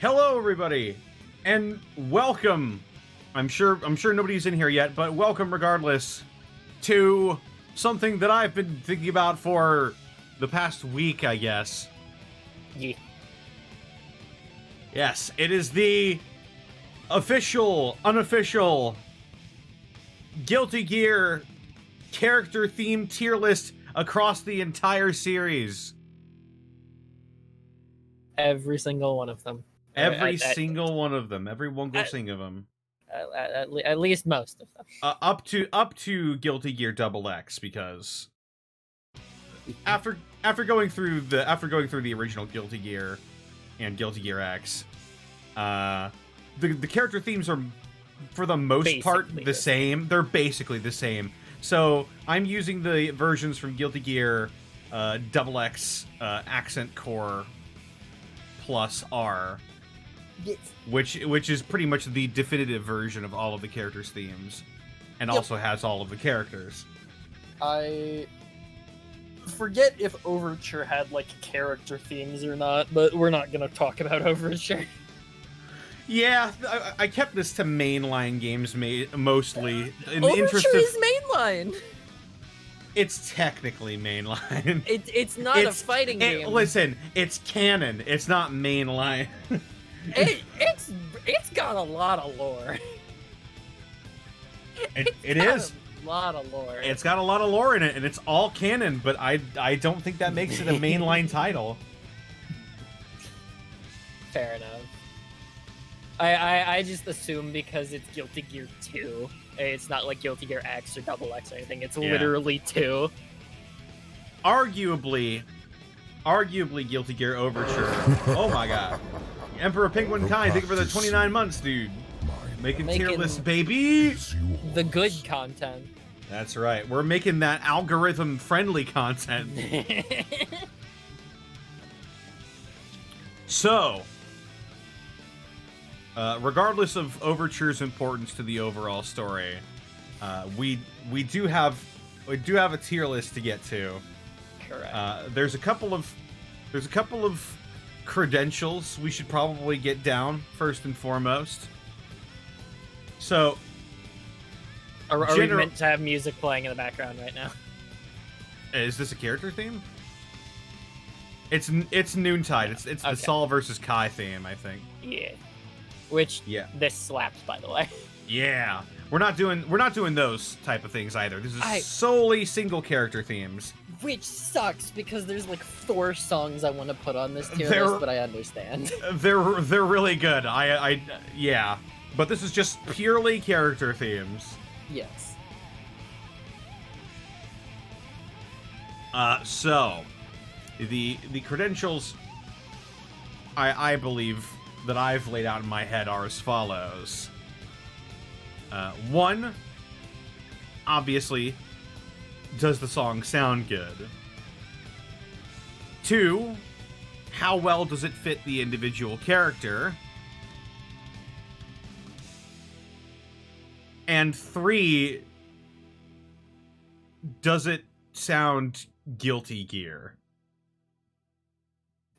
Hello, everybody, and welcome. I'm sure nobody's in here yet, but welcome regardless to something that I've been thinking about for the past week, I guess. Yeah. Yes, it is the official, unofficial Guilty Gear character theme tier list across the entire series. Every single one of them. Every single one of them. Every one go sing of them. At least most of them. Up to Guilty Gear Double X, because after going through the original Guilty Gear and Guilty Gear X, the character themes are for the most part the same. They're basically the same. So I'm using the versions from Guilty Gear Double X Accent Core plus R. Yes. Which is pretty much the definitive version of all of the characters' themes, and also has all of the characters. I forget if Overture had like character themes or not, but we're not gonna talk about Overture. Yeah, I kept this to mainline games mostly. In the Overture interest of, is mainline. It's technically mainline. It's not a fighting game. Listen, it's canon. It's not mainline. It's got a lot of lore. It is a lot of lore. It's got a lot of lore in it, and it's all canon. But I don't think that makes it a mainline title. Fair enough. I just assume because it's Guilty Gear 2, it's not like Guilty Gear X or Double X or anything. It's literally 2. Arguably Guilty Gear Overture. Oh my god. Emperor Penguin Kai, thank you for the 29 months, dude. Making tier lists, baby! The good content. That's right. We're making that algorithm-friendly content. So, regardless of Overture's importance to the overall story, we do have a tier list to get to. Correct. There's a couple of credentials we should probably get down first and foremost. So, are we meant to have music playing in the background right now? Is this a character theme? It's Noontide. It's okay. The Saul versus Kai theme, I think. Yeah. Which this slaps, by the way. Yeah. We're not doing those type of things either. This is solely single character themes. Which sucks because there's like 4 songs I want to put on this tier list, but I understand. They're really good. Yeah. But this is just purely character themes. Yes. So the credentials I believe that I've laid out in my head are as follows. 1, obviously, does the song sound good? 2, how well does it fit the individual character? And 3, does it sound Guilty Gear?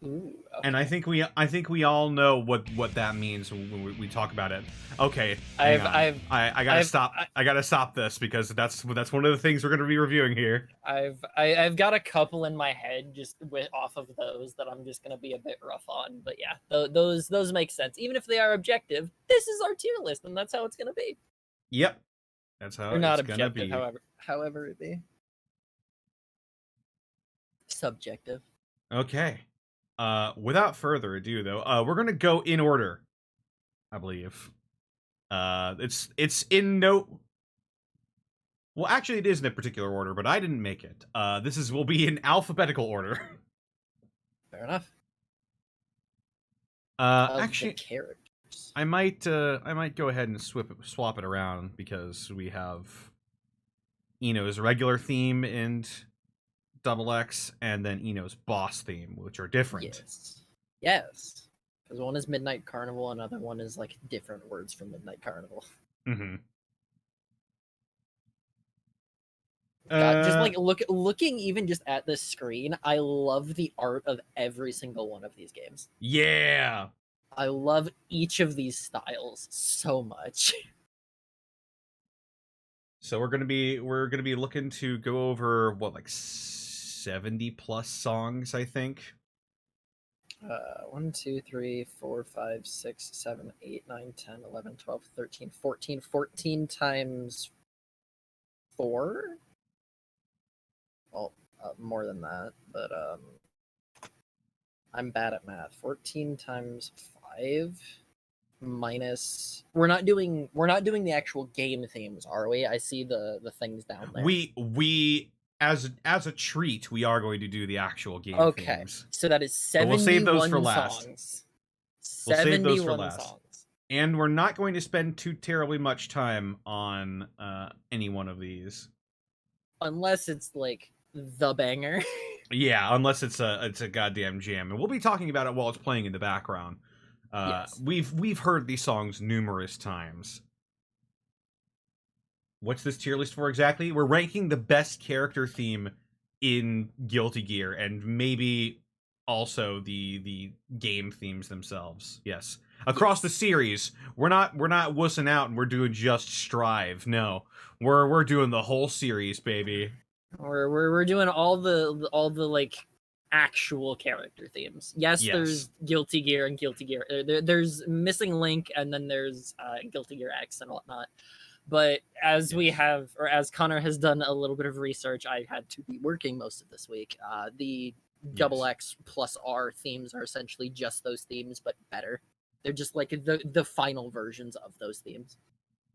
Ooh, okay. And I think we all know what that means when we talk about it. Okay, I gotta stop. I gotta stop this because that's one of the things we're gonna be reviewing here. I've got a couple in my head just off of those that I'm just gonna be a bit rough on, but yeah, those make sense. Even if they are objective, this is our tier list, and that's how it's gonna be. Yep, that's how not it's gonna objective, be. However it be. Subjective. Okay. Without further ado, though, we're gonna go in order, I believe. It's in no. Well, actually, it is in a particular order, but I didn't make it. Will be in alphabetical order. Fair enough. Actually, characters. I might go ahead and swap it around because we have Eno's regular theme and Double X, and then Eno's boss theme, which are different. Yes. Because one is Midnight Carnival, another one is like different words from Midnight Carnival. Mm-hmm. God, just like looking even just at the screen, I love the art of every single one of these games. Yeah. I love each of these styles so much. So we're gonna be looking to go over what, like 70 plus songs, I think. 1, 2, 3, 4, 5, 6, 7, 8, 9, 10, 11, 12, 13, 14. 14 times 4? Well, more than that, but I'm bad at math. 14 times 5 minus we're not doing the actual game themes, are we? I see the things down there. We as a treat, we are going to do the actual game Okay. themes. So that is But 71 we'll save those for last. songs. We'll save 71 those for last. songs. And we're not going to spend too terribly much time on any one of these. Unless it's like the banger. Yeah, unless it's a goddamn jam. And we'll be talking about it while it's playing in the background. Yes. We've heard these songs numerous times. What's this tier list for exactly? We're ranking the best character theme in Guilty Gear, and maybe also the game themes themselves. Yes, across the series, we're not wussing out and we're doing just Strive. No, we're doing the whole series, baby. We're doing all the like actual character themes. Yes, there's Guilty Gear and Guilty Gear. There's Missing Link, and then there's Guilty Gear X and whatnot. But as Connor has done a little bit of research, I had to be working most of this week. The Double X plus R themes are essentially just those themes, but better. They're just like the final versions of those themes.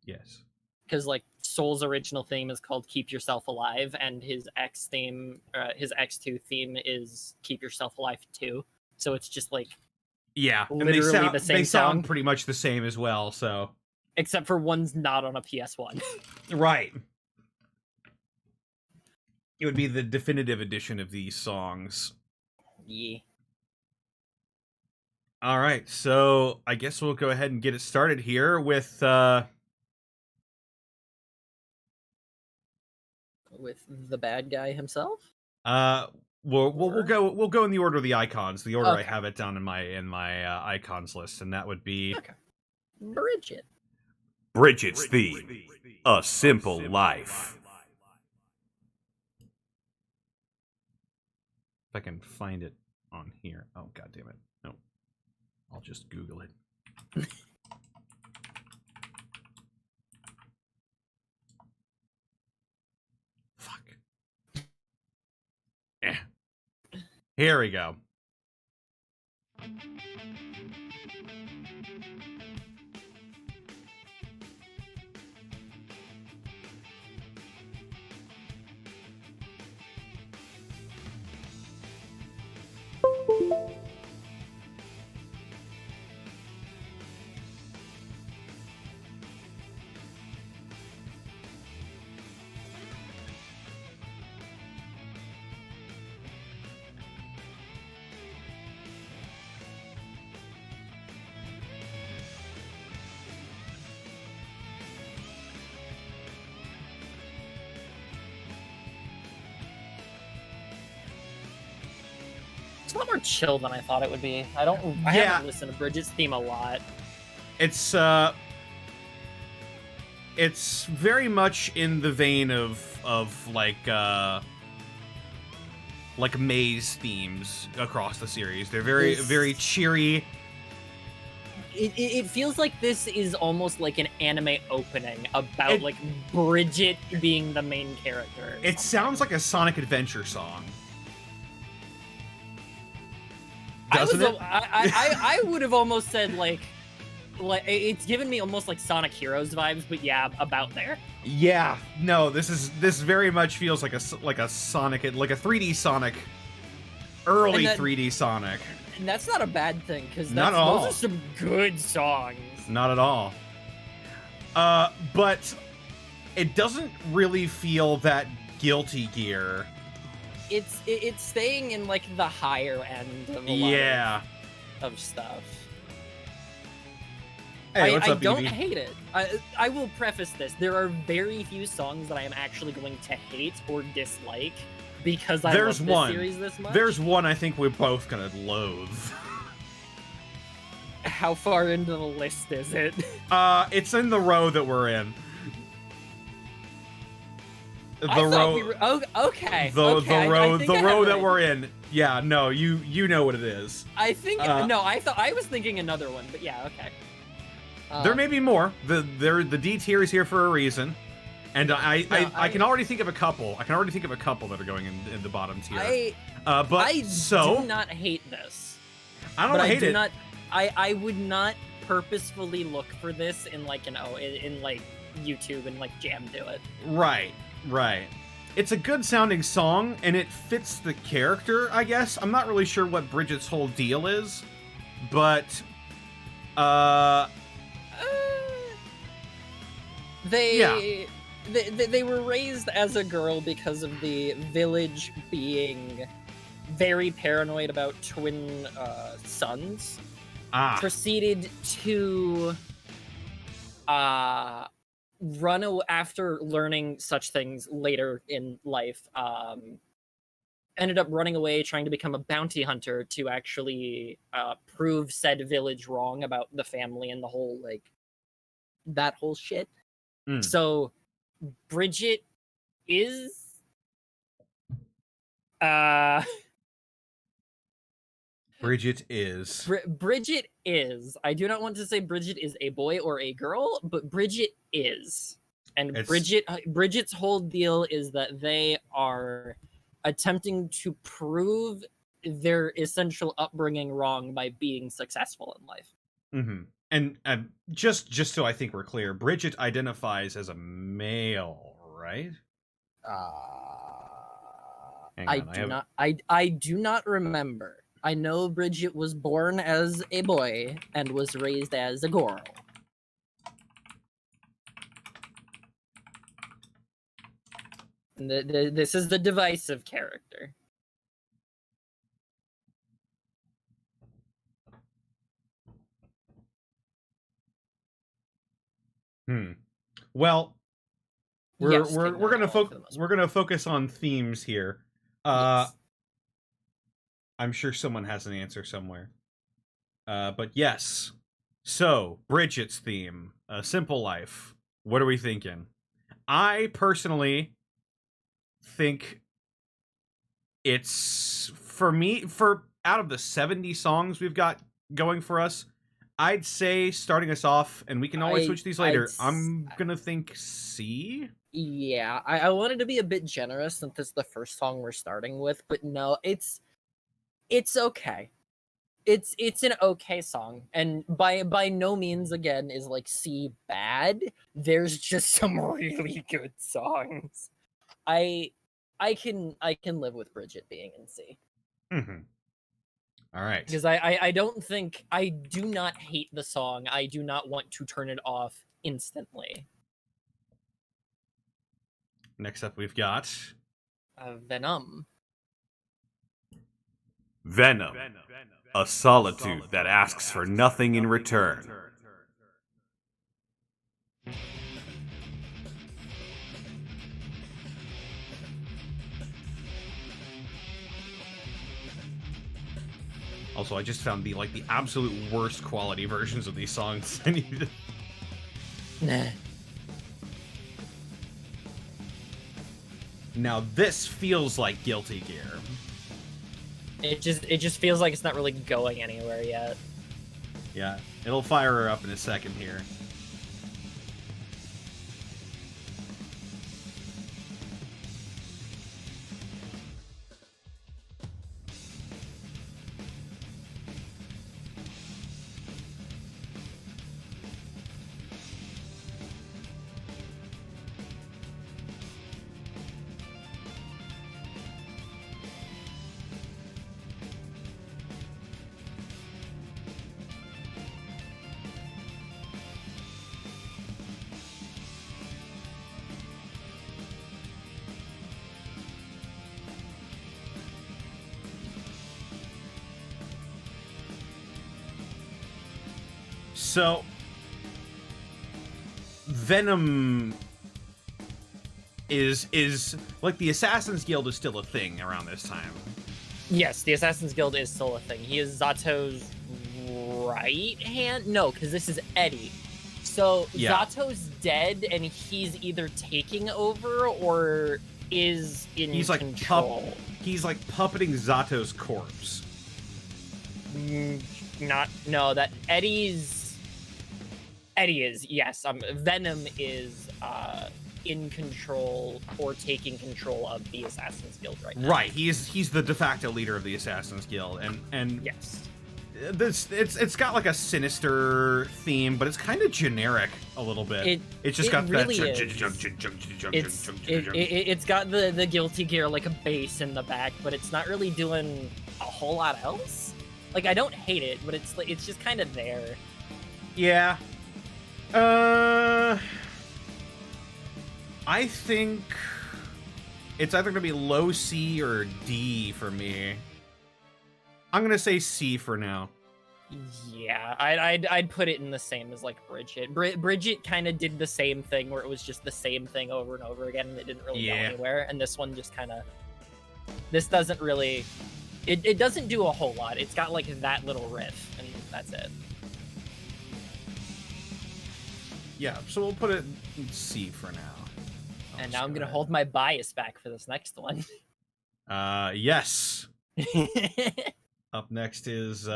Yes. Because like Soul's original theme is called "Keep Yourself Alive," and his X theme, his X2 theme is "Keep Yourself Alive 2." So it's just like literally the same they song, sound pretty much the same as well. So except for one's not on a PS1. Right. It would be the definitive edition of these songs. Yeah. All right, so I guess we'll go ahead and get it started here with the bad guy himself. we'll go in the order of the icons, the order Okay. I have it down in my icons list, and that would be Bridget. Bridget's theme, A Simple Life. If I can find it on here. Oh, god damn it. No. I'll just Google it. Fuck. Here we go. It's a lot more chill than I thought it would be. I haven't listened to Bridget's theme a lot. It's very much in the vein of like May's themes across the series. They're very cheery. It feels like this is almost like an anime opening about like Bridget being the main character. It sounds like a Sonic Adventure song. Doesn't it? I would have almost said like it's given me almost like Sonic Heroes vibes, but yeah, about there. Yeah, no, this very much feels like a Sonic, like a 3D Sonic, early 3D Sonic. And that's not a bad thing, because Not at all. those are some good songs. Not at all. But it doesn't really feel that Guilty Gear. It's staying in like the higher end of a lot of stuff. Hey, what's up, I don't Evie? hate it. I will preface this. There are very few songs that I am actually going to hate or dislike because I love this series this much. There's one I think we're both gonna loathe. How far into the list is it? It's in the row that we're in. Okay. The row that we're in. Yeah, no, you know what it is. I think no, I was thinking another one, but yeah, okay. There may be more. The D tier is here for a reason, and I can already think of a couple. I can already think of a couple that are going in the bottom tier. I do not hate this. I don't hate it. I would not purposefully look for this in like in like YouTube and like jam do it. Right. It's a good sounding song, and it fits the character, I guess. I'm not really sure what Bridget's whole deal is, but they were raised as a girl because of the village being very paranoid about twin sons. Proceeded to run after learning such things later in life. Ended up running away, trying to become a bounty hunter to actually prove said village wrong about the family and the whole that whole shit. So Bridget is Bridget is. Bridget is. I do not want to say Bridget is a boy or a girl, but Bridget is. And Bridget's whole deal is that they are attempting to prove their essential upbringing wrong by being successful in life. Mm-hmm. And just so I think we're clear, Bridget identifies as a male, right? I do not remember. I know Bridget was born as a boy and was raised as a girl. This is the divisive character. Well, we're gonna focus on themes here. Yes. I'm sure someone has an answer somewhere. But yes. So, Bridget's theme, A Simple Life. What are we thinking? I personally think it's, for me, for out of the 70 songs we've got going for us, I'd say starting us off, and we can always switch these later, I'm gonna think C? Yeah, I wanted to be a bit generous since this is the first song we're starting with, but no, it's okay. It's an okay song, and by no means again is like C bad. There's just some really good songs. I can live with Bridget being in C. Mm-hmm. All right. Because I do not hate the song. I do not want to turn it off instantly. Next up, we've got Venom. Venom, a solitude that asks for nothing in return. Also, I just found the absolute worst quality versions of these songs. I need to... Nah. Now this feels like Guilty Gear. It just feels like it's not really going anywhere yet. Yeah, it'll fire her up in a second here. So, Venom is like the Assassin's Guild is still a thing around this time. Yes, the Assassin's Guild is still a thing. He is Zato's right hand? No, because this is Eddie. So Yeah. Zato's dead, and he's either taking over or is in He's like control. He's like puppeting Zato's corpse. No, that Eddie is, yes. Venom is in control or taking control of the Assassin's Guild right now. Right, he's the de facto leader of the Assassin's Guild, and yes, it's got like a sinister theme, but it's kind of generic a little bit. It's just got really that. It's got the Guilty Gear like a bass in the back, but it's not really doing a whole lot else. Like, I don't hate it, but it's just kind of there. Yeah. I think it's either gonna be low C or D for me. I'm gonna say C for now. Yeah, I'd put it in the same as like Bridget. Bridget kind of did the same thing where it was just the same thing over and over again, and it didn't really go anywhere. And this one just kind of, this doesn't really, it doesn't do a whole lot. It's got like that little riff, and that's it. Yeah, so we'll put it in C for now. And now I'm gonna hold my bias back for this next one. Yes. Up next is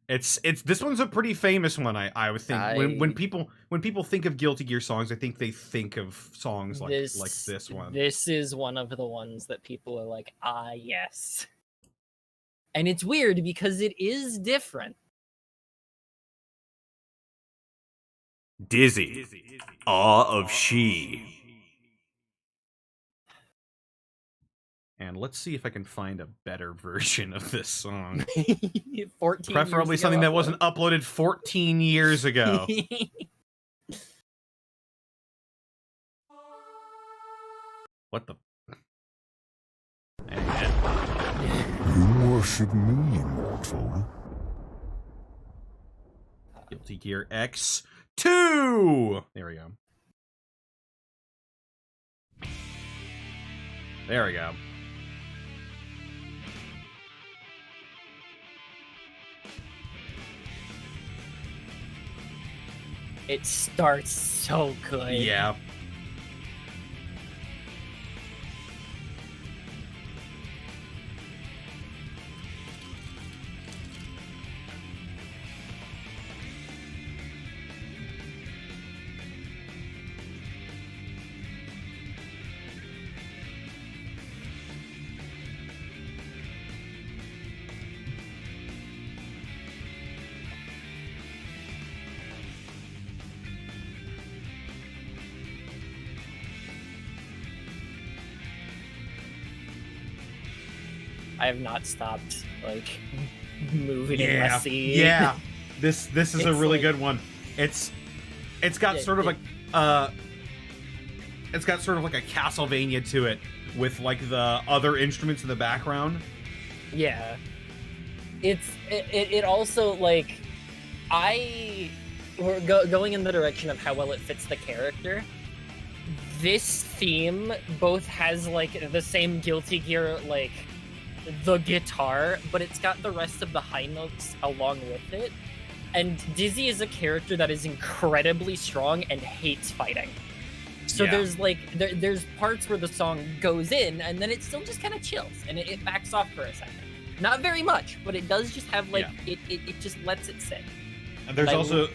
it's this one's a pretty famous one. I would think when people think of Guilty Gear songs, I think they think of songs like this one. This is one of the ones that people are like, ah, yes. And it's weird because it is different. Dizzy, Awe of She. And let's see if I can find a better version of this song. 14 Preferably years something ago, that wasn't uploaded 14 years ago. What the? You worship me, mortal. Guilty Gear X2! There we go. There we go. It starts so good. Yeah. I have not stopped like moving in my seat. Yeah. This is a really like, good one. It's got sort of like it's got sort of like a Castlevania to it with like the other instruments in the background. Yeah. It also like we're going in the direction of how well it fits the character. This theme both has like the same Guilty Gear like the guitar, but it's got the rest of the high notes along with it. And Dizzy is a character that is incredibly strong and hates fighting. So there's like there's parts where the song goes in and then it still just kind of chills and it backs off for a second. Not very much, but it does just have like it just lets it sit. And there's like, also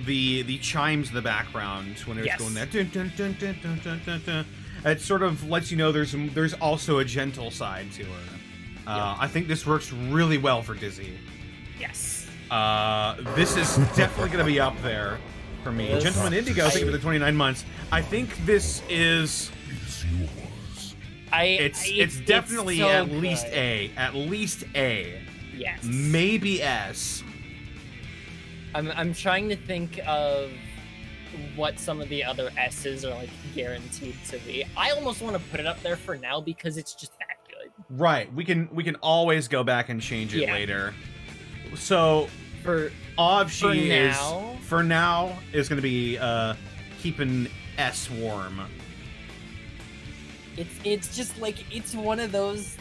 the chimes in the background when it's going there. Dun, dun, dun, dun, dun, dun, dun, dun. It sort of lets you know there's also a gentle side to her. I think this works really well for Dizzy. Yes. This is definitely going to be up there for me. Yes. Gentleman Indigo, thank you for the 29 months. I think this is... It's definitely so at least good. A. At least A. Yes. Maybe S. I'm trying to think of what some of the other S's are like guaranteed to be. I almost want to put it up there for now because it's just that good. Right. We can always go back and change it later. So For now is going to be keeping S warm. it's just like it's one of those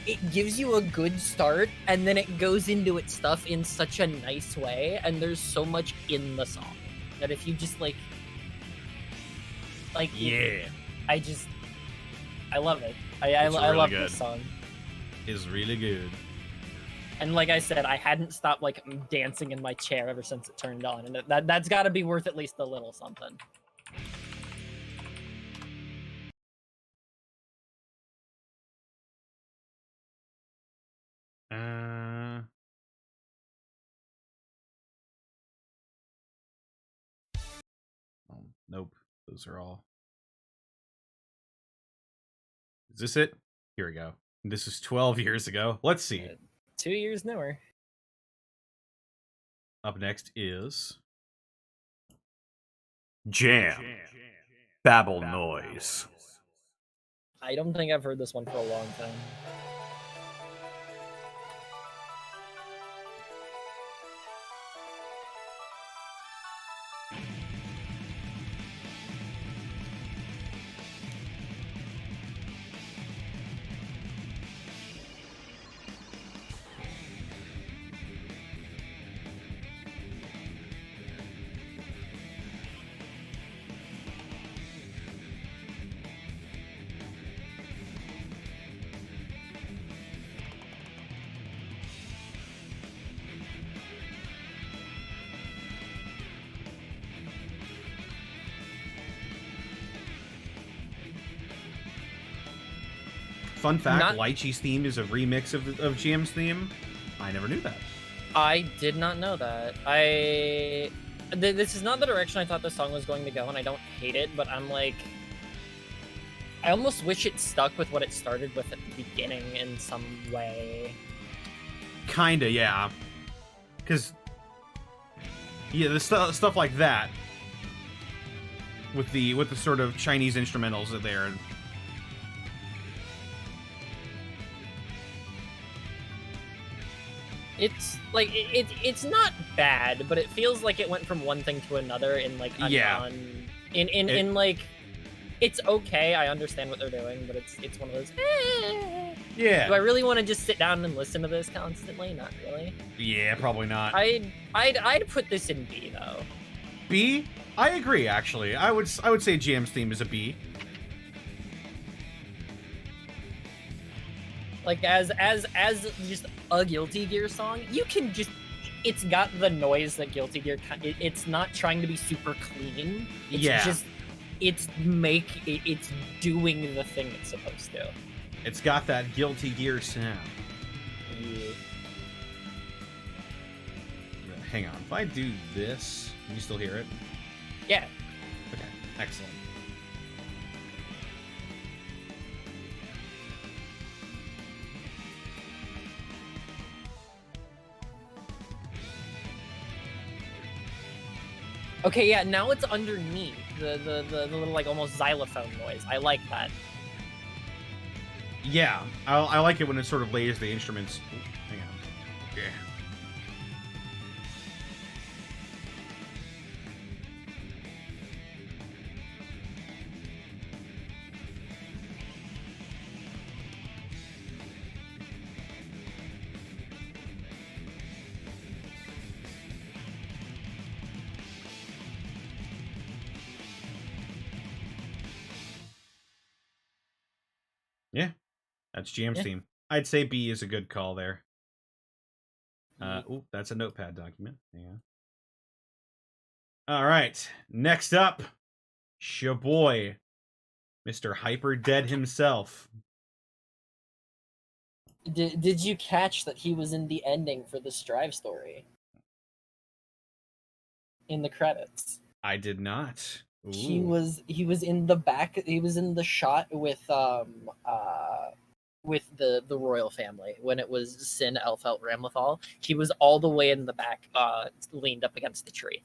it gives you a good start, and then it goes into its stuff in such a nice way, and there's so much in the song that if you just like Yeah. I love it. I really love good. this song. Is really good. And like I said, I hadn't stopped like dancing in my chair ever since it turned on, and that's got to be worth at least a little something. Oh, nope. Those are all. Is this it? Here we go. This is 12 years ago. Let's see. 2 years newer. Up next is Jam. Babble Noise. I don't think I've heard this one for a long time. Fun fact, Lychee's theme is a remix of Jam's theme. I never knew that. I did not know that. This is not the direction I thought the song was going to go, and I don't hate it, but I'm like... I almost wish it stuck with what it started with at the beginning in some way. Kinda, yeah. Because... Yeah, the stuff like that. With the sort of Chinese instrumentals there. It's like it's not bad, but it feels like it went from one thing to another in like a in like it's okay. I understand what they're doing, but it's one of those. Yeah. Do I really want to just sit down and listen to this constantly? Not really. Yeah, probably not. I'd put this in B though. B? I agree. Actually, I would say Jam's theme is a B. Like as just a Guilty Gear song, you can just it's got the noise that Guilty Gear it's not trying to be super clean. It's just it's doing the thing it's supposed to. It's got that Guilty Gear sound. Yeah. Hang on, if I do this, can you still hear it? Yeah. Okay, excellent. Okay, yeah, now it's underneath the little like almost xylophone noise. I like that. Yeah, I like it when it sort of lays the instruments. Ooh, hang on. Yeah. Yeah, that's Jam's theme. I'd say B is a good call there. Oh, that's a notepad document. Hang on. All right, next up, shaboy, Mr. Hyper Dead himself. Did you catch that he was in the ending for the Strive story? In the credits. I did not. Ooh. He was in the back. He was in the shot with the royal family when it was Sin, Elfelt, Ramlethal. He was all the way in the back, leaned up against the tree.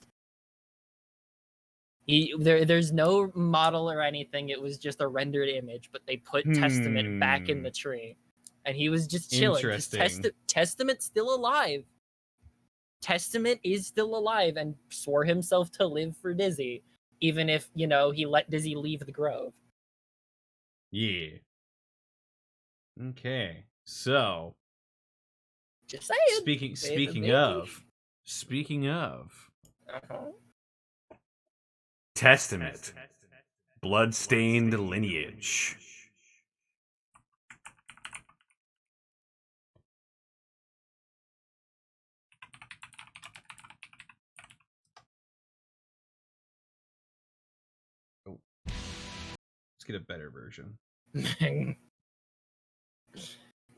There's no model or anything. It was just a rendered image, but they put Testament back in the tree, and he was just chilling. Testament's still alive. Testament is still alive and swore himself to live for Dizzy, even if, he let Dizzy leave the grove. Yeah. Okay. So, Just saying. speaking of, Uh-huh. Testament. Bloodstained Lineage. let's get a better version.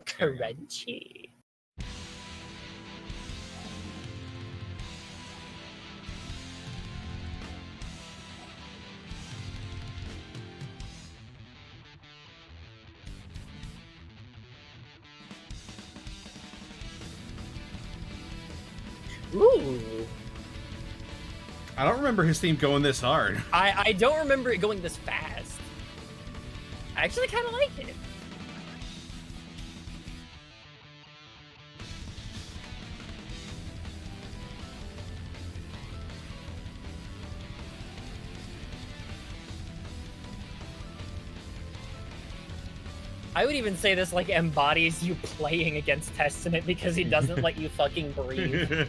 Crunchy. Ooh. I don't remember his theme going this hard. I don't remember it going this fast. I actually kind of like it. I would even say this like embodies you playing against Testament because he doesn't let you fucking breathe.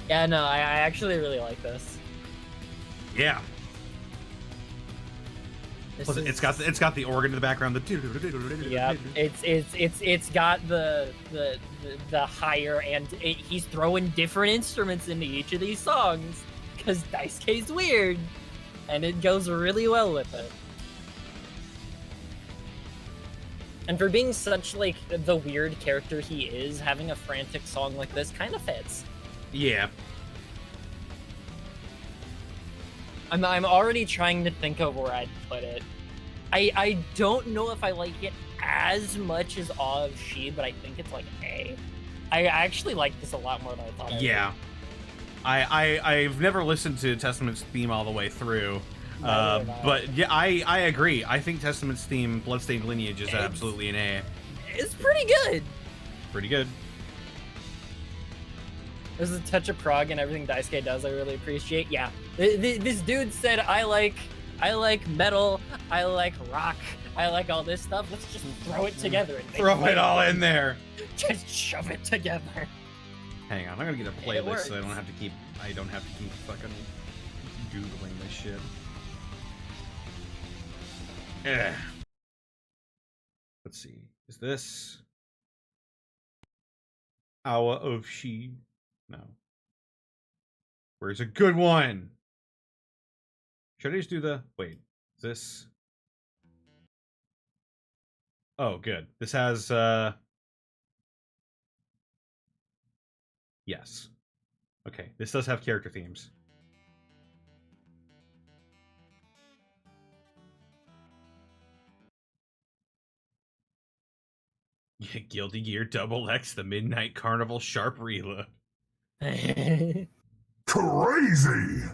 Yeah, no, I actually really like this. Yeah. This Plus, is- it's got the organ in the background. Yep, it's got the higher and he's throwing different instruments into each of these songs because Daisuke's weird, and it goes really well with it. And for being such like the weird character he is, having a frantic song like this kind of fits. Yeah. I'm already trying to think of where I'd put it. I don't know if I like it as much as Awe of She, but I think it's like A. I actually like this a lot more than I thought I would. Yeah. I've never listened to Testament's theme all the way through. Neither have I. But yeah, I agree. I think Testament's theme, Bloodstained Lineage, is It's- absolutely an A. It's pretty good. Pretty good. There's a touch of prog and everything Daisuke does I really appreciate. Yeah. This dude said, I like metal, I like rock, I like all this stuff. Let's just throw it together. And make Throw it all in there. Just shove it together. Hang on, I'm gonna get a It playlist so I works. don't have to keep fucking googling this shit. Ugh. Let's see. Is this Awa of She? No. Where's a good one? Should I just do the wait? Is this? Oh, good. This has yes. Okay, this does have character themes. Yeah, Guilty Gear Double X, the Midnight Carnival Sharp Reload. Crazy!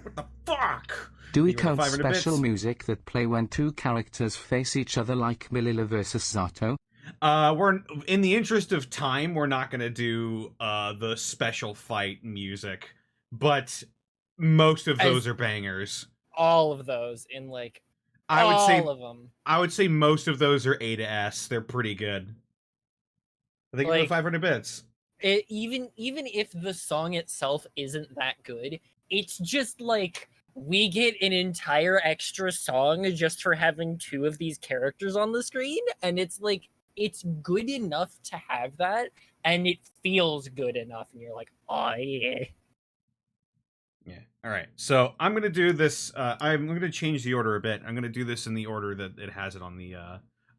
What the fuck? Do we You want count 500 special bits? music that play when two characters face each other like Melilla versus Zato? We're in the interest of time, we're not gonna do the special fight music, but most of those are bangers. All of those in like I would say all of them. I would say most of those are A to S. They're pretty good. I think Like- about 500 bits. Even if the song itself isn't that good, it's just like we get an entire extra song just for having two of these characters on the screen, and it's like it's good enough to have that, and it feels good enough, and you're like, oh yeah. Yeah. All right. So I'm gonna do this. I'm gonna change the order a bit. I'm gonna do this in the order that it has it on the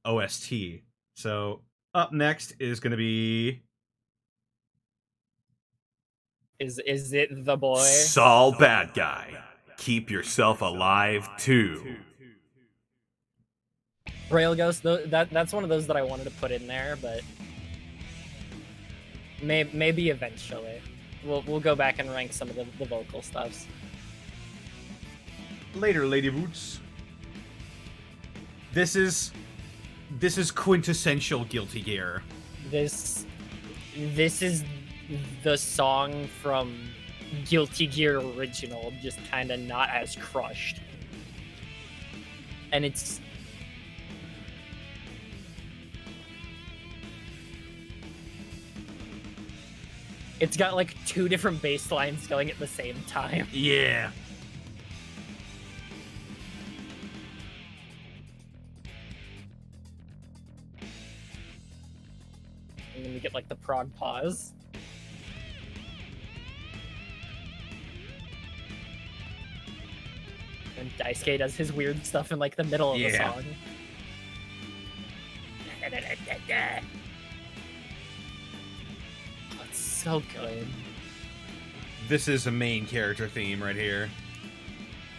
OST. So up next is gonna be Is it the boy? Saul Bad Guy. Keep yourself alive too. Braille Ghost, that's one of those that I wanted to put in there, but maybe eventually. We'll go back and rank some of the vocal stuffs. later, Lady Boots. This is quintessential Guilty Gear. This is the song from Guilty Gear original, just kind of not as crushed. And it's got like 2 different bass lines going at the same time. Yeah. And then we get like the prog pause. And Daisuke does his weird stuff in like the middle of the song. Oh, it's so good. This is a main character theme right here.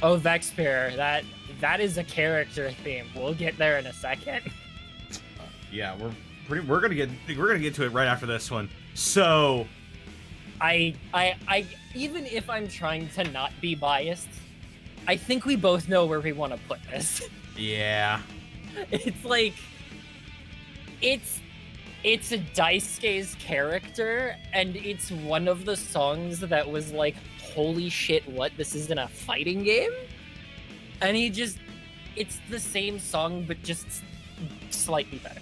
Oh, Vexpear, that is a character theme. We'll get there in a second. Yeah, we're gonna get to it right after this one. So, I even if I'm trying to not be biased, I think we both know where we want to put this. yeah, It's like it's a Daisuke's character, and it's one of the songs that was like, holy shit, what? This isn't a fighting game? And it's the same song, but just slightly better.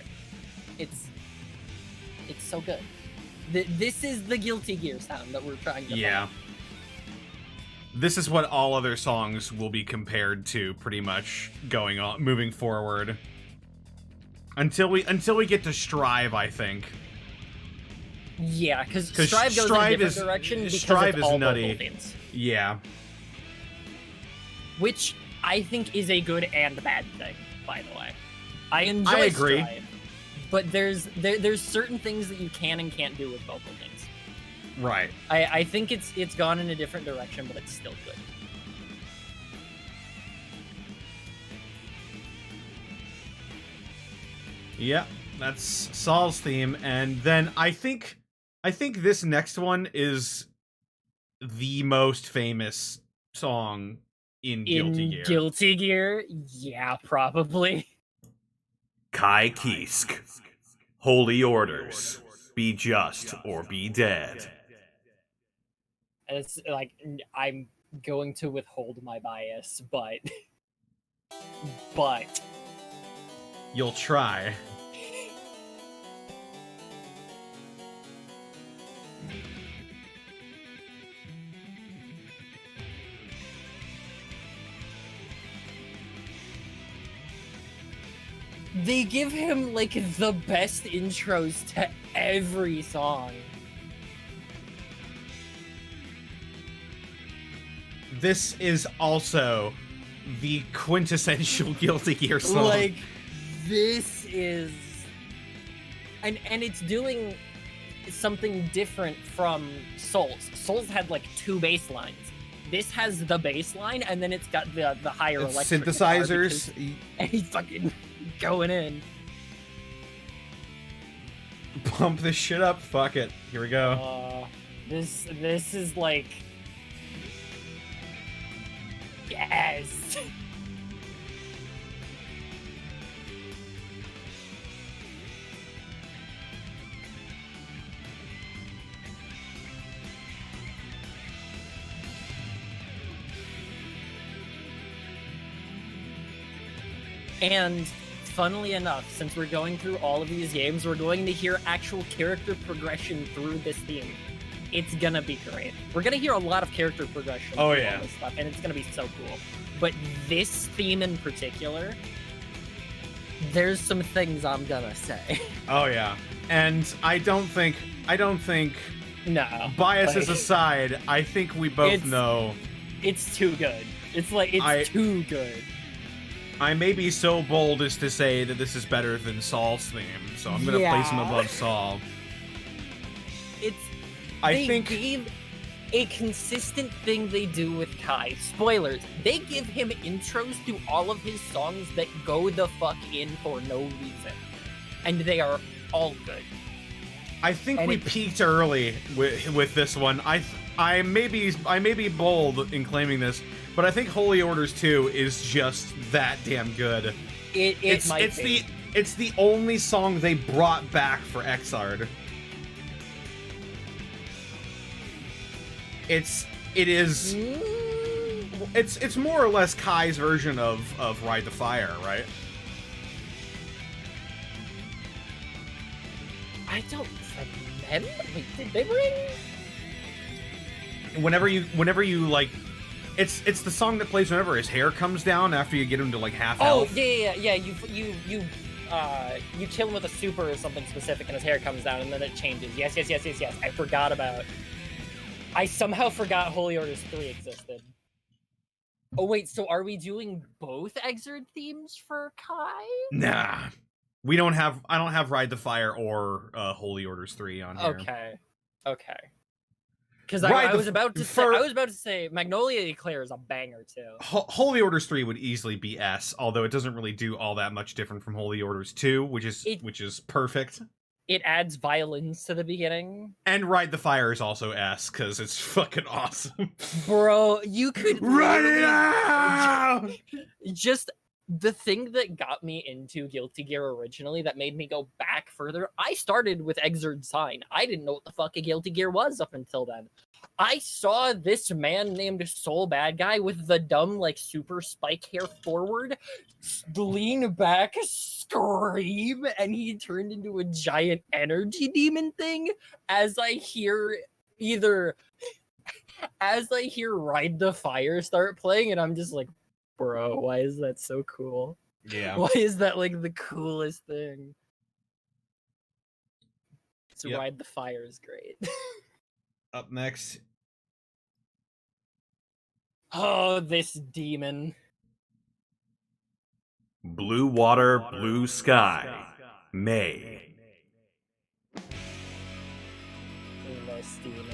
It's so good. This is the Guilty Gear sound that we're trying to yeah. find. This is what all other songs will be compared to, pretty much moving forward. Until we get to Strive, I think. Yeah, because Strive goes in a different direction because Strive it's all is nutty. vocal themes. Yeah. Which I think is a good and bad thing, by the way. I enjoy I agree. Strive, but there's certain things that you can and can't do with vocal themes. Right. I think it's gone in a different direction, but it's still good. Yeah, that's Saul's theme, and then I think this next one is the most famous song in Guilty Gear. Guilty Gear, yeah, probably. Kai Kisk. Holy orders. Be just or be dead. It's like, I'm going to withhold my bias, but You'll try. they give him like the best intros to every song. This is also the quintessential Guilty Gear song. Like, this is... And it's doing something different from Souls. Souls had like 2 bass lines. This has the bass line, and then it's got the higher It's electric synthesizers. And he's fucking going in. Pump this shit up. Fuck it. Here we go. This is like... Yes! And funnily enough, since we're going through all of these games, we're going to hear actual character progression through this theme. It's gonna be great. We're gonna hear a lot of character progression through all this stuff, and it's gonna be so cool. But this theme in particular, there's some things I'm gonna say. Oh yeah. And I don't think No. biases like, aside, I think we both know it's too good. It's like, it's too good. I may be so bold as to say that this is better than Saul's theme, so I'm gonna place him above Saul. They gave a consistent thing they do with Kai. Spoilers. They give him intros to all of his songs that go the fuck in for no reason. And they are all good. I think we peaked early with this one. I may be bold in claiming this, but I think Holy Orders 2 is just that damn good. It's the only song they brought back for Xrd. It is. It's more or less Kai's version of Ride the Fire, right? I don't remember. Wait, did they bring? Whenever you like, it's the song that plays whenever his hair comes down after you get him to like half Oh health. yeah. You kill him with a super or something specific, and his hair comes down, and then it changes. Yes. I forgot about. I somehow forgot Holy Orders 3 existed. Oh wait, so are we doing both Exerd themes for Kai? Nah, I don't have Ride the Fire or Holy Orders 3 on here. Okay. Because I was about to say Magnolia Eclair is a banger too. Holy Orders 3 would easily be S, although it doesn't really do all that much different from Holy Orders 2, which is perfect. It adds violins to the beginning. And Ride the Fire is also S, because it's fucking awesome. Bro, you could Run it out! Just the thing that got me into Guilty Gear originally, that made me go back further, I started with Exerd Sign. I didn't know what the fuck a Guilty Gear was up until then. I saw this man named Soul Bad Guy with the dumb, like, super spike hair forward, lean back, scream, and he turned into a giant energy demon thing as I hear Ride the Fire start playing, and I'm just like, bro, why is that so cool? Yeah. Why is that like the coolest thing? So Yep. Ride the Fire is great. Up next. Oh, this demon. Blue Water, Blue Sky, May. This demon.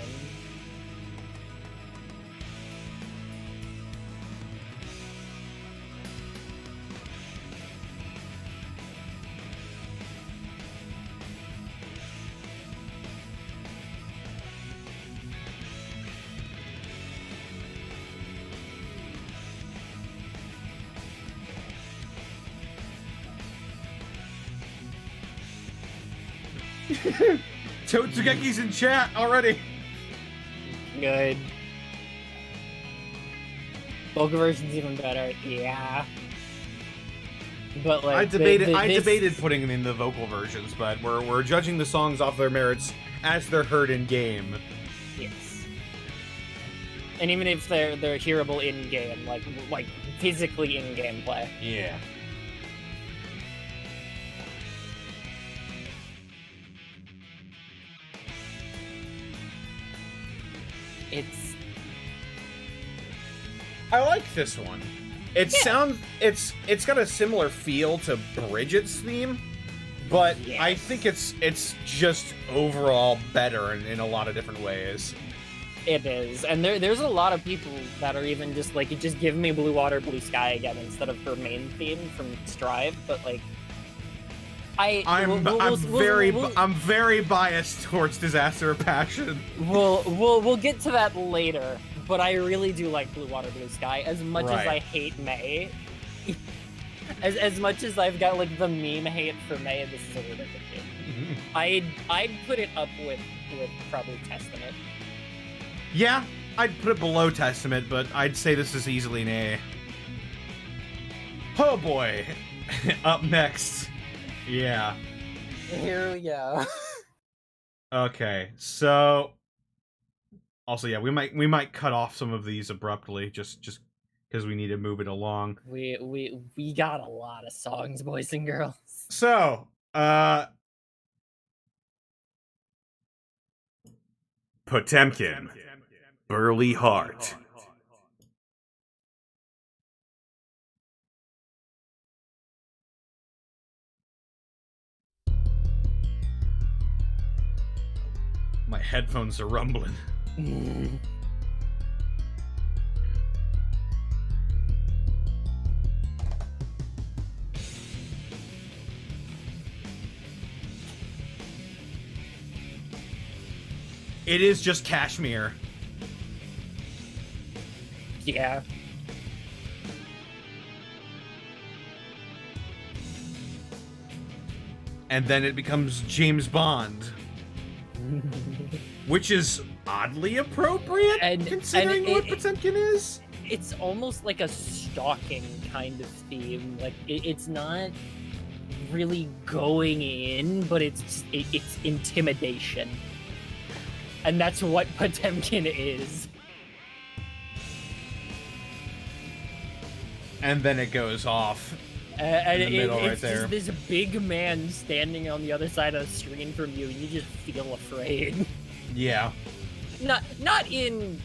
Totsugeki's in chat already. Good. Vocal version's even better. Yeah. But like I this- debated putting them in the vocal versions, but we're judging the songs off their merits as they're heard in game. Yes. And even if they're hearable in game, like physically in gameplay. Yeah. It's I like this one. It sounds it's got a similar feel to Bridget's theme, but I think it's just overall better in a lot of different ways. It is, and there's a lot of people that are even just like, just give me Blue Water, Blue Sky again instead of her main theme from Strive. But like, I'm very biased towards Disaster of Passion. We'll get to that later. But I really do like Blue Water, Blue Sky as much as I hate May. as much as I've got like the meme hate for May, this is a really good game. I'd put it up with probably Testament. Yeah, I'd put it below Testament, but I'd say this is easily an A. Oh boy. Up next. Yeah. Here we go. Okay, so also yeah, we might cut off some of these abruptly just because we need to move it along. We got a lot of songs, boys and girls. So, Potemkin, Burly Heart. my headphones are rumbling. It is just Kashmir. Yeah. And then it becomes James Bond. Which is oddly appropriate, considering what Potemkin is. It's almost like a stalking kind of theme. Like it's not really going in, but it's intimidation, and that's what Potemkin is. And then it goes off and in the middle right it's there. just this big man standing on the other side of the screen from you, and you just feel afraid. Yeah. Not in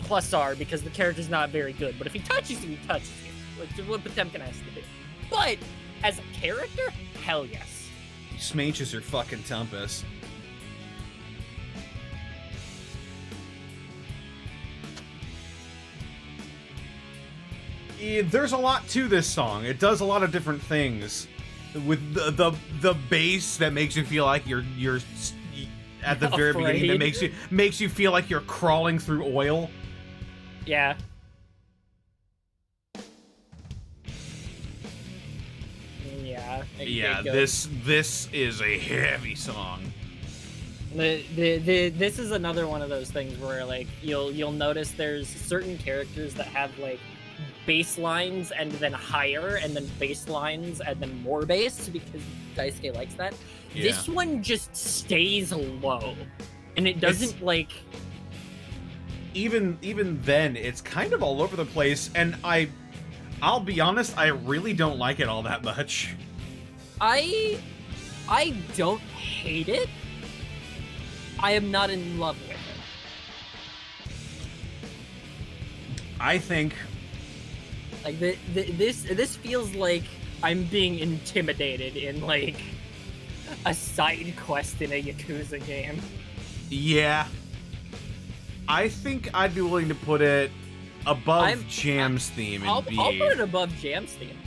plus R, because the character's not very good, but if he touches you, he touches you, which is what Potemkin has to do. But as a character, hell yes. He smaches your fucking Tempest. There's a lot to this song. It does a lot of different things. With the bass that makes you feel like you're at the very beginning, that makes you feel like you're crawling through oil. Yeah. Yeah. Yeah, this is a heavy song. This is another one of those things where like you'll notice there's certain characters that have like bass lines and then higher and then bass lines and then more bass, because Daisuke likes that. Yeah. This one just stays low, and it doesn't even then, it's kind of all over the place, and I'll be honest, I really don't like it all that much. I don't hate it. I am not in love with it. I think like this feels like I'm being intimidated in like a side quest in a Yakuza game. Yeah. I think I'd be willing to put it above Jam's theme in B. I'll put it above Jam's theme.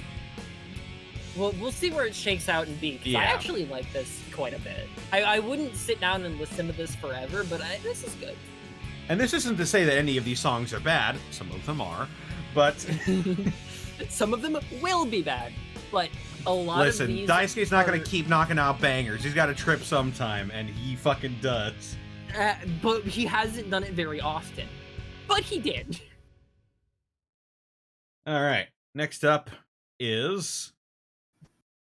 We'll see where it shakes out in B, because I actually like this quite a bit. I wouldn't sit down and listen to this forever, but this is good. And this isn't to say that any of these songs are bad. Some of them are, but some of them will be bad. But a lot of these. Listen, Daisuke's not going to keep knocking out bangers. He's got to trip sometime, and he fucking does. But he hasn't done it very often. But he did. All right. Next up is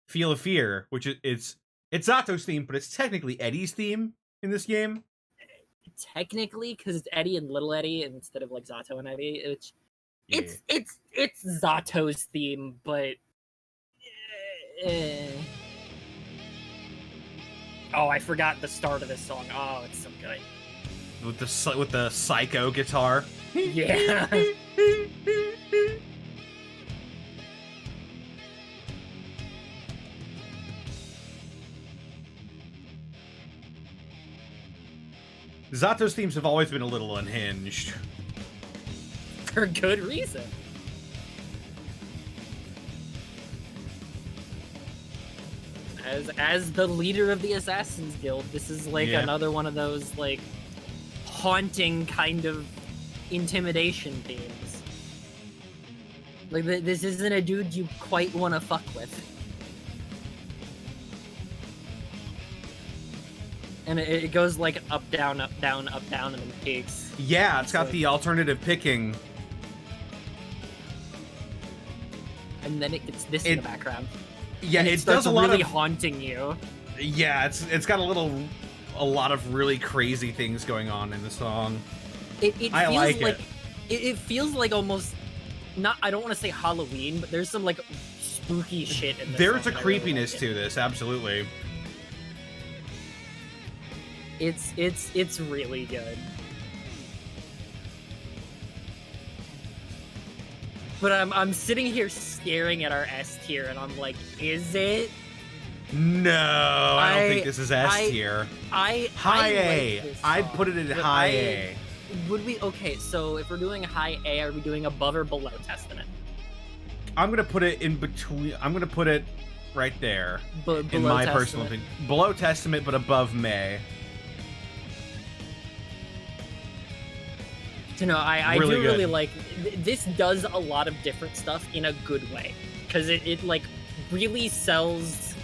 Feel of Fear, which it's Zato's theme, but it's technically Eddie's theme in this game. Technically, because it's Eddie and Little Eddie instead of like Zato and Eddie, which it's Zato's theme, but oh, I forgot the start of this song. Oh, it's so good with the psycho guitar. Yeah. Zato's themes have always been a little unhinged. For good reason. As the leader of the Assassin's Guild, this is like another one of those like haunting kind of intimidation themes. Like this isn't a dude you quite want to fuck with. And it goes like up, down, and then peaks. Yeah, it's got the alternative picking. And then it gets this in the background. Yeah, and it does a lot really of haunting you. Yeah, it's got a lot of really crazy things going on in the song. I like it. It feels like almost not. I don't want to say Halloween, but there's some like spooky shit in this. There's song a creepiness to this, absolutely. It's really good. But I'm sitting here staring at our S tier, and I'm like, is it? No, I don't think this is S tier. High A. Like I'd put it in high A. Would we? Okay, so if we're doing high A, are we doing above or below Testament? I'm gonna put it in between. I'm gonna put it right there. In my personal opinion, below Testament, but above May. You know, I do really like this. Does a lot of different stuff in a good way, because it like really sells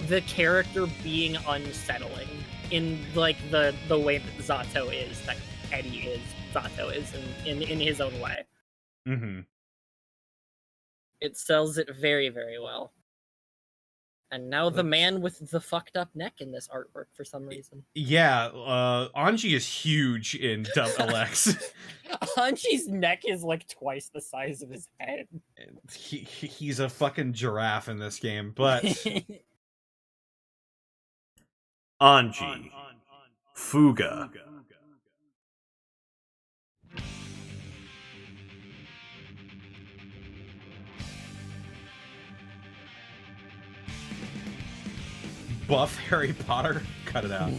the character being unsettling. in like the way that Zato is, that Eddie is, Zato is in his own way. Mm-hmm. It sells it very, very well. And now the man with the fucked up neck in this artwork for some reason. Yeah, Anji is huge in Double X. Anji's neck is like twice the size of his head. He's a fucking giraffe in this game, but Anji. Fuga. buff Harry Potter? Cut it out.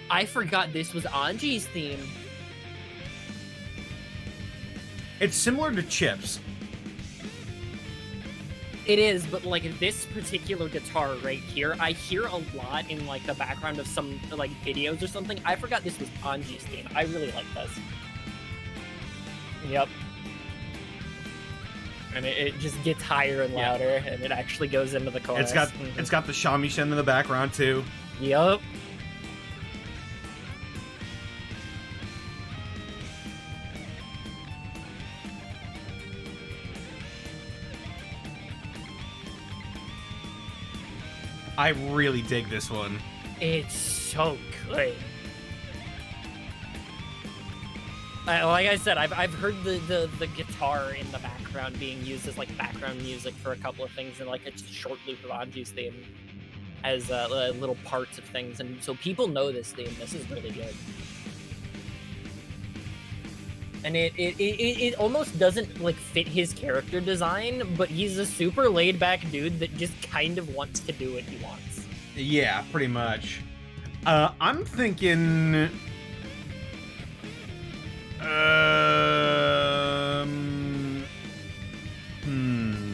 I forgot this was Anji's theme. It's similar to Chips. It is, but like this particular guitar right here, I hear a lot in like the background of some like videos or something. I forgot this was Anji's theme. I really like this. Yep. And it just gets higher and louder, and it actually goes into the chorus. It's got the shamisen in the background too. Yep. I really dig this one. It's so good. Like I said, I've heard the guitar in the background being used as like background music for a couple of things, and like it's a short loop of Anji's theme as little parts of things, and so people know this theme. This is really good. And it almost doesn't like fit his character design, but he's a super laid back dude that just kind of wants to do what he wants. Yeah, pretty much. I'm thinking.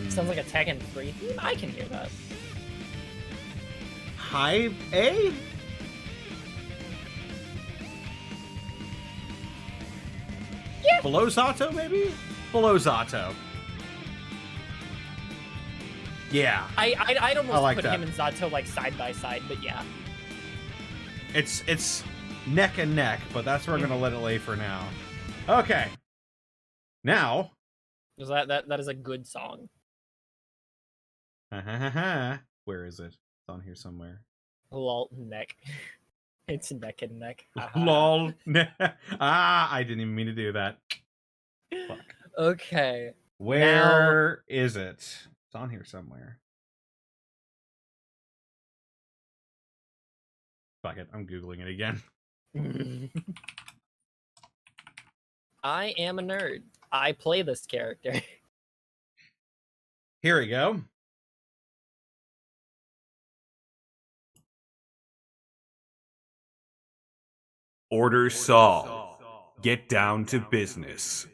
Sounds like a Tekken 3 theme. I can hear that. Hive A? Yeah. Below Zato, maybe? Below Zato. Yeah. I'd almost like put that. him and Zato like side by side, but yeah. It's neck and neck, but that's where I'm gonna let it lay for now. Okay. Now. That is a good song. Where is it? It's on here somewhere. Lol, neck. It's neck and neck. Lol. I didn't even mean to do that. Fuck. Okay. Where is it? It's on here somewhere. Fuck it. I'm Googling it again. I am a nerd. I play this character. Here we go. Order Saul. Get down to business.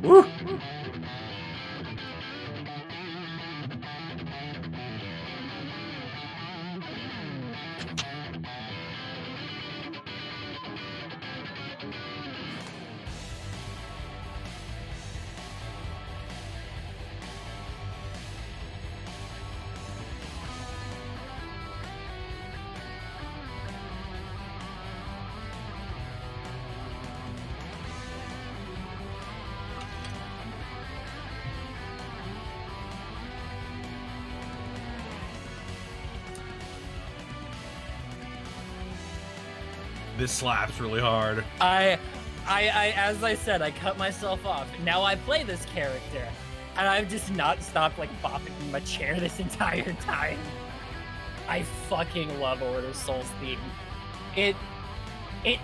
Woo! This slaps really hard. I as I said, I cut myself off. Now I play this character, and I've just not stopped like bopping in my chair this entire time. I fucking love Order Soul's theme. It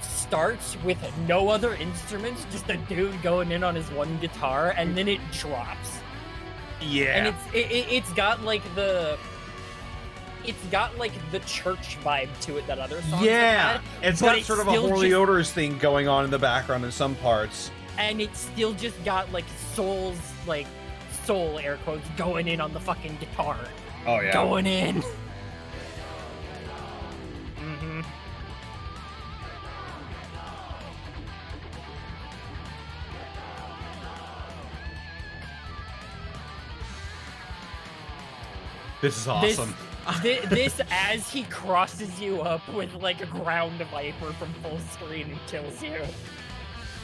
starts with no other instruments, just a dude going in on his one guitar, and then it drops. Yeah. And it's got like the church vibe to it that other songs Yeah, have had, it's but got sort of a still Holy just- Odors thing going on in the background in some parts. and it's still just got like soul air quotes going in on the fucking guitar. Oh yeah. Going in. This is awesome. This as he crosses you up with like a ground viper from full screen and kills you.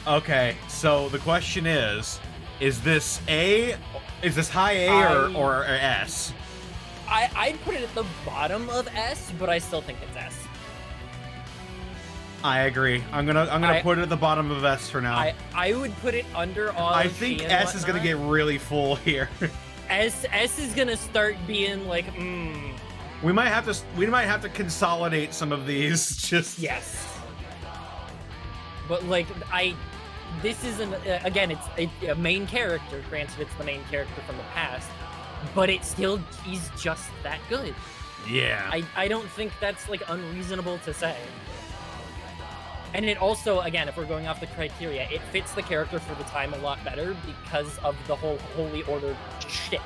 Okay, so the question is this A? Is this high A or S? I'd put it at the bottom of S, but I still think it's S. I agree. I'm gonna put it at the bottom of S for now. I would put it under all. I think S is gonna get really full here. S is gonna start being like, We might have to consolidate some of these. Just yes. But like this isn't again. It's a main character. Granted, it's the main character from the past, but he's just that good. Yeah. I don't think that's like unreasonable to say. And it also, again, if we're going off the criteria, it fits the character for the time a lot better because of the whole Holy Order shit.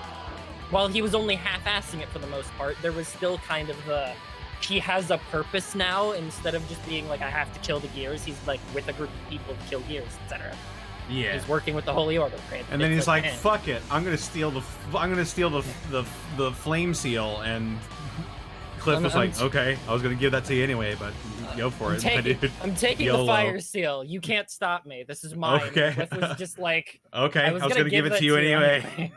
While he was only half-assing it for the most part, there was still kind of he has a purpose now instead of just being like, I have to kill the Gears. He's like with a group of people to kill Gears, etc. Yeah. He's working with the Holy Order. And then he's like, fuck it, I'm gonna steal the flame seal, and Cliff was like, okay, I was gonna give that to you anyway, but go for it, dude. I'm taking the fire seal. You can't stop me. This is mine. Okay. Cliff was just like, okay, I was gonna give it to you anyway.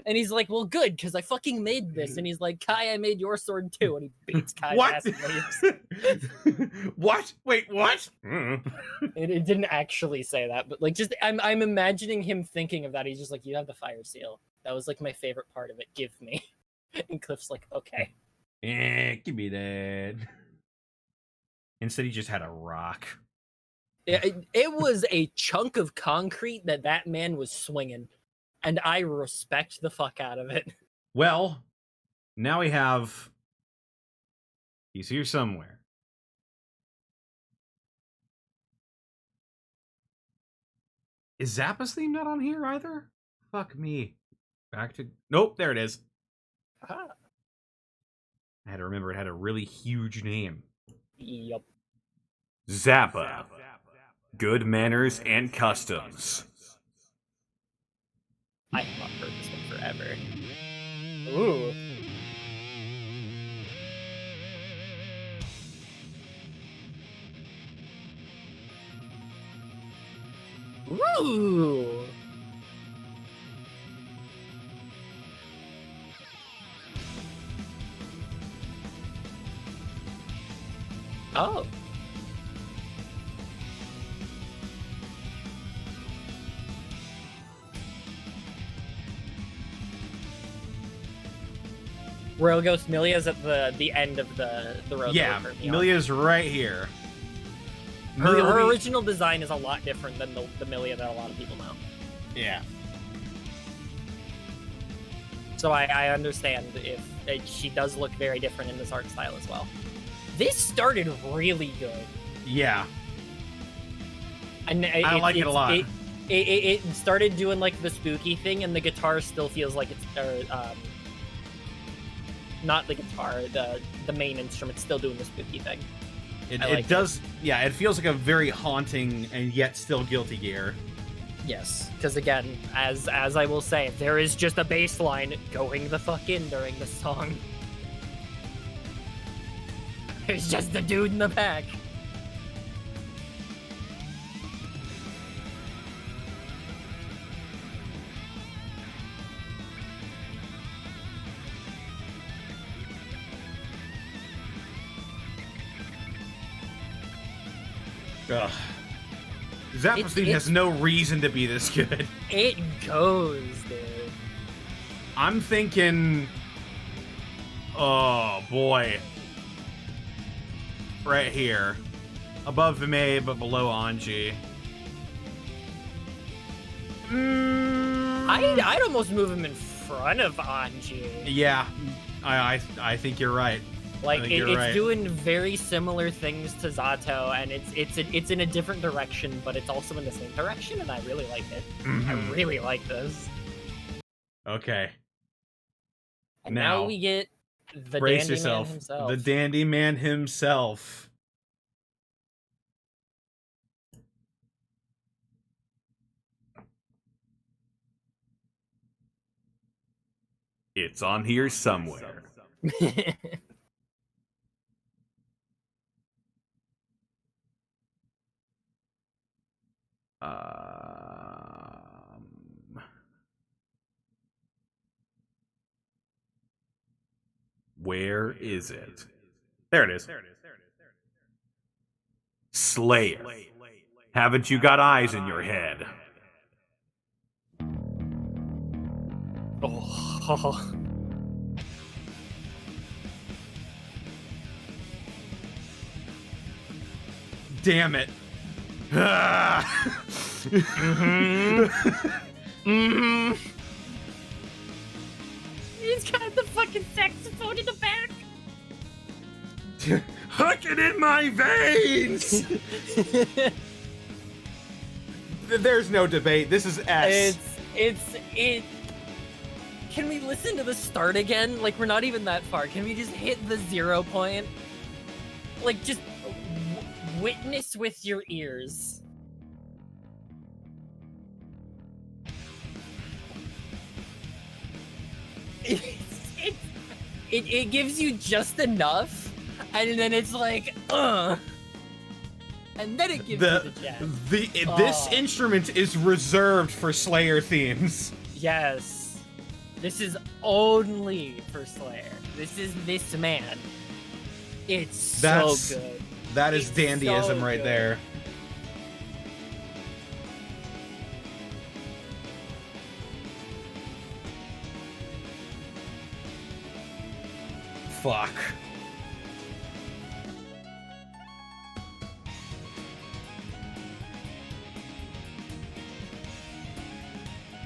And he's like, well, good, because I fucking made this. And he's like, Kai, I made your sword too. And he beats Kai's ass and leaves. What? Wait, what? It didn't actually say that, but like, just I'm imagining him thinking of that. He's just like, you have the fire seal. That was like my favorite part of it. Give me. And Cliff's like, okay. Give me that. Instead, he just had a rock. It was a chunk of concrete that man was swinging, and I respect the fuck out of it. Well, now we have... He's here somewhere. Is Zappa's theme not on here either? Fuck me. Back to... Nope, there it is. Ah. I had to remember it had a really huge name. Yup. Zappa. Good manners and customs. I have not heard this one forever. Ooh. Ooh. Oh. Royal Ghost Milia's at the end of the road. Yeah, Milia's right here. Her original design is a lot different than the Milia that a lot of people know. Yeah. So I understand if she does look very different in this art style as well. This started really good. Yeah. And I like it a lot. It started doing like the spooky thing, and the guitar still feels like it's not the guitar, the main instrument still doing the spooky thing. It does, yeah, it feels like a very haunting and yet still Guilty Gear. Yes, because again, as I will say, there is just a bass line going the fuck in during the song. There's just a dude in the back. Ugh. Zappa's theme has no reason to be this good. It goes, dude. I'm thinking... Oh, boy. Right here. Above Vimei, but below Anji. I'd almost move him in front of Anji. Yeah, I think you're right. Like it's right. doing very similar things to Zato, and it's in a different direction, but it's also in the same direction, and I really like it. Mm-hmm. I really like this. Okay. And now we get the brace Dandy yourself. Man himself. The Dandy Man himself. It's on here somewhere. Where is it? There it is. Slayer. Haven't you got eyes in your head? Oh. Damn it. He's got the fucking saxophone in the back. Hook it in my veins! There's no debate. This is S. It. Can we listen to the start again? Like, we're not even that far. Can we just hit the 0 point? Like, just witness with your ears. It gives you just enough, and then it's like, and then it gives you the jazz. This instrument is reserved for Slayer themes. Yes. This is only for Slayer. This is this man. It's so good. That is dandyism so right good. there. Fuck.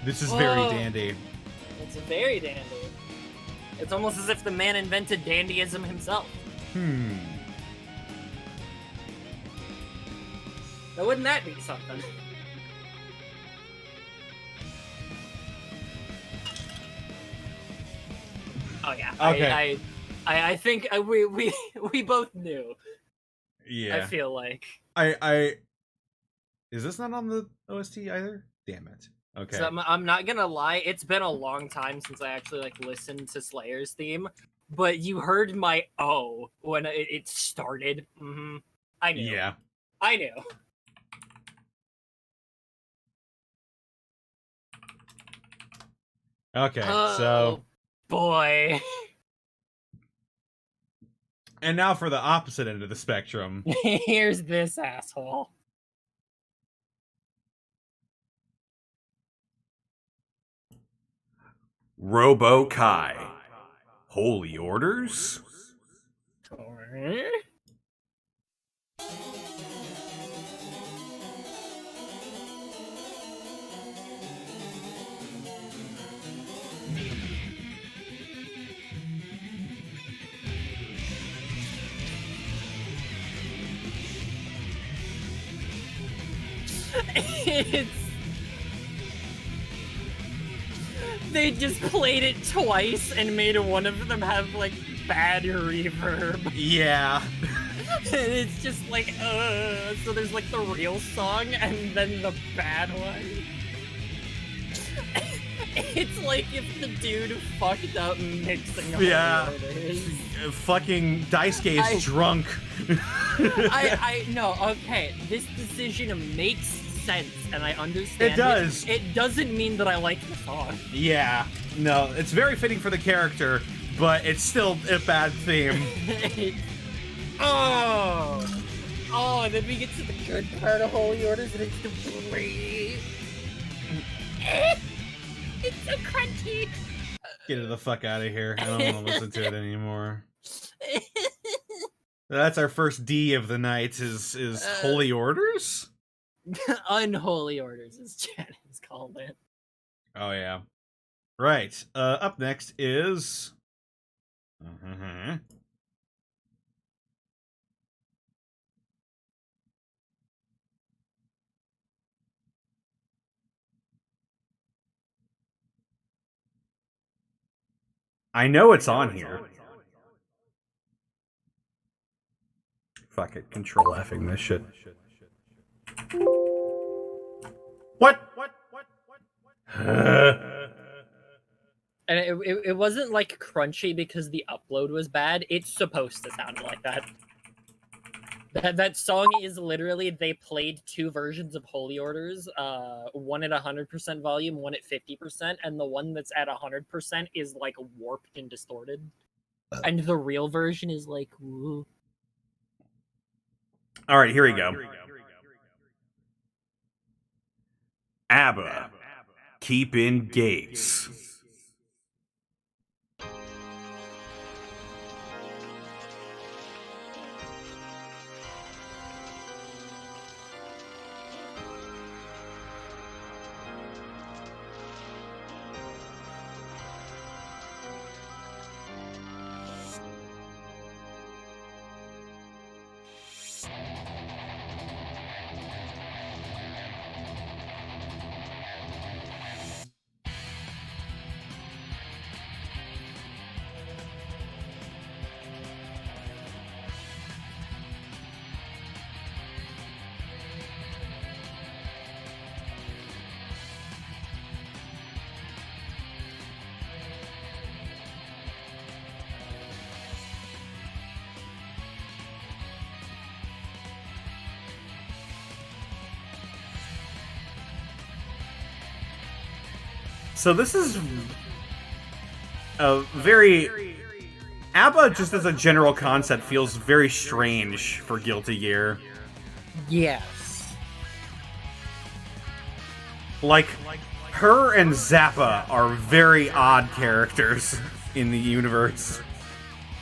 This is very dandy. It's very dandy. It's almost as if the man invented dandyism himself. Now, wouldn't that be something? Oh yeah. Okay. I think we both knew. Yeah. I feel like. Is this not on the OST either? Damn it. Okay. So I'm not gonna lie, it's been a long time since I actually like listened to Slayer's theme, but you heard my "oh" when it started. I knew. Yeah. I knew. Okay. Oh, so boy. And now for the opposite end of the spectrum. Here's this asshole. Robo Kai. Holy Orders? They just played it twice and made one of them have like bad reverb. Yeah. And it's just like, so there's like the real song and then the bad one. It's like if the dude fucked up mixing Holy Orders. Fucking Daisuke is drunk. No, okay, this decision makes sense and I understand it. Does. It doesn't mean that I like the song. Yeah. No, it's very fitting for the character, but it's still a bad theme. Oh, and then we get to the good part of Holy Orders and it's the great. It's so crunchy. Get it the fuck out of here. I don't want to listen to it anymore. That's our first D of the night is Holy Orders? Unholy Orders, as Chad has called it. Oh, yeah. Right. Up next is... I know it's on here. Fuck it. Control F-ing this shit. What? And it wasn't like crunchy because the upload was bad. It's supposed to sound like that. That song is literally, they played 2 versions of Holy Orders, one at 100% volume, one at 50%, and the one that's at 100% is like warped and distorted. And the real version is like, woo. All right, here we go. ABBA, Keeping Gates. So this is a very... ABBA, just as a general concept, feels very strange for Guilty Gear. Yes. Like, her and Zappa are very odd characters in the universe.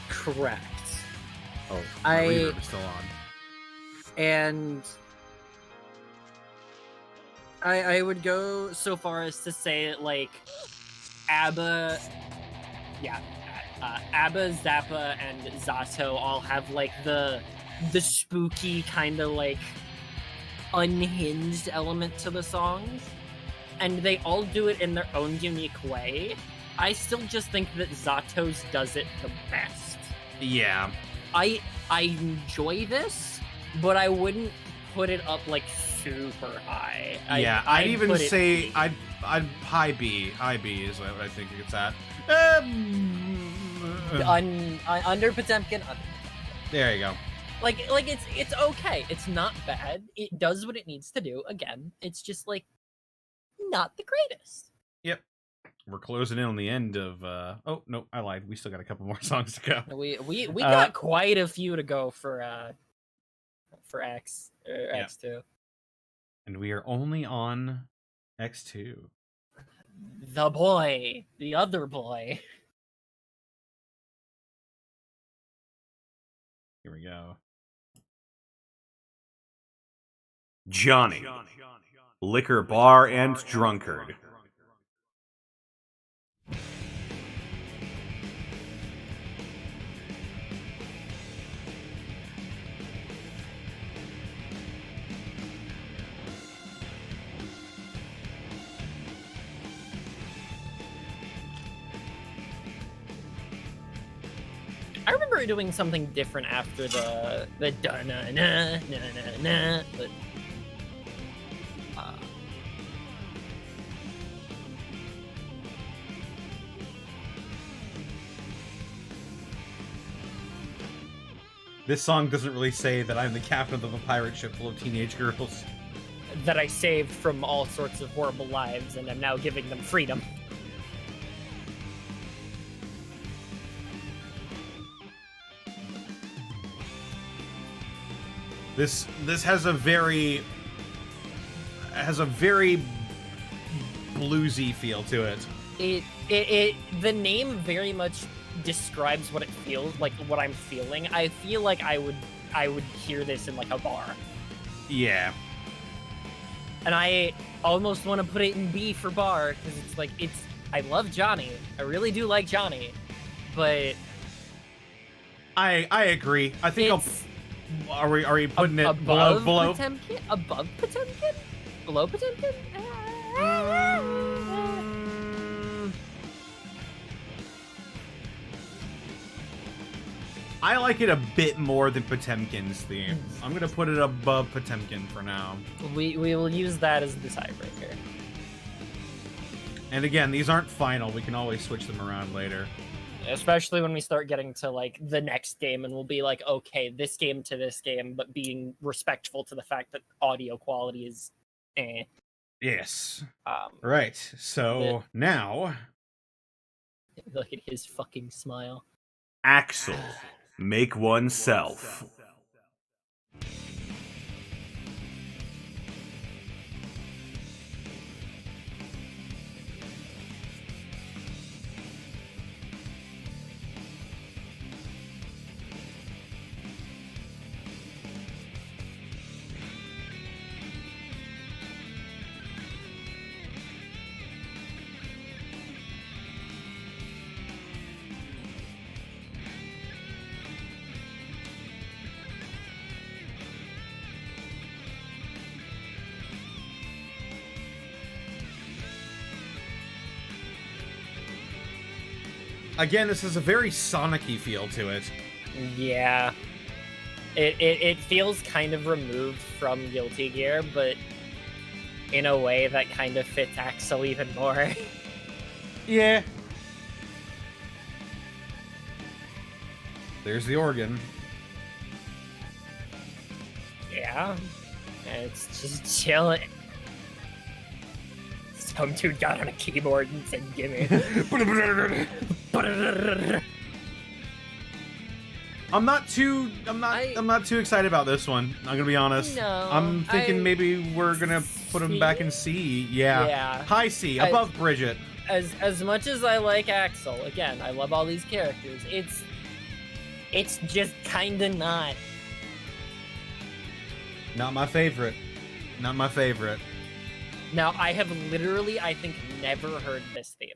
Correct. Oh, I- my reverb is still on. And I would go so far as to say, like, ABBA, ABBA, Zappa, and Zato all have, like, the spooky kind of, like, unhinged element to the songs, and they all do it in their own unique way. I still just think that Zato's does it the best. Yeah. I enjoy this, but I wouldn't put it up like super high. Yeah, I'd even put it say B. I'd high B. High B is what I think it's at. Under Potemkin. There you go. Like it's okay. It's not bad. It does what it needs to do. Again, it's just like not the greatest. Yep. We're closing in on the end of oh no, I lied. We still got a couple more songs to go. We got quite a few to go for X or Yeah. X2. And we are only on X2. The boy, the other boy. Here we go. Johnny, Liquor Bar and Drunkard. I remember doing something different after the da na na na na na, but This song doesn't really say that I'm the captain of a pirate ship full of teenage girls. that I saved from all sorts of horrible lives and am now giving them freedom. This has a very bluesy feel to it. It the name very much describes what it feels like, what I'm feeling. I feel like I would hear this in like a bar. Yeah. And I almost want to put it in B for bar because it's like I love Johnny. I really do like Johnny. But I agree. I think it's are we putting it above below? Potemkin? Above Potemkin? Below Potemkin? I like it a bit more than Potemkin's theme. I'm gonna put it above Potemkin for now. We will use that as the tiebreaker. And again, these aren't final. We can always switch them around later. Especially when we start getting to like the next game, and we'll be like, okay, this game to this game, but being respectful to the fact that audio quality is eh. Yes. Um, Right. So now, Look at his fucking smile. Axel, make oneself. again, this is a very Sonic-y feel to it. Yeah. It feels kind of removed from Guilty Gear, but in a way that kind of fits Axel even more. Yeah. There's the organ. Yeah. It's just chilling. Some dude got on a keyboard and said, gimme. I'm not too excited about this one. I'm gonna be honest. No, I'm thinking maybe we're gonna put him back in C. Yeah. Yeah. High C, above Bridget. As much as I like Axel, again, I love all these characters. It's just kinda not. Not my favorite. Not my favorite. Now, I have literally, I think, never heard this theme.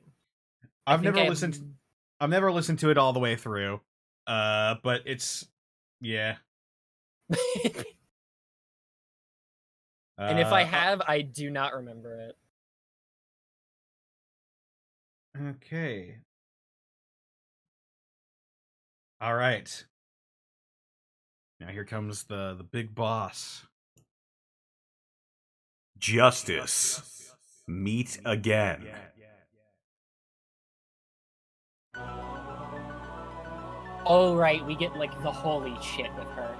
I've never listened to it all the way through. But it's yeah. And if I have, I do not remember it. Okay. All right. Now here comes the big boss. Justice, meet again. Oh, right, we get, like, the holy shit with her.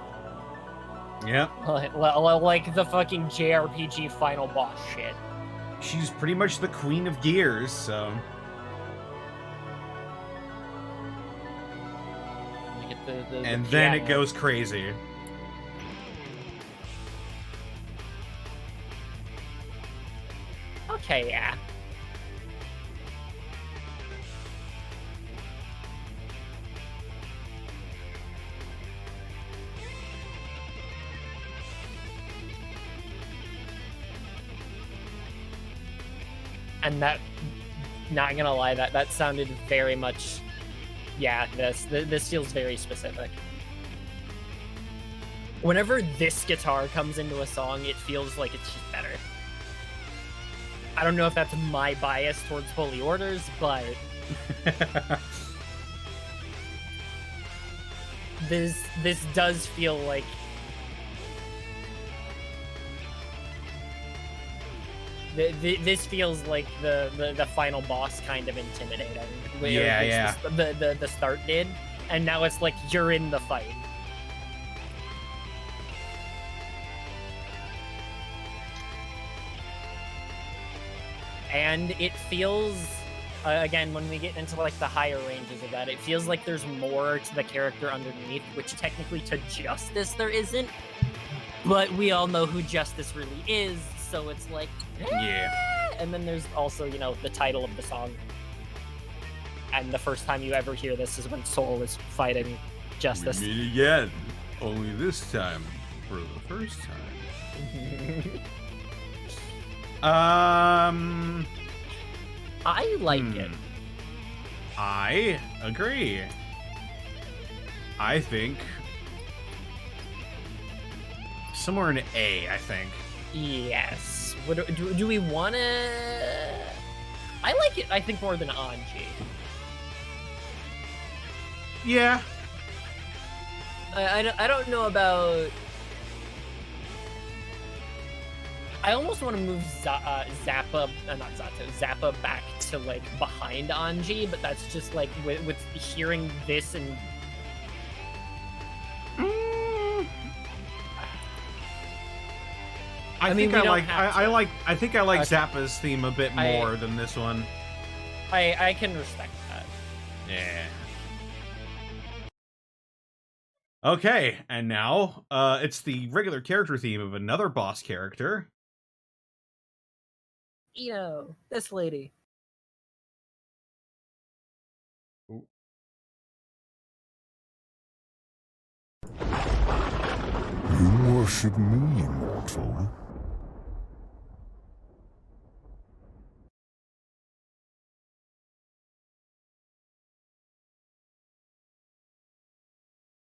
Yep. Like the fucking JRPG final boss shit. She's pretty much the queen of gears, so. We get the And then it piano. goes crazy. Okay, yeah. And that, not gonna lie, that sounded very much, yeah, this feels very specific. Whenever this guitar comes into a song, it feels like it's just better. I don't know if that's my bias towards Holy Orders, but this does feel like this feels like the final boss kind of intimidating. Yeah, yeah. The start did, and now it's like you're in the fight. And it feels, again, when we get into like the higher ranges of that, it feels like there's more to the character underneath, which technically to Justice there isn't. But we all know who Justice really is, so it's like, Yeah. And then there's also, you know, the title of the song. And the first time you ever hear this is when Soul is fighting Justice. We meet again. Only this time for the first time. I like it. I agree. I think somewhere in A, I think. Yes. Do we want to... I like it, I think, more than Anji. Yeah. I don't know about... I almost want to move Zappa, not Zato, Zappa back to like behind Anji, but that's just like with hearing this and I mean, think we don't I think I like Okay. Zappa's theme a bit more than this one. I can respect that. Yeah. Okay, and now it's the regular character theme of another boss character. This lady. You worship me, mortal.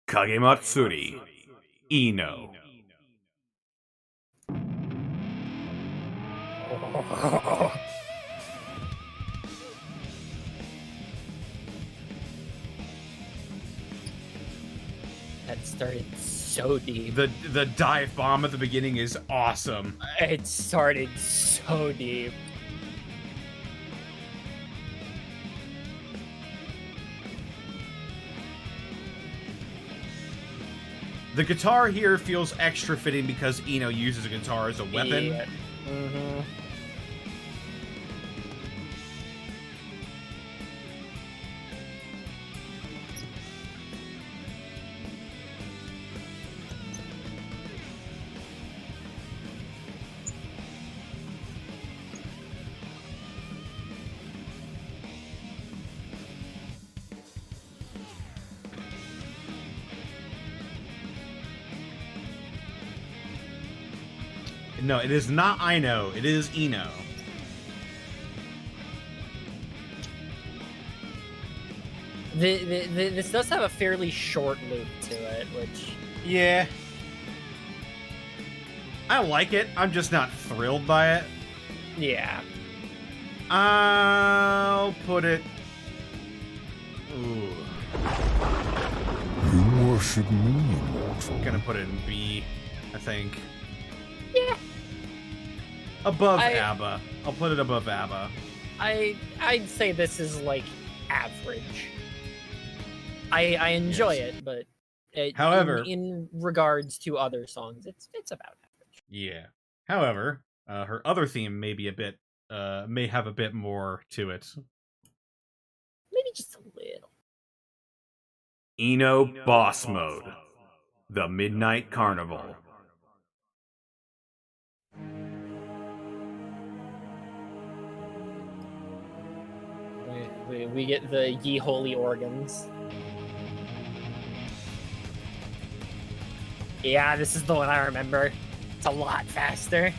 Kagematsuri. Ino. That started so deep. The dive bomb at the beginning is awesome. It started so deep. The guitar here feels extra fitting because Ino uses a guitar as a weapon. Yeah. Mm-hmm. No, it is not Ino. It is Ino. This does have a fairly short loop to it, which Yeah. I like it. I'm just not thrilled by it. yeah. I'll put it. Ooh. You worship me, mortal. Gonna put it in B, I think. Yeah. Above I- ABBA. I'll put it above ABBA. I'd say this is like average. I enjoy it, but However- in regards to other songs, it's about average. Yeah. However, her other theme may be a bit, may have a bit more to it. Maybe just a little. Ino Boss Mode. The Midnight Carnival. We get the Ye Holy Organs. Yeah, this is the one I remember. It's a lot faster.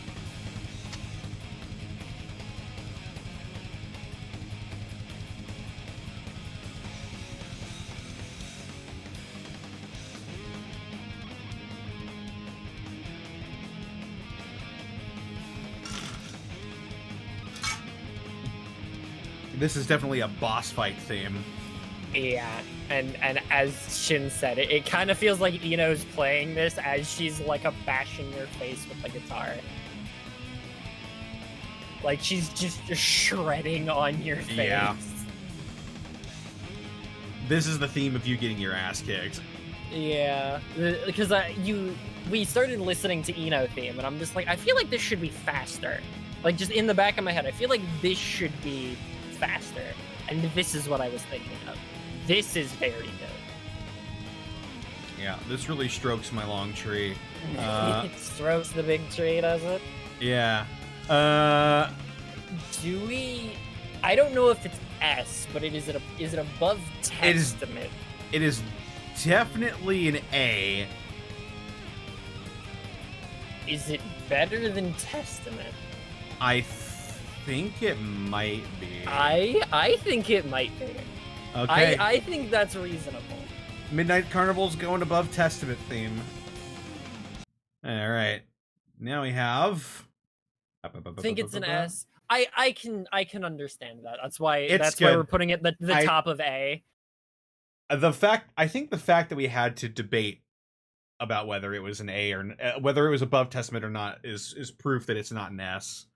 This is definitely a boss fight theme. Yeah, and as Shin said, it kind of feels like Ino's playing this as she's like a bashing your face with the guitar. Like she's just shredding on your face. Yeah. This is the theme of you getting your ass kicked. Yeah, because we started listening to Ino theme, and I'm just like, I feel like this should be faster. Like just in the back of my head, I feel like this should be faster, and this is what I was thinking of. This is very good. Yeah, this really strokes my long tree. It strokes the big tree, does it? Yeah. Do we? I don't know if it's S, but is it above It is- Testament? It is definitely an A. Is it better than Testament? I think it might be. I think it might be. Okay. I think that's reasonable. Midnight Carnival's going above Testament theme. All right. Now we have. I think it's an S. I can understand that. That's why It's why good. we're putting it the I- top of A. I think the fact that we had to debate about whether it was an A or whether it was above Testament or not is proof that it's not an S.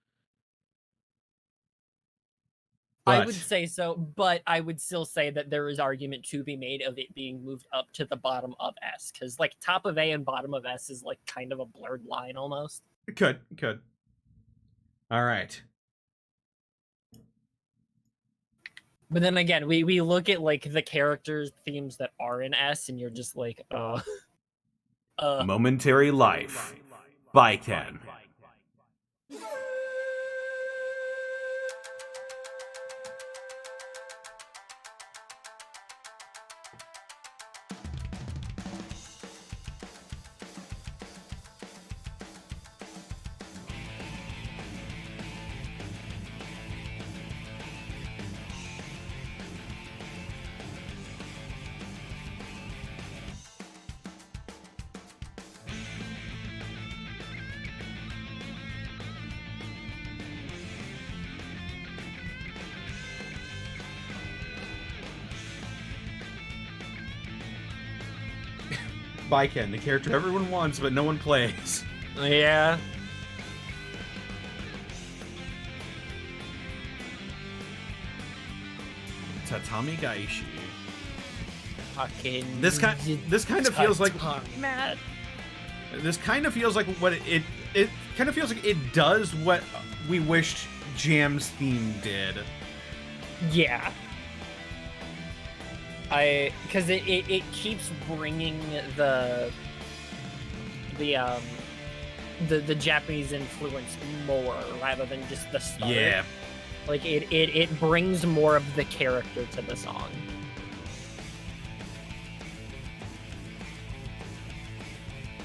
I would say so, but I would still say that there is argument to be made of it being moved up to the bottom of S, because like top of A and bottom of S is like kind of a blurred line almost. Could. All right. But then again, we look at like the characters themes that are in S, and you're just like, Momentary Life by Ken. Baiken, the character everyone wants but no one plays. yeah. Tatami Gaishi. Fucking. This kind of feels like Matt. this kind of feels like what it kind of feels like it does what we wished Jam's theme did. Yeah. Because it keeps bringing the Japanese influence more rather than just the start. Yeah. Like it brings more of the character to the song.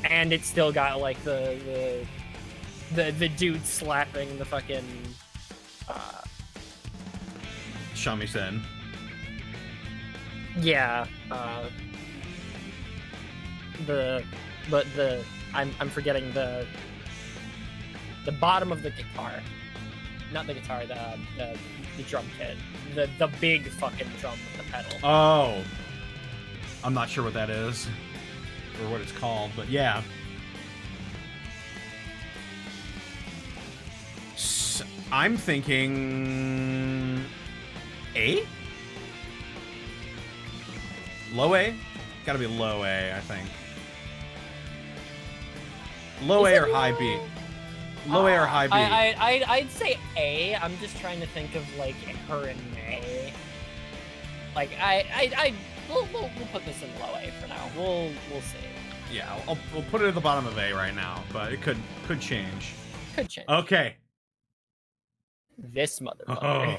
And it's still got like the dude slapping the fucking Shamisen. Yeah, I'm forgetting the bottom of the guitar, not the guitar, the drum kit, the big fucking drum with the pedal. Oh, I'm not sure what that is or what it's called, but yeah. I'm thinking A? Low A? Gotta be low A, I think. Low A or high B? Low A or high B? I'd say A. I'm just trying to think of like her and May. Like we'll put this in low A for now. We'll see. Yeah, we'll put it at the bottom of A right now, but it could change. Could change. Okay. This motherfucker. Oh.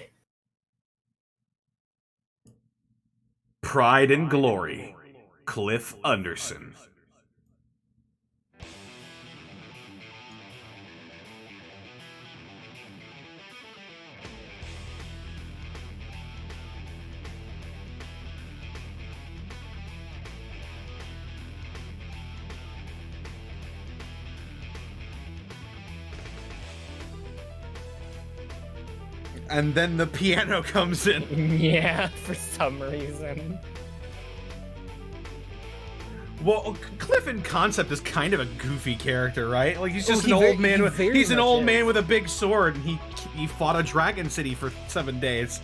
Pride and Glory, Cliff Anderson. And then the piano comes in. Yeah, for some reason. Well, Cliff in concept is kind of a goofy character, right? Like he's just he an very- old man he with very he's an much old is. man with a big sword, and he fought a dragon city for 7 days.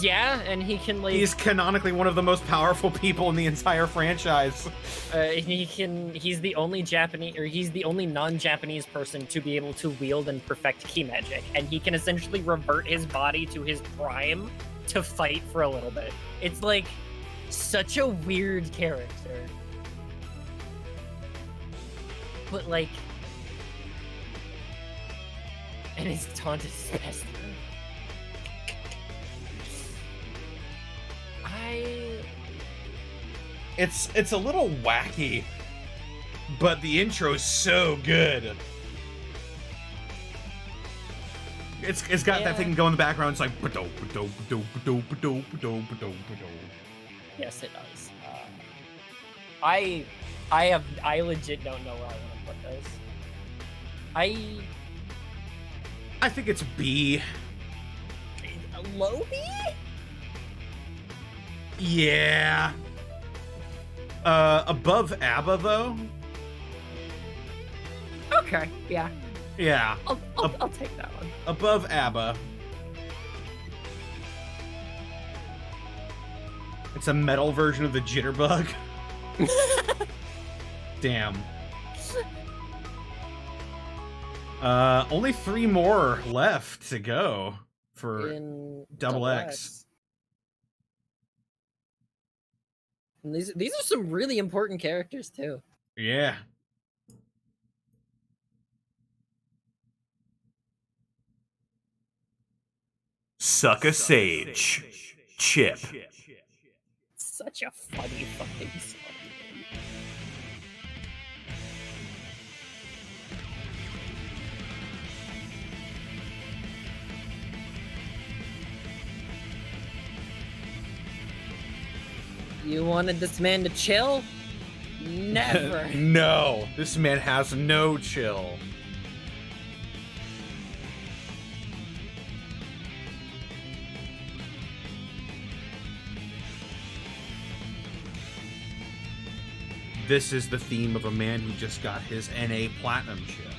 Yeah, and he can like He's canonically one of the most powerful people in the entire franchise. he's the only Japanese, or he's the only non-Japanese person to be able to wield and perfect key magic, and he can essentially revert his body to his prime to fight for a little bit. It's like such a weird character, but like, and his taunt is best. It's a little wacky, but the intro's so good. It's got that thing going in the background. It's like Yes, it does. I legit don't know where I want to put this. I think it's B. Low B? Yeah. Above ABBA though. Okay, yeah. Yeah. I'll take that one. Above ABBA. It's a metal version of the Jitterbug. Damn. Only 3 more left to go for In Double X. And these are some really important characters too. Yeah. Suck a Sage. Chip. Such a funny fucking song. You wanted this man to chill? Never. No, this man has no chill. This is the theme of a man who just got his NA Platinum chip.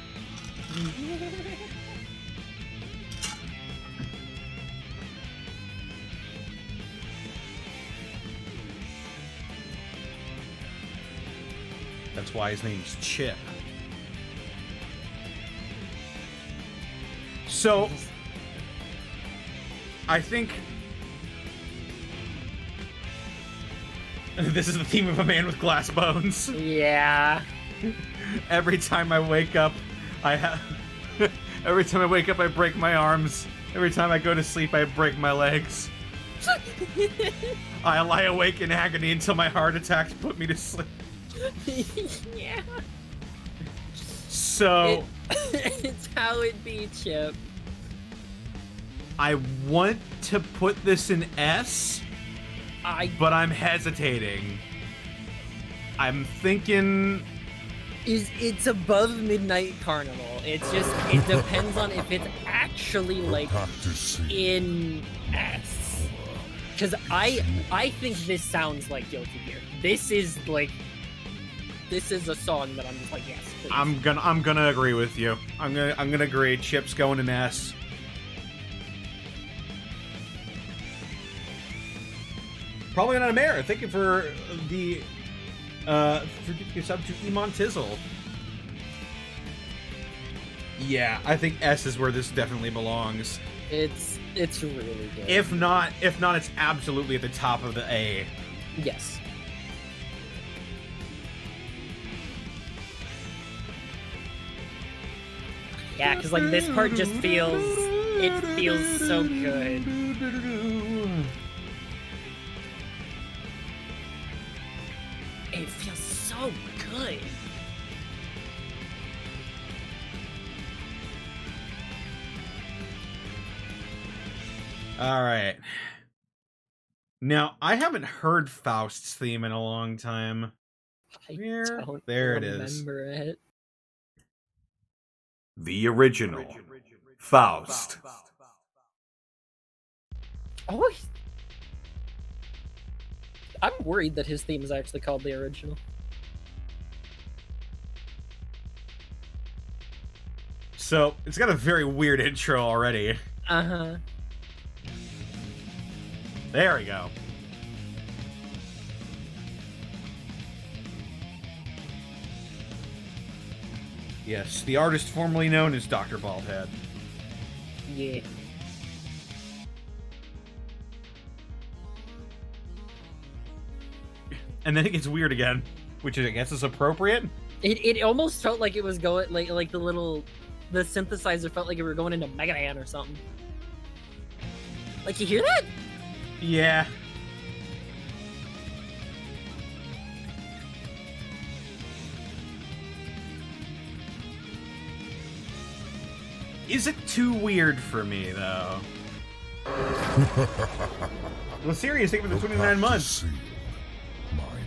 That's why his name's Chip. So, I think this is the theme of a man with glass bones. Yeah. Every time I wake up, every time I wake up, I break my arms. Every time I go to sleep, I break my legs. I lie awake in agony until my heart attacks put me to sleep. Yeah. So It's how it be, Chip. I want to put this in S, but I'm hesitating. I'm thinking It's above Midnight Carnival. It's just, it depends on if it's actually like in S. Because I think this sounds like Guilty Gear. This is a song that I'm just like, yes, please. I'm gonna agree with you. I'm gonna agree. Chip's going in S. Probably not a mayor. Thank you for the for sub to Emon Tizzle. Yeah, I think S is where this definitely belongs. It's really good. If not, it's absolutely at the top of the A. Yes. Yeah, because like this part just feels so good. It feels so good. All right. Now, I haven't heard Faust's theme in a long time. There it is. Remember it. The original Faust. Oh, I'm worried that his theme is actually called the original. So, it's got a very weird intro already. Uh-huh. There we go. Yes, the artist formerly known as Dr. Baldhead. Yeah. And then it gets weird again, which I guess is appropriate. It almost felt like it was going like the synthesizer felt like it were going into Mega Man or something. Like, you hear that? Yeah. Is it too weird for me, though? Well, serious, thank you for the 29 months. My power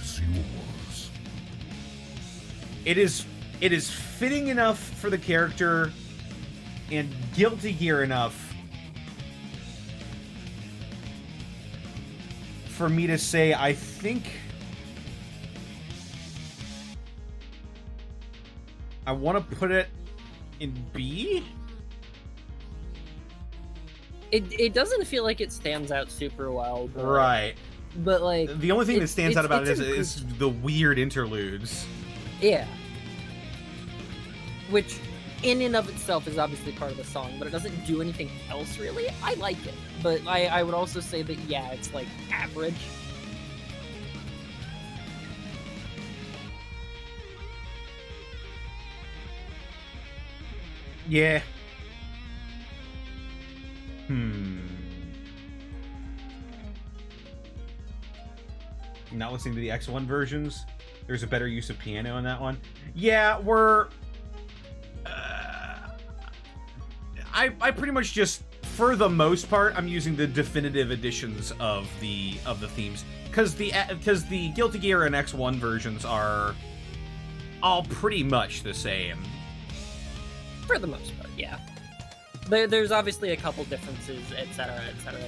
is yours. It is fitting enough for the character and Guilty Gear enough for me to say I think I want to put it in B. It doesn't feel like it stands out super well, but, Right. But like The only thing that stands out about it it's is the weird interludes. yeah, which in and of itself is obviously part of the song, but it doesn't do anything else really. I like it, but I would also say that yeah, it's like average. Yeah. Not listening to the X1 versions. There's a better use of piano in that one. Yeah, we're... I pretty much just, for the most part, I'm using the definitive editions of the themes. Because the Guilty Gear and X1 versions are all pretty much the same. For the most part, yeah. There's obviously a couple differences, etc.,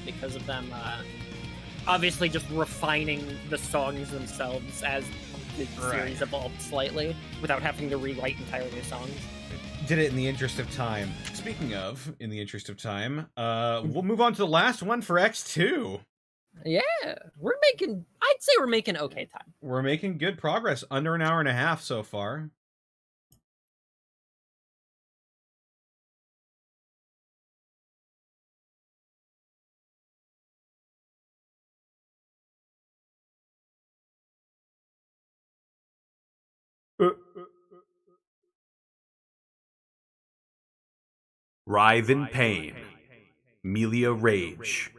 because of them obviously just refining the songs themselves as the series evolved slightly without having to rewrite entire new songs. Did it in the interest of time. Speaking of, in the interest of time, we'll move on to the last one for X2. Yeah, I'd say we're making okay time. We're making good progress, under an hour and a half so far. Writhe in pain. Melia Rage.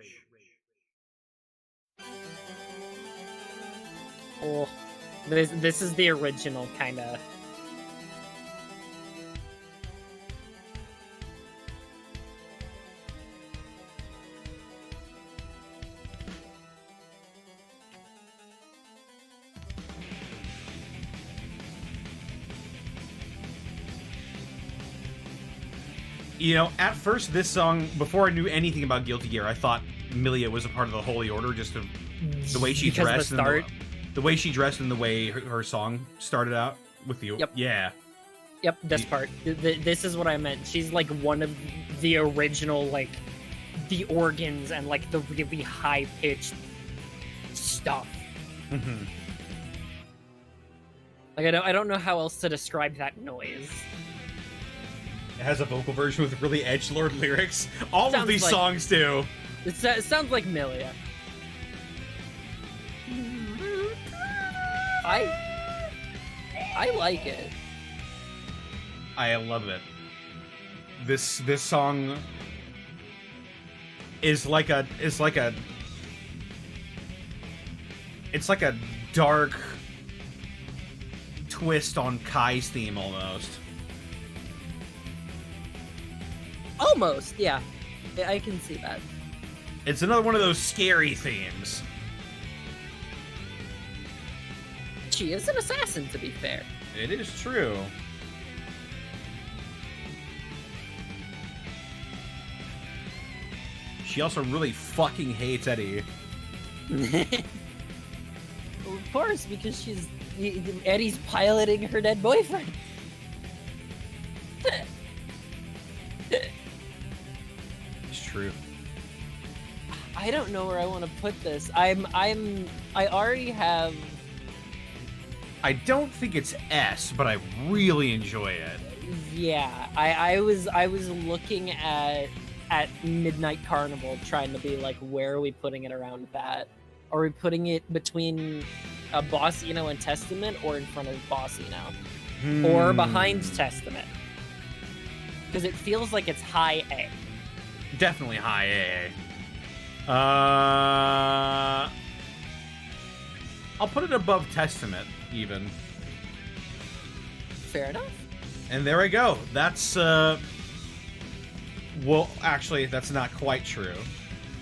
Oh, this is the original kind of. You know, at first, this song, before I knew anything about Guilty Gear, I thought Melia was a part of the Holy Order, just of the way she dressed. The way she dressed and the way her song started out with the... Yep. Yeah. Yep, this part. This is what I meant. She's like one of the original, like, the organs and like the really high-pitched stuff. Mm-hmm. Like, I don't know how else to describe that noise. It has a vocal version with really edgelord lyrics. All Sounds of these like- songs do. It sounds like Melia. I like it. I love it. This song is like a dark twist on Kai's theme almost. Almost, yeah. I can see that. It's another one of those scary themes. She is an assassin, to be fair. It is true. She also really fucking hates Eddie. Well, of course, because Eddie's piloting her dead boyfriend. It's true. I don't know where I want to put this. I already have. I don't think it's S, but I really enjoy it. Yeah, I was looking at Midnight Carnival, trying to be like, where are we putting it around that? Are we putting it between Bossino and Testament, or in front of Bossino, or behind Testament? Because it feels like it's high A. Definitely high A. I'll put it above Testament, even. Fair enough. And there I go. That's, well, actually, that's not quite true.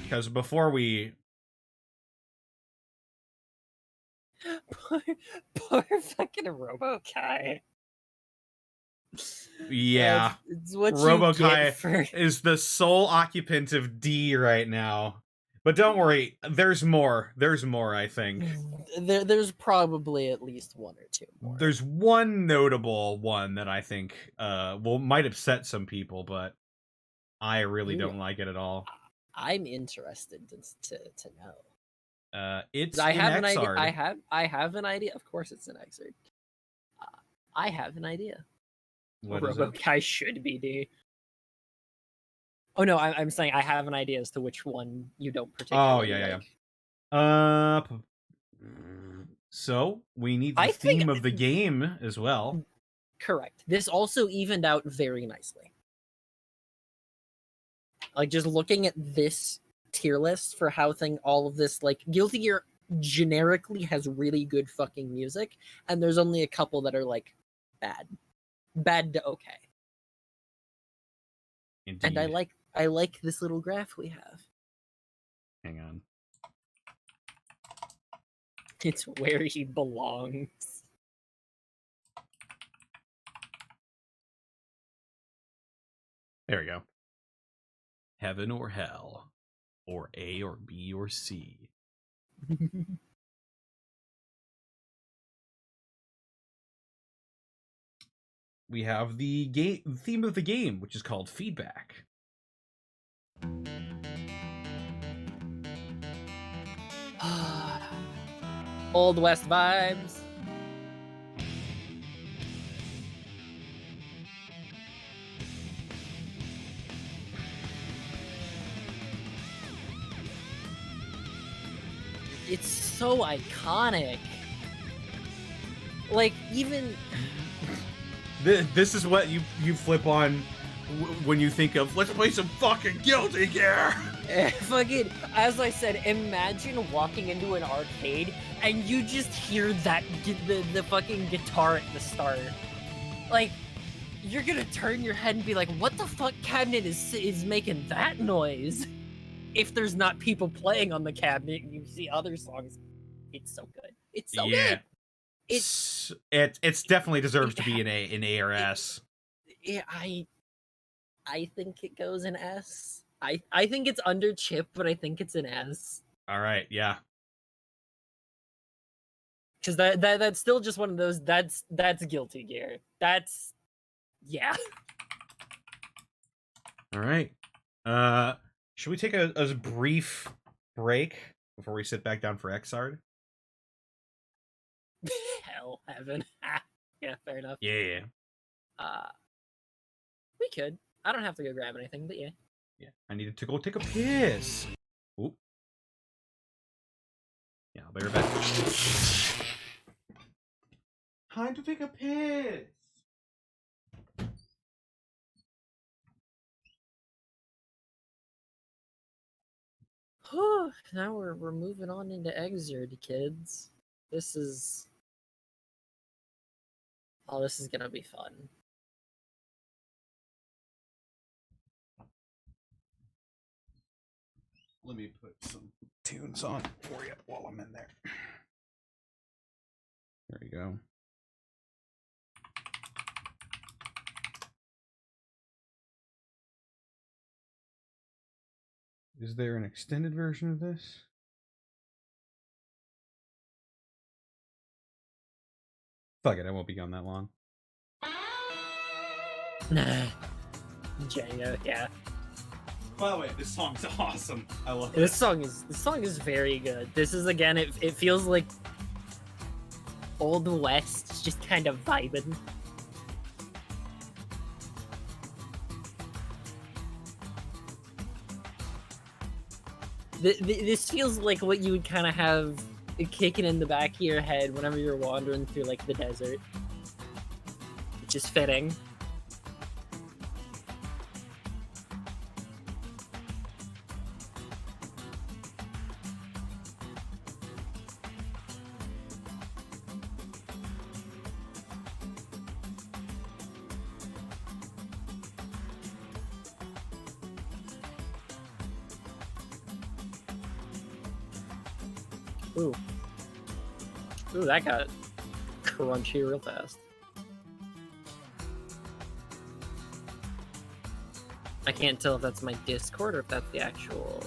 Because before we... Poor fucking RoboKai. Yeah. It's what RoboKai you get for... is the sole occupant of D right now. But don't worry, there's more. There's more, I think. There's probably at least one or two more. There's one notable one that I think might upset some people, but I really don't like it at all. I'm interested to know. It's I in have an idea. Xrd. I have an idea. Of course, it's an Xrd. I have an idea. What is it? RoboKai should be D. Oh no, I'm saying I have an idea as to which one you don't particularly like. So we need the I think- theme of the game as well. Correct. This also evened out very nicely. Like, just looking at this tier list for how all of this, like, Guilty Gear generically has really good fucking music, and there's only a couple that are, like, bad to okay. Indeed. And I like this little graph we have. Hang on. It's where he belongs. There we go. Heaven or hell, or A or B or C. We have the theme of the game, which is called feedback. Old West vibes. It's so iconic. Like, even This is what you flip on when you think of, let's play some fucking Guilty Gear. fucking, as I said, imagine walking into an arcade and you just hear that the fucking guitar at the start. Like, you're gonna turn your head and be like, what the fuck cabinet is making that noise? If there's not people playing on the cabinet and you see other songs, it's so good. It's so good. It's definitely deserves to be in A or S. I think it goes in S. I think it's under Chip, but I think it's an S. All right, yeah. Because that's still just one of those. That's Guilty Gear. That's yeah. All right. Should we take a brief break before we sit back down for Xrd? Hell, heaven. Yeah, fair enough. Yeah. We could. I don't have to go grab anything, but yeah. Yeah. I needed to go take a piss. Oop. Yeah, I'll be right back. Time to take a piss. Now we're moving on into Xrd, kids. This is gonna be fun. Let me put some tunes on for you while I'm in there. There you go. Is there an extended version of this? Fuck it, I won't be gone that long. Nah. Django, yeah. By the way, this song's awesome. I love This song is very good. This is, again, it feels like Old West, just kind of vibing. This feels like what you would kind of have kicking in the back of your head whenever you're wandering through, like, the desert. Which is fitting. Ooh. Ooh, that got crunchy real fast. I can't tell if that's my Discord or if that's the actual...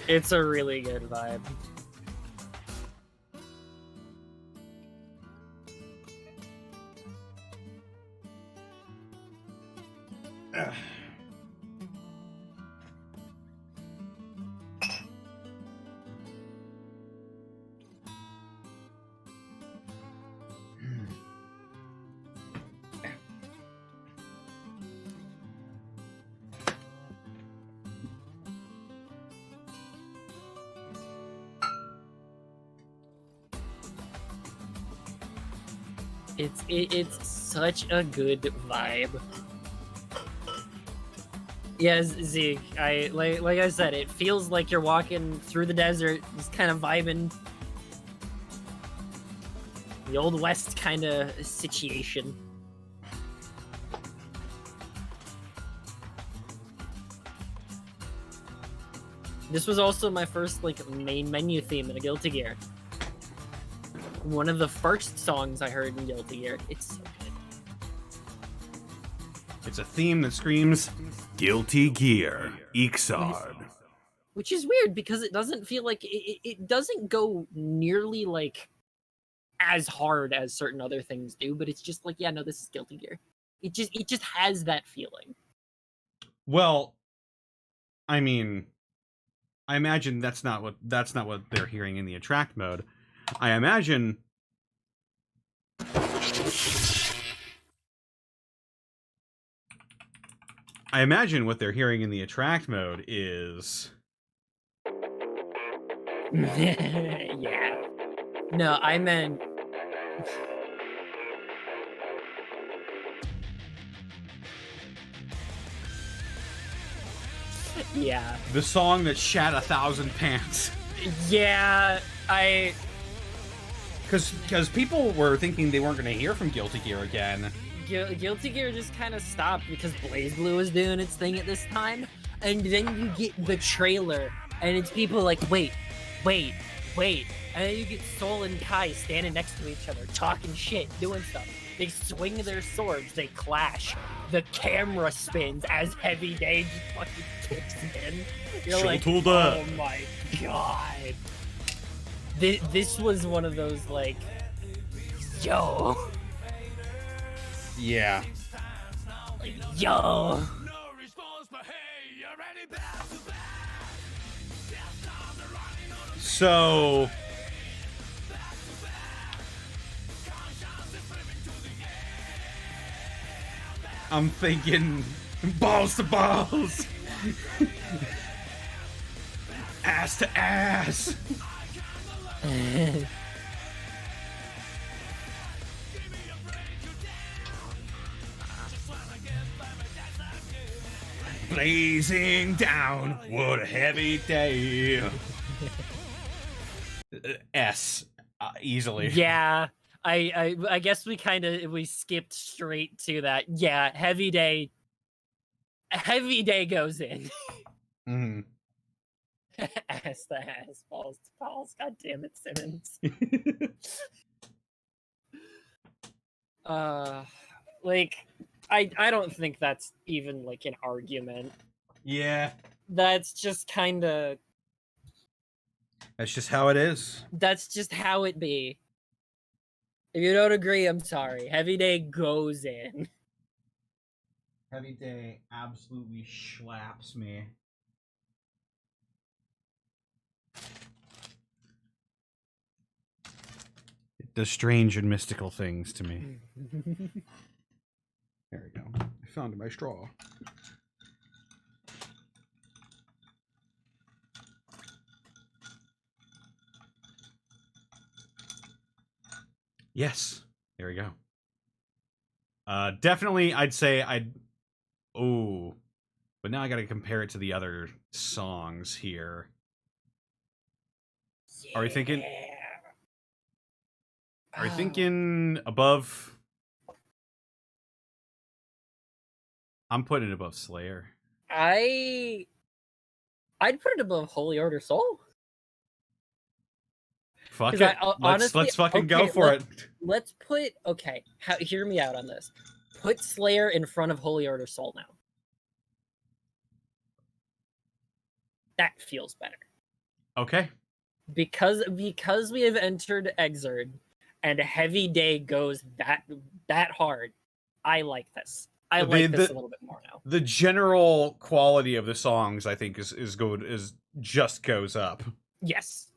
It's a really good vibe. It's such a good vibe. Yes, Zeke. I like I said, it feels like you're walking through the desert, just kind of vibing. The Old West kind of situation. This was also my first like main menu theme in a Guilty Gear. One of the first songs I heard in Guilty Gear. It's so good. It's a theme that screams Guilty Gear, Ixard. Which is weird because it doesn't feel like it doesn't go nearly like as hard as certain other things do, but it's just like, yeah, no, this is Guilty Gear. It just has that feeling. Well, I mean, I imagine that's not what they're hearing in the attract mode. I imagine what they're hearing in the attract mode is Yeah. No, I meant yeah. the song that shat 1,000 pants. Yeah, Because people were thinking they weren't going to hear from Guilty Gear again. Guilty Gear just kind of stopped because BlazBlue was doing its thing at this time, and then you get the trailer, and it's people like, wait, and then you get Soul and Kai standing next to each other, talking shit, doing stuff. They swing their swords, they clash. The camera spins as Heavy Day just fucking kicks in. You're like, oh my god. This was one of those, like, yo. Yeah. Like, yo. So I'm thinking balls to balls. Ass to ass. Blazing down, what a heavy day. S, easily. Yeah, I guess we skipped straight to that. Yeah, Heavy Day goes in. Mm-hmm. Ass to ass, balls to balls. God damn it, Simmons. Like, I don't think that's even like an argument. Yeah. That's just kind of. That's just how it is. That's just how it be. If you don't agree, I'm sorry. Heavy Day goes in. Heavy Day absolutely slaps me. It does strange and mystical things to me. There we go. I found my straw. Yes. There we go. Definitely, I'd say I'd... Oh. But now I gotta compare it to the other songs here. Yeah. Are we thinking... Are you thinking above? I'm putting it above Slayer. I'd put it above Holy Order Soul. Fuck 'Cause it. honestly, let's fucking go okay, for it. Let's put hear me out on this. Put Slayer in front of Holy Order Soul now. That feels better. Okay. Because we have entered Exerd and Heavy Day goes that hard. I like this. I like this a little bit more now. The general quality of the songs, I think, is good. Is just goes up. Yes.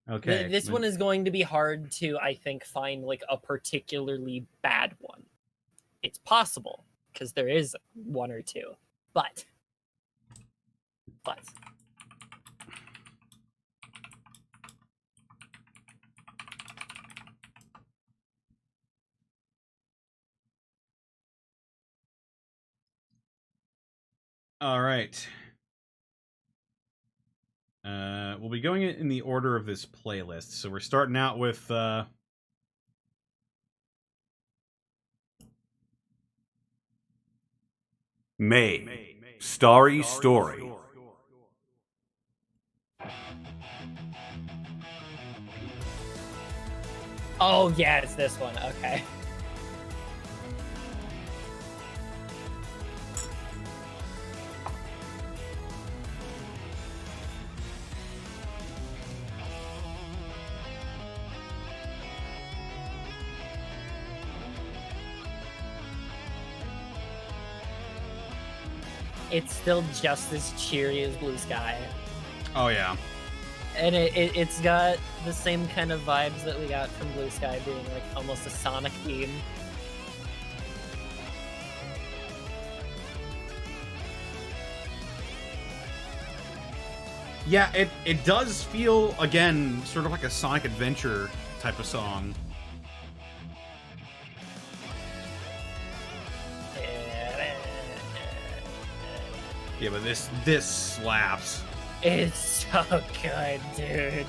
Okay. This one is going to be hard to, I think, find like a particularly bad one. It's possible because there is one or two, but. All right. We'll be going in the order of this playlist. So we're starting out with May, Starry Story. Oh yeah, it's this one. Okay. It's still just as cheery as Blue Sky. Oh yeah. And it's got the same kind of vibes that we got from Blue Sky, being like almost a Sonic theme. Yeah, it does feel, again, sort of like a Sonic Adventure type of song. Yeah, but this slaps. It's so good, dude.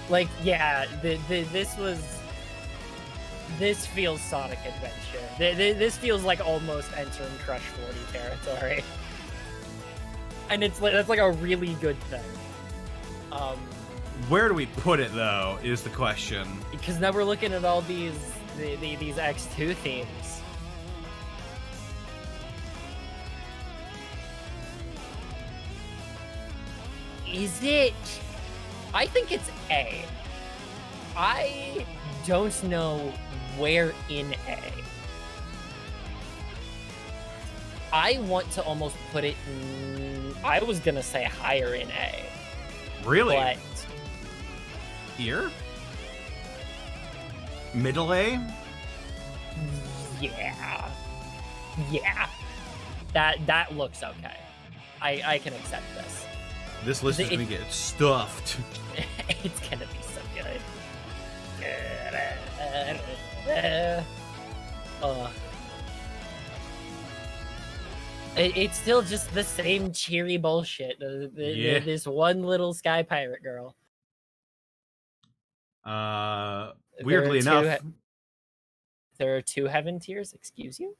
Like, yeah, this feels Sonic Adventure. This feels like almost entering Crush 40 territory. And that's like a really good thing. Where do we put it, though, is the question. Because now we're looking at all these X2 themes. Is it? I think it's A. I don't know where in A. I want to almost put it in, I was gonna say higher in A. Really? But Here? Middle A? yeah. Yeah. That looks okay. I can accept this. This list is gonna get stuffed. It's gonna be so good. It's still just the same cheery bullshit. Yeah. This one little sky pirate girl. Weirdly enough, there are two heaven tiers. Excuse you?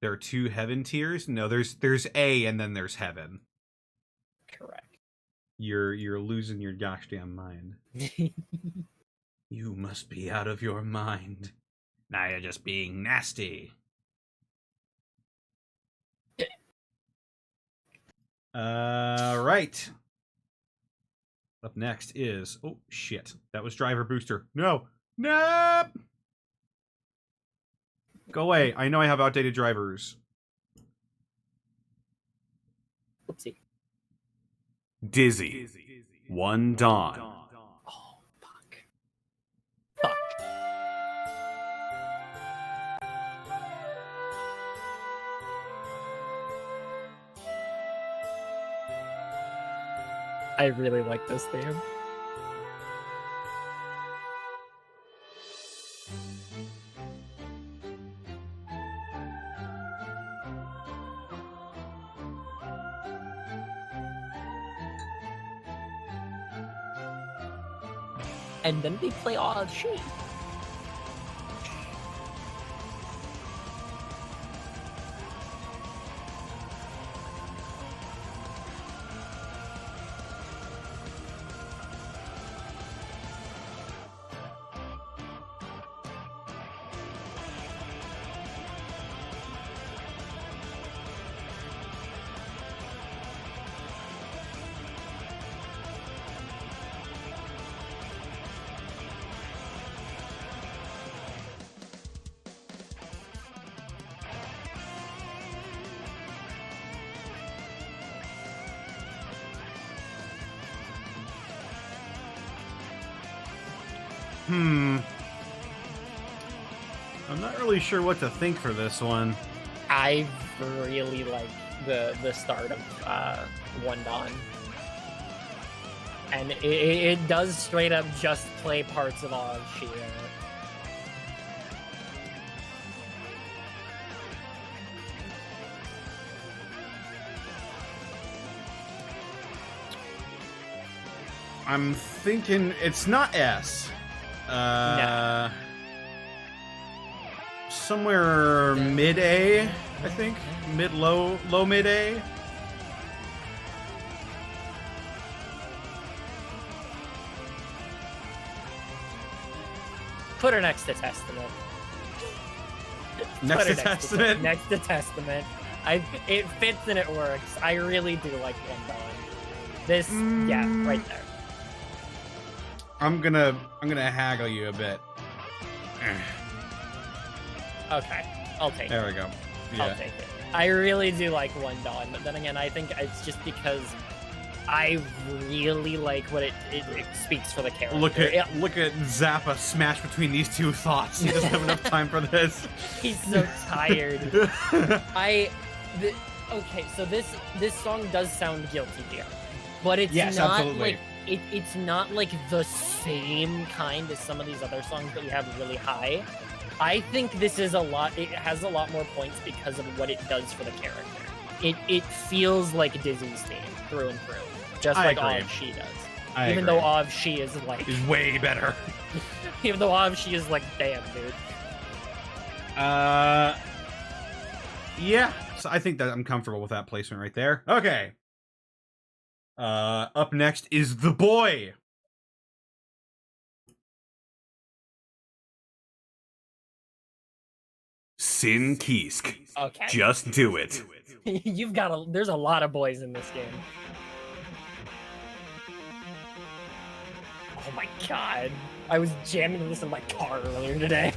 there are two heaven tiers. No, there's A and then there's heaven. Correct. You're losing your gosh damn mind. You must be out of your mind. Now you're just being nasty. Right. Up next is... Oh, shit. That was Driver Booster. No. Nope! Go away. I know I have outdated drivers. Oopsie. Dizzy, One Dawn. Oh, fuck. Fuck. I really like this theme. And then they play Odd Shape. I'm not really sure what to think for this one. I really like the start of One Dawn. And it does straight up just play parts of Awe of Shida. I'm thinking it's not S. No. Somewhere mid A, I think. Low mid A. Put her next to Testament. Next Put to her Testament. Next to Testament. It fits and it works. I really do like One Dawn. This, yeah, right there. I'm gonna haggle you a bit. Okay, I'll take it. There we go. I'll Yeah. take it. I really do like One Dawn, but then again, I think it's just because I really like what it speaks for the character. Look at Zappa smash between these two thoughts. He doesn't have enough time for this. He's so tired. Okay, so this song does sound Guilty Gear, but it's Yes, not absolutely. like it's not like the same kind as some of these other songs that we have really high. I think this is it has a lot more points because of what it does for the character. It feels like Disney's theme through and through, just I like agree. Awe of She does. I Even agree. though Awe of She is like, Is way better. even though Awe of She is like, damn, dude. Yeah. So I think that I'm comfortable with that placement right there. Okay. Up next is The Boy. Sin Kisk. Okay. Just do it. There's a lot of boys in this game. Oh my god. I was jamming this in my car earlier today.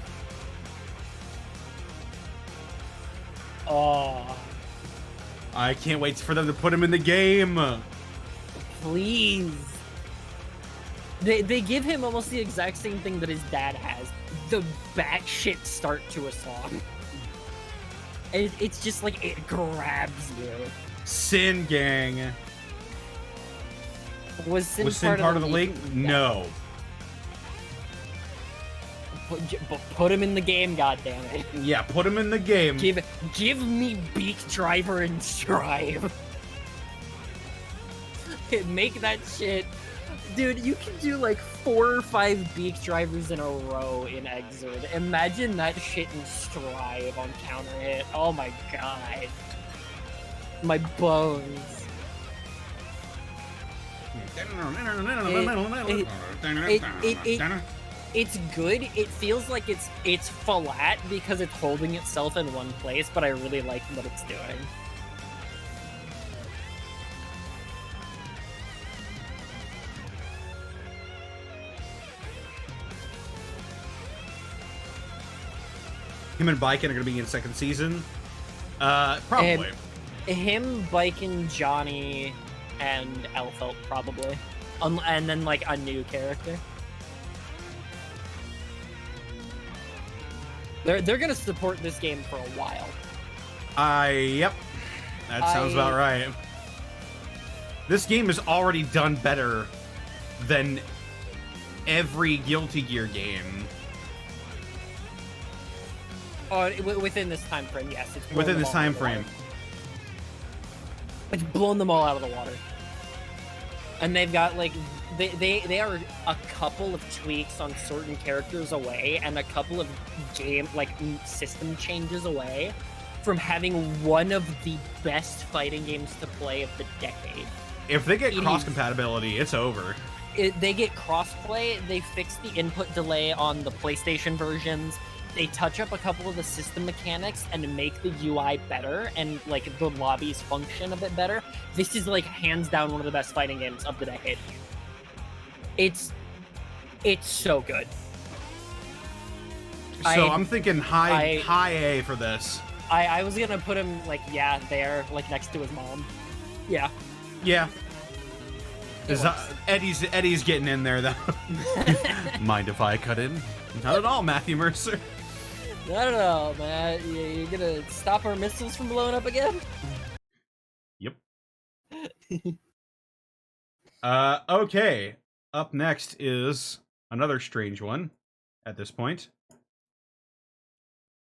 Oh, I can't wait for them to put him in the game. please. They give him almost the exact same thing that his dad has. The batshit start to a song. And it's just like, it grabs you. Sin Gang. Was Sin, Was Sin part of the league? Yeah. No. Put him in the game, goddammit. Yeah, put him in the game. Give me Beak Driver and Strive. Make that shit. Dude, you can do like 4 or 5 Beak Drivers in a row in Exerd. Imagine that shit in Strive on counter hit. Oh my god. My bones. It's good. It feels like it's flat because it's holding itself in one place, but I really like what it's doing. Him and Biken are going to be in second season. Probably. Him, Biken, Johnny, and Elfelt probably, and then like a new character. They're gonna support this game for a while. Yep. That sounds about right. This game is already done better than every Guilty Gear game. Oh, within this time frame, yes. It's blown Within them this all out time of the water. frame. It's blown them all out of the water. And they've got like they are a couple of tweaks on certain characters away, and a couple of game system changes away from having one of the best fighting games to play of the decade. If they get It cross is. compatibility, it's over. They get crossplay. They fix the input delay on the PlayStation versions. They touch up a couple of the system mechanics and make the UI better and like the lobbies function a bit better. This is like hands down one of the best fighting games of the decade. It's so good. So I'm thinking high A for this. I was gonna put him like there, like next to his mom. Yeah. Yeah. Eddie's getting in there though. Mind if I cut in? Not at all, Matthew Mercer. Not at all, man. You're gonna stop our missiles from blowing up again? Yep. Okay. Up next is another strange one at this point.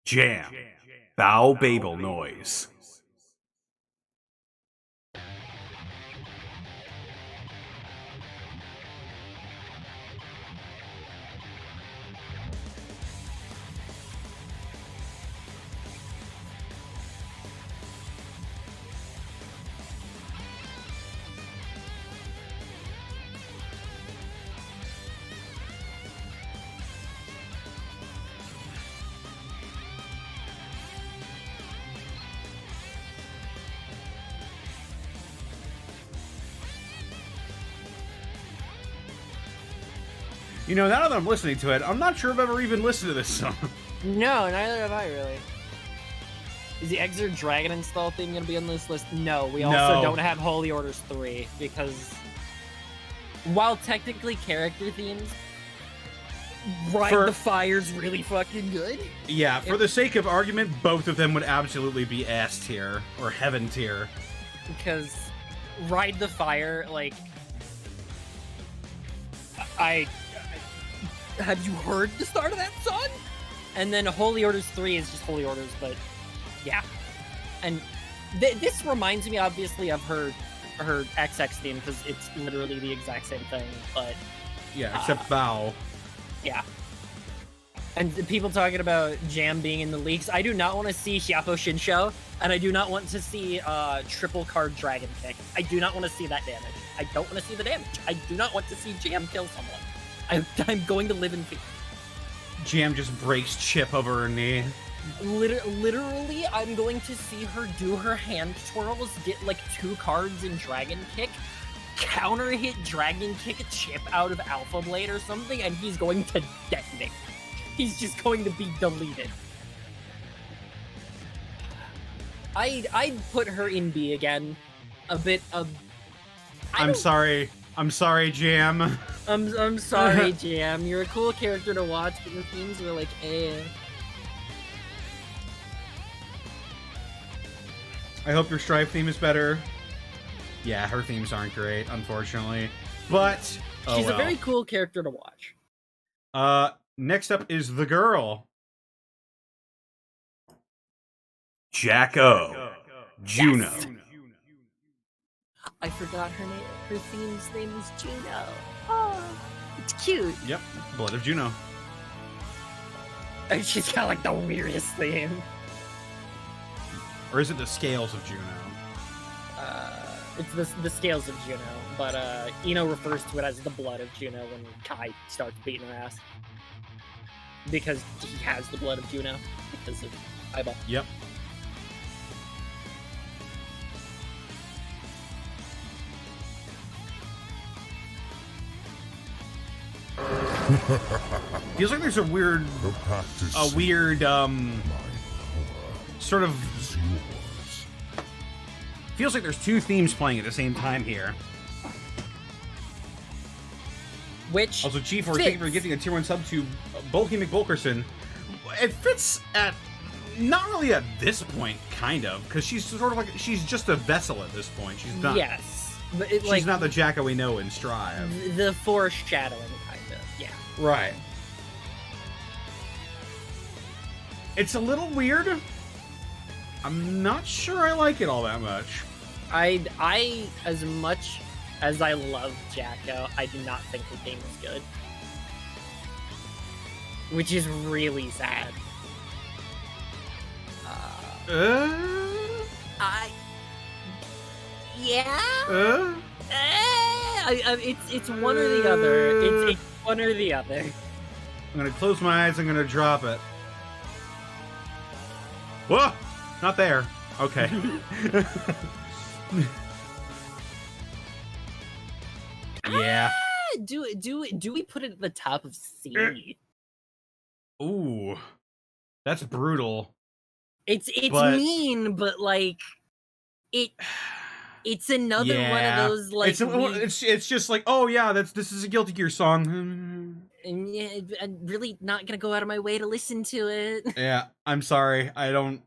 Jam. Bow Babel noise. You know, now that I'm listening to it, I'm not sure if I've ever even listened to this song. No, neither have I really. Is the Exert Dragon install theme going to be on this list? No, we also don't have Holy Orders 3 because while technically character themes, Ride the Fire's really fucking good. Yeah, for the sake of argument, both of them would absolutely be S tier or heaven tier. Because Ride the Fire, like, have you heard the start of that song? And then Holy Orders 3 is just Holy Orders, but yeah. And this reminds me, obviously, of her XX theme, because it's literally the exact same thing, but... Yeah, except Bow. Yeah. And the people talking about Jam being in the leaks, I do not want to see Hyappo Shinsho, and I do not want to see triple card Dragon Kick. I do not want to see that damage. I don't want to see the damage. I do not want to see Jam kill someone. I'm going to live in fear. Jam just breaks Chip over her knee. Literally, I'm going to see her do her hand twirls, get like 2 cards in Dragon Kick, counter hit Dragon Kick a Chip out of Alpha Blade or something, and he's going to detonate. He's just going to be deleted. I'd put her in B again. A bit of... I'm sorry, Jam. I'm sorry, Jam. You're a cool character to watch, but your themes were like, eh. I hope your Strife theme is better. Yeah, her themes aren't great, unfortunately. But she's a very cool character to watch. Next up is the girl. Jacko. Juno. Yes. I forgot her name. Her theme's name is Juno. Oh, it's cute. Yep, Blood of Juno. And she's got like the weirdest theme. Or is it the Scales of Juno? It's the Scales of Juno, but Ino refers to it as the Blood of Juno when Kai starts beating her ass. Because he has the Blood of Juno, because of Eyeball. Yep. Feels like there's a weird, sort of. Feels like there's 2 themes playing at the same time here. Which also, G4, thank you for getting a tier 1 sub to Bulky McBulkerson. It fits at not really at this point, kind of, because she's sort of like she's just a vessel at this point. She's not. Yes, but she's not the Jacko we know in Strive. The foreshadowing, kind of. Yeah. Right. It's a little weird. I'm not sure I like it all that much. I as much as I love Jacko, I do not think the game is good. Which is really sad. Yeah? It's one or the other. It's one or the other. I'm gonna close my eyes, I'm gonna drop it. Whoa! Not there. Okay. Yeah. Do we put it at the top of C? Ooh. That's brutal. It's mean, but like it It's another one of those like it's just like, oh yeah, this is a Guilty Gear song. and yeah, I'm really not gonna go out of my way to listen to it. Yeah, I'm sorry. I don't.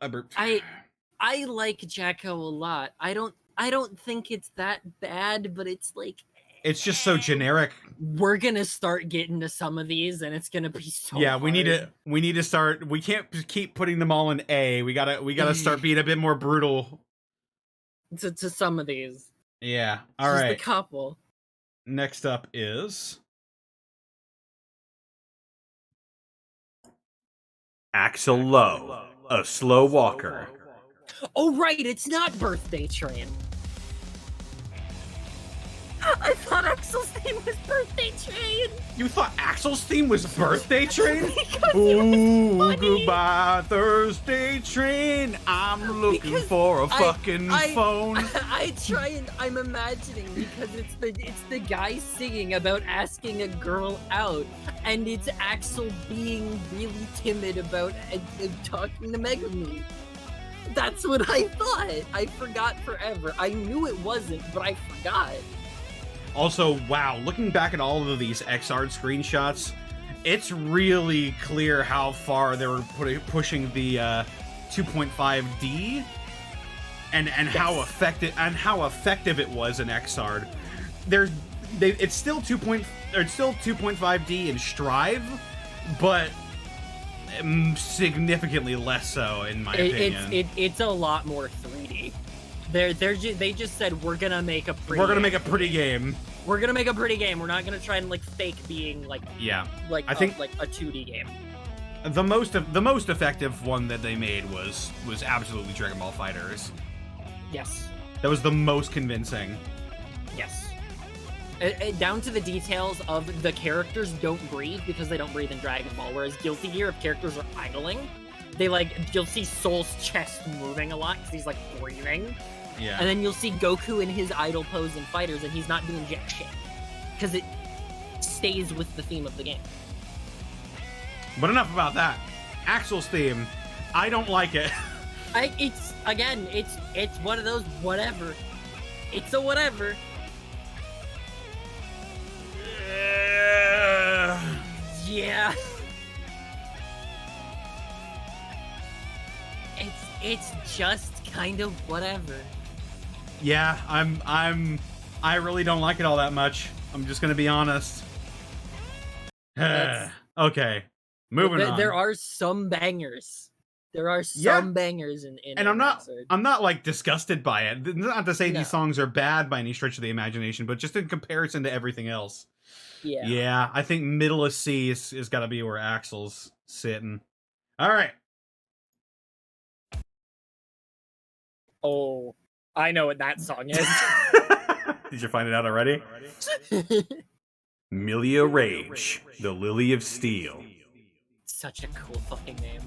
I burped. I like Jacko a lot. I don't think it's that bad, but it's like It's just so generic. we're gonna start getting to some of these, and it's gonna be so. Yeah, hard. we need to start. We can't keep putting them all in A. We gotta start being a bit more brutal. to some of these. Yeah. All Just right. a couple. Next up is Axel Lowe, a slow walker. Oh right, it's not Birthday Train. I thought Axel's theme was Birthday Train. You thought Axel's theme was Birthday Train? Because it was Ooh, funny. goodbye Thursday train. I'm looking Because for a fucking phone. I'm imagining because it's the guy singing about asking a girl out, and it's Axel being really timid about talking to Megumi. That's what I thought. I forgot forever. I knew it wasn't, but I forgot. Also, wow, looking back at all of these XR screenshots, it's really clear how far they were pushing the 2.5D and how effective it was in XR. It's still 2.5D in Strive, but significantly less so in my opinion. It's a lot more 3D. They just said we're gonna make a pretty. We're gonna make a pretty game. We're gonna make a pretty game. We're not gonna try and like fake being like I think like a 2D game. The most effective one that they made was absolutely Dragon Ball FighterZ. Yes. That was the most convincing. Yes. Down to the details of the characters don't breathe because they don't breathe in Dragon Ball. Whereas Guilty Gear, if characters are idling, you'll see Soul's chest moving a lot because he's like breathing. Yeah. And then you'll see Goku in his idle pose in Fighters, and he's not doing jack shit because it stays with the theme of the game. But enough about that. Axel's theme, I don't like it. It's one of those whatever. It's a whatever. Yeah. It's just kind of whatever. Yeah, I really don't like it all that much. I'm just gonna be honest. Okay, moving on. There are some bangers. There are some bangers in and I'm not Episode. I'm not like disgusted by it. Not to say No. these songs are bad by any stretch of the imagination, but just in comparison to everything else. Yeah. Yeah, I think middle of C is got to be where Axel's sitting. All right. Oh, I know what that song is. Did you find it out already? Milia Rage, the Lily of Steel. Such a cool fucking name.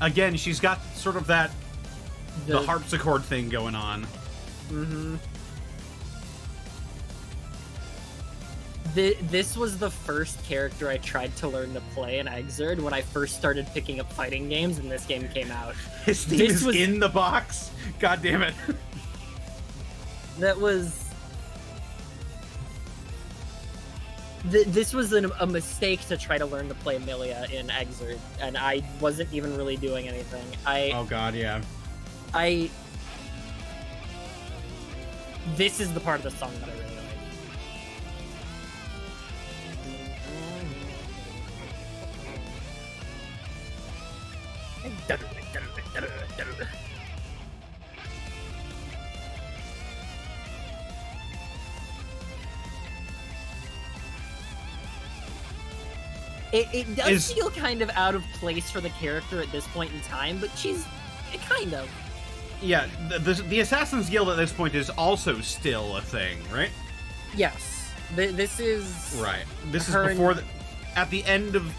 Again, she's got sort of that the harpsichord thing going on. Mm-hmm. This was the first character I tried to learn to play in Exerd when I first started picking up fighting games, and this game came out. His theme is in the box. God damn it. That was... This was a mistake to try to learn to play Milia in Exerd, and I wasn't even really doing anything. Oh god, yeah. This is the part of the song that I really like. It does feel kind of out of place for the character at this point in time, but she's kind of. Yeah, the Assassin's Guild at this point is also still a thing, right? Yes. This is... Right. This is before... at the end of...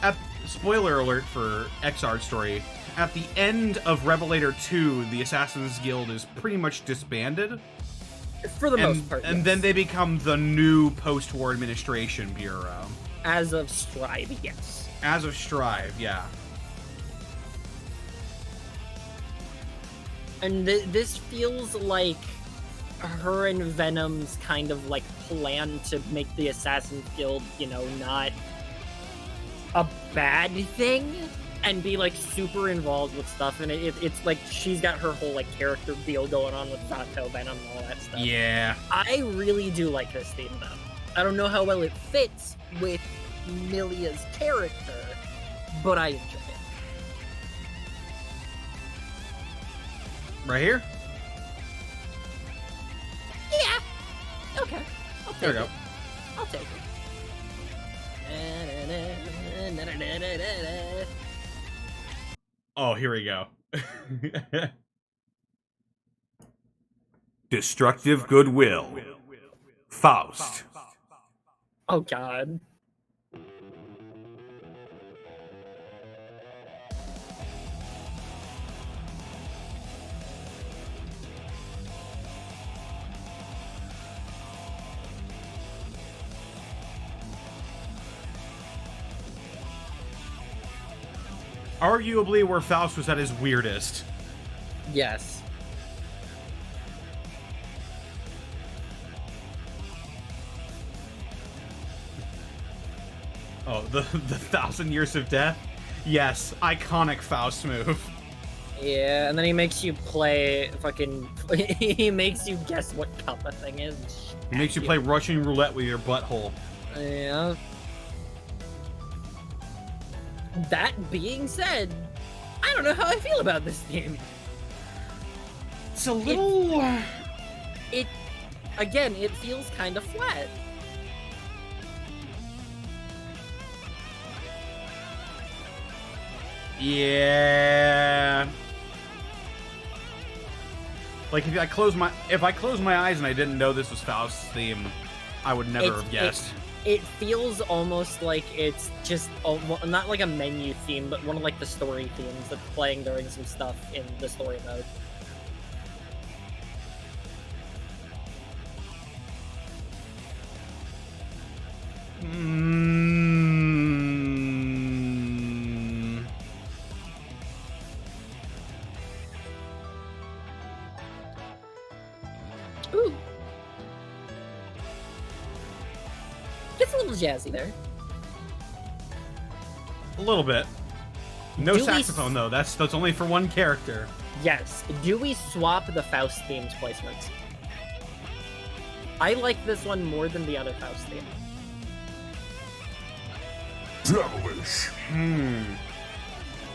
spoiler alert for XR Story. at the end of Revelator 2, the Assassin's Guild is pretty much disbanded. For the most part, And yes. then they become the new post-war administration bureau. As of Strive, yes. As of Strive, yeah. And this feels like her and Venom's kind of like plan to make the Assassin's Guild, you know, not a bad thing, and be like super involved with stuff. And it's like she's got her whole like character deal going on with Zato, Venom, and all that stuff. Yeah. I really do like this theme though. I don't know how well it fits with Milia's character, but I enjoy it. Right here? Yeah. Okay. I'll take There we it. go. I'll take it. Oh, here we go. Destructive Goodwill. Faust. Oh god. Arguably where Faust was at his weirdest. Yes. Oh, the 1,000 Years of Death? Yes, iconic Faust move. Yeah, and then he makes you play fucking. He makes you guess what cup a thing is. He makes you play Russian roulette with your butthole. Yeah. That being said, I don't know how I feel about this game. It's a little... It again, it feels kind of flat. Yeah. Like if I close my eyes and I didn't know this was Faust's theme, I would never have guessed. It feels almost like it's just not like a menu theme, but one of like the story themes that's playing during some stuff in the story mode. Ooh. Gets a little jazzy there. A little bit. No Do we saxophone though. That's only for one character. Yes. Do we swap the Faust themes placements? I like this one more than the other Faust theme. Devilish.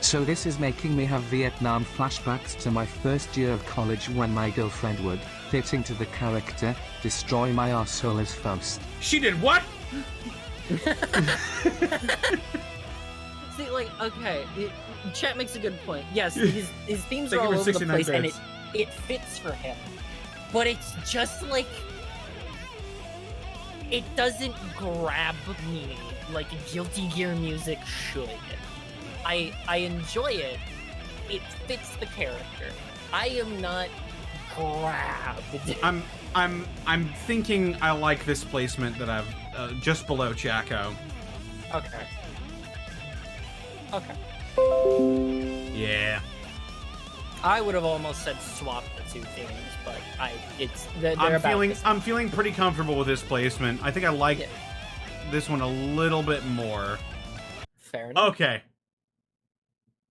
So this is making me have Vietnam flashbacks to my first year of college when my girlfriend would, fit into the character, destroy my arsehole as Faust. She did what? See, like, okay, chat makes a good point. Yes, his themes Thank are you all for over the 69 place, and bits. it fits for him. But it's just like, it doesn't grab me like Guilty Gear music should. I enjoy it. It fits the character. I am not grabbed. I'm thinking I like this placement that I've just below Chaco. Okay. Okay. Yeah. I would have almost said swap the two themes, but they're about the same. I'm feeling pretty comfortable with this placement. I think I like Yeah. this one a little bit more. Fair enough. Okay.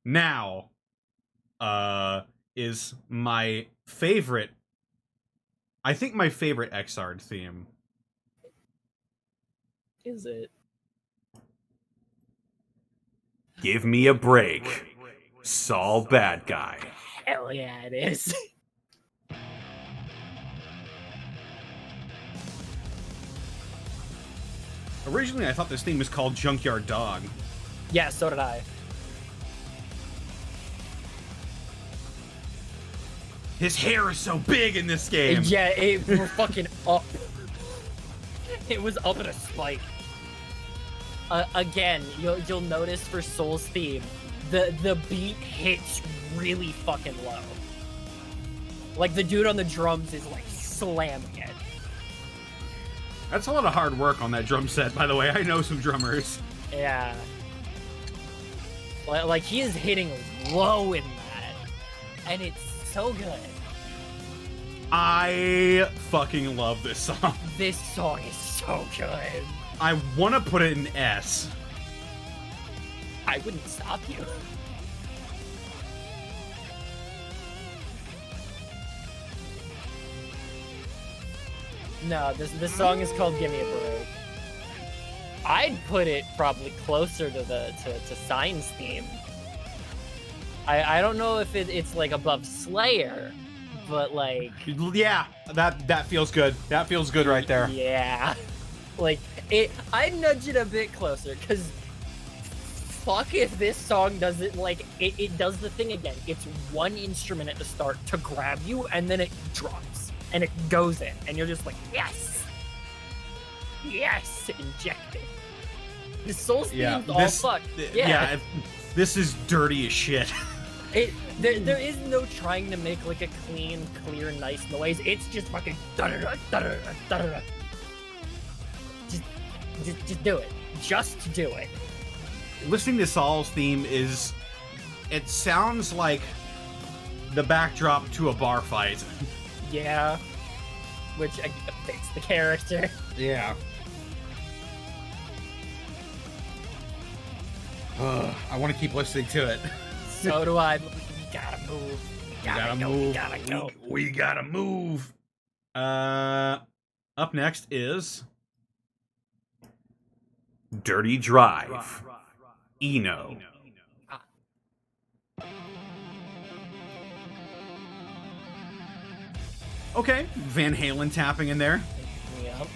Now is my favorite, I think my favorite Exard theme. Is it? Give me a break. Saul Bad Guy. Hell yeah, it is. Originally, I thought this theme was called Junkyard Dog. Yeah, so did I. His hair is so big in this game. Yeah, it were fucking up. It was up at a spike. Again, you'll notice for Soul's theme, the beat hits really fucking low. Like the dude on the drums is like slamming it. That's a lot of hard work on that drum set, by the way. I know some drummers. Yeah. Like he is hitting low in that, and it's so good. I fucking love this song. This song is so good. I want to put it in S. I wouldn't stop you. No, this song is called "Gimme a Break." I'd put it probably closer to to Sign's theme. I don't know if it's like above Slayer, but like Yeah, that feels good. That feels good right there. yeah, like I'd nudge it a bit closer because fuck if this song doesn't like it does the thing again. It's one instrument at the start to grab you, and then it drops and it goes in, and you're just like yes, inject it. The soul theme's all fucked. Yeah, this is dirty as shit. There is no trying to make like a clean, clear, nice noise. It's just fucking da-da-da, da-da-da, da-da-da. Just do it. Just do it. Listening to Saul's theme it sounds like the backdrop to a bar fight. Yeah. Which fits the character. Yeah. I want to keep listening to it. So do I, but we gotta move. We gotta go. We gotta move. Up next is Dirty Drive. Eno. Okay, Van Halen tapping in there. Yep.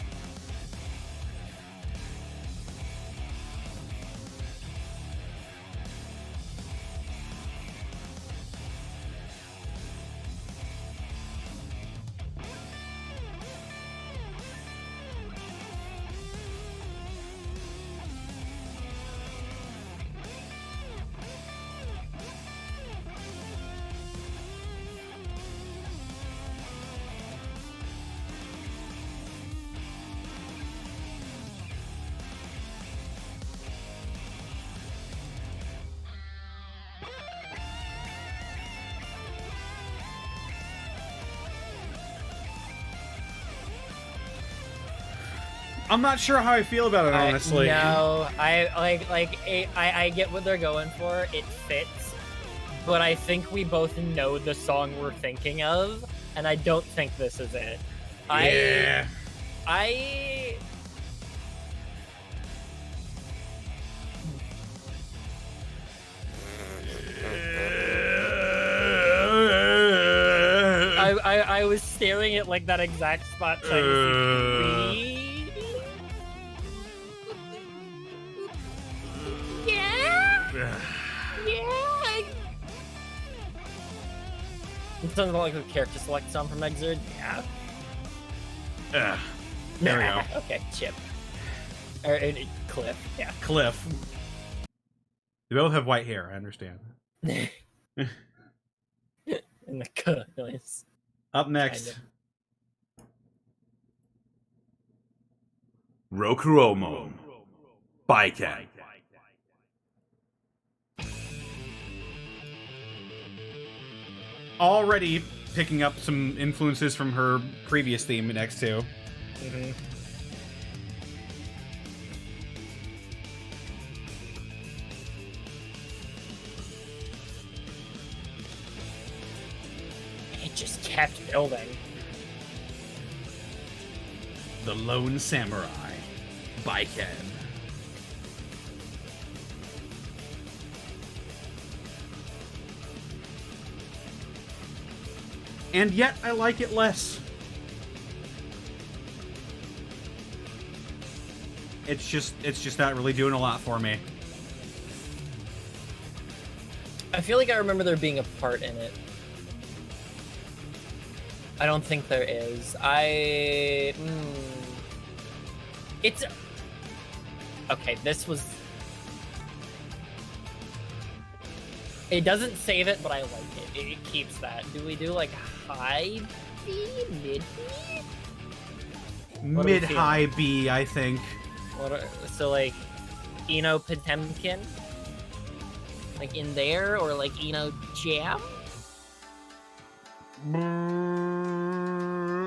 I'm not sure how I feel about it, honestly. I get what they're going for. It fits, but I think we both know the song we're thinking of, and I don't think this is it. Yeah. I was staring at like that exact spot trying to see. It sounds like a character select song from Exerd. Yeah. There we go. Okay, Chip. Cliff. Yeah. Cliff. They both have white hair, I understand. And the K noise. Up next. Rokuromo. Bycat. Already picking up some influences from her previous theme in X2. Mm-hmm. It just kept building. The Lone Samurai. Bycat. And yet, I like it less. It's just not really doing a lot for me. I feel like I remember there being a part in it. I don't think there is. It's... Okay, this was... It doesn't save it, but I like it. It keeps that. Do we do like high B, mid B? What are we Mid-high B, I think. So like Eno Potemkin? Like in there, or like Eno Jam?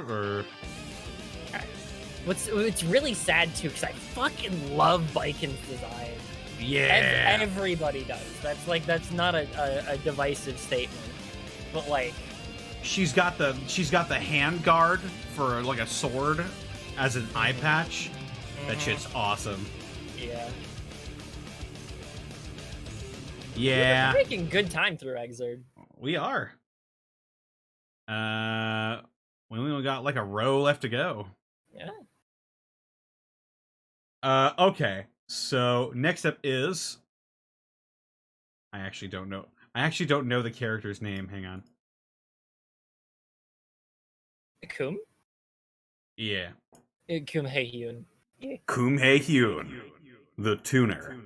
Or It's really sad too, because I fucking love Vikin's design. yeah. Everybody does. That's not a divisive statement. But like She's got the hand guard for like a sword as an eye patch. That shit's awesome. yeah. Yeah, We're making good time through Exerd. we are. We only got like a row left to go. Yeah. Okay. So next up is I actually don't know the character's name. Hang on. Kum? Yeah. Kum Hae-hyun. Kum Hae-hyun, the tuner.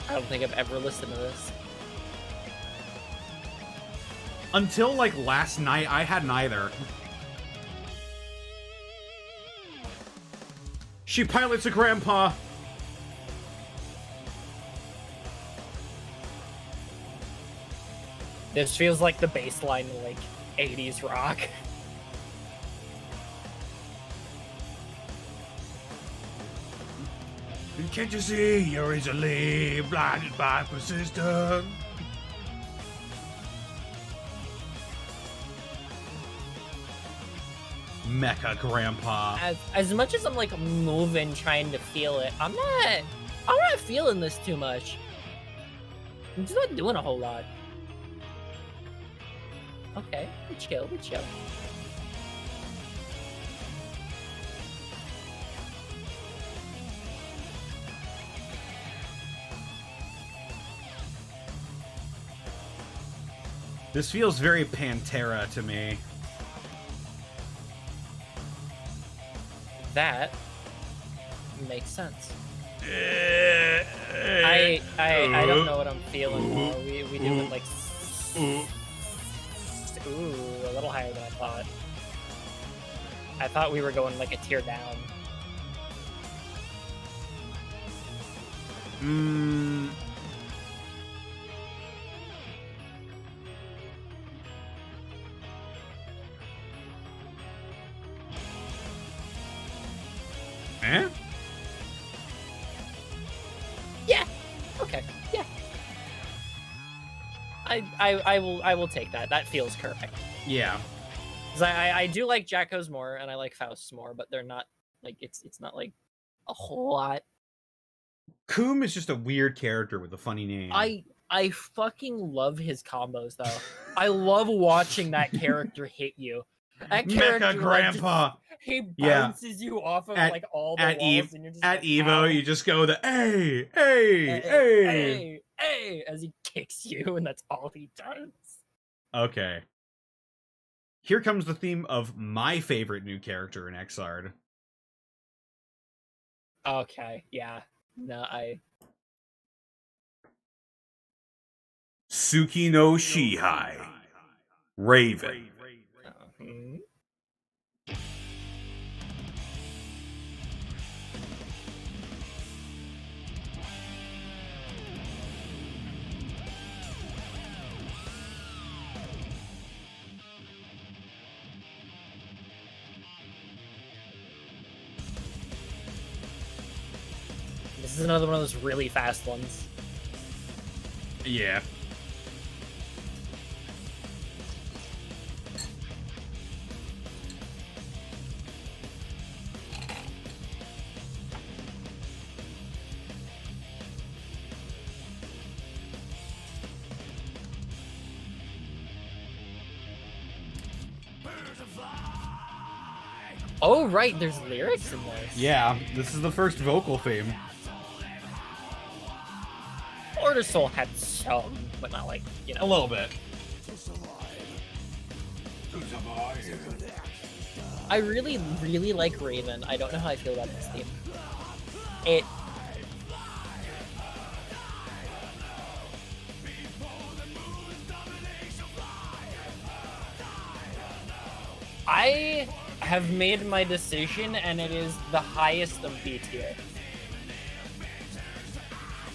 I don't think I've ever listened to this. Until like last night, I had neither. She pilots a grandpa. This feels like the baseline like 80s rock. Can't you see you're easily blinded by persistence? Mecha grandpa. As much as I'm like moving, trying to feel it, I'm not feeling this too much. I'm just not doing a whole lot. Okay, we chill. This feels very Pantera to me. That makes sense. I don't know what I'm feeling now. We doing like ooh, a little higher than I thought. I thought we were going like a tier down. Eh? Yeah. Okay. Yeah. I will take that. That feels correct. Yeah. 'Cause I do like Jacko's more and I like Faust's more, but they're not like it's not like a whole lot. Coom is just a weird character with a funny name. I fucking love his combos though. I love watching that character hit you. That character, Mecha grandpa. he Yeah. bounces you off of At- like all the at walls, and you're just At like, Evo, "Ow." you just go the hey, hey, as he kicks you, and that's all he does. Okay. Here comes the theme of my favorite new character in Exard. Okay, yeah. No, Suki no Shihai, Raven. hmm. This is another one of those really fast ones. Yeah. Oh, right, there's lyrics in this. Yeah, this is the first vocal theme. Order Soul had some, but not like, you A know. little bit. I really, really like Raven. I don't know how I feel about this theme. It... I have made my decision, and it is the highest of B tier.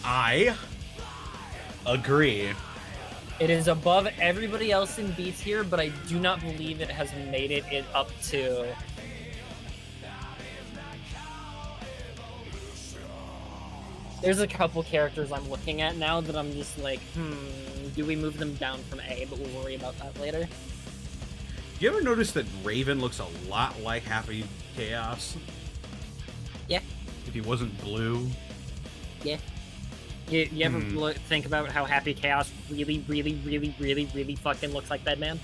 I agree. It is above everybody else in B tier, but I do not believe it has made it up to... There's a couple characters I'm looking at now that I'm just like, do we move them down from A? But we'll worry about that later. You ever notice that Raven looks a lot like Happy Chaos? Yeah. If he wasn't blue. Yeah. You ever think about how Happy Chaos really, really, really, really, really fucking looks like Bedman?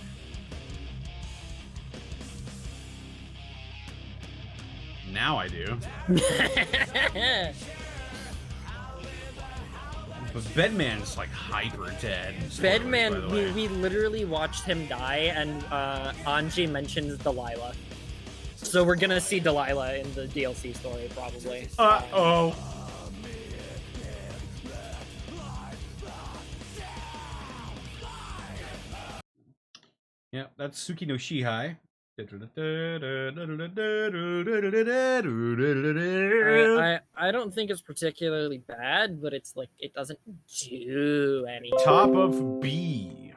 Now I do. But Bedman's like hyper dead. Bedman, we literally watched him die, and Anji mentions Delilah. So we're gonna see Delilah in the DLC story, probably. Uh-oh. Yeah, that's Suki no Shihai. I don't think it's particularly bad, but it's like it doesn't do anything. Top of B.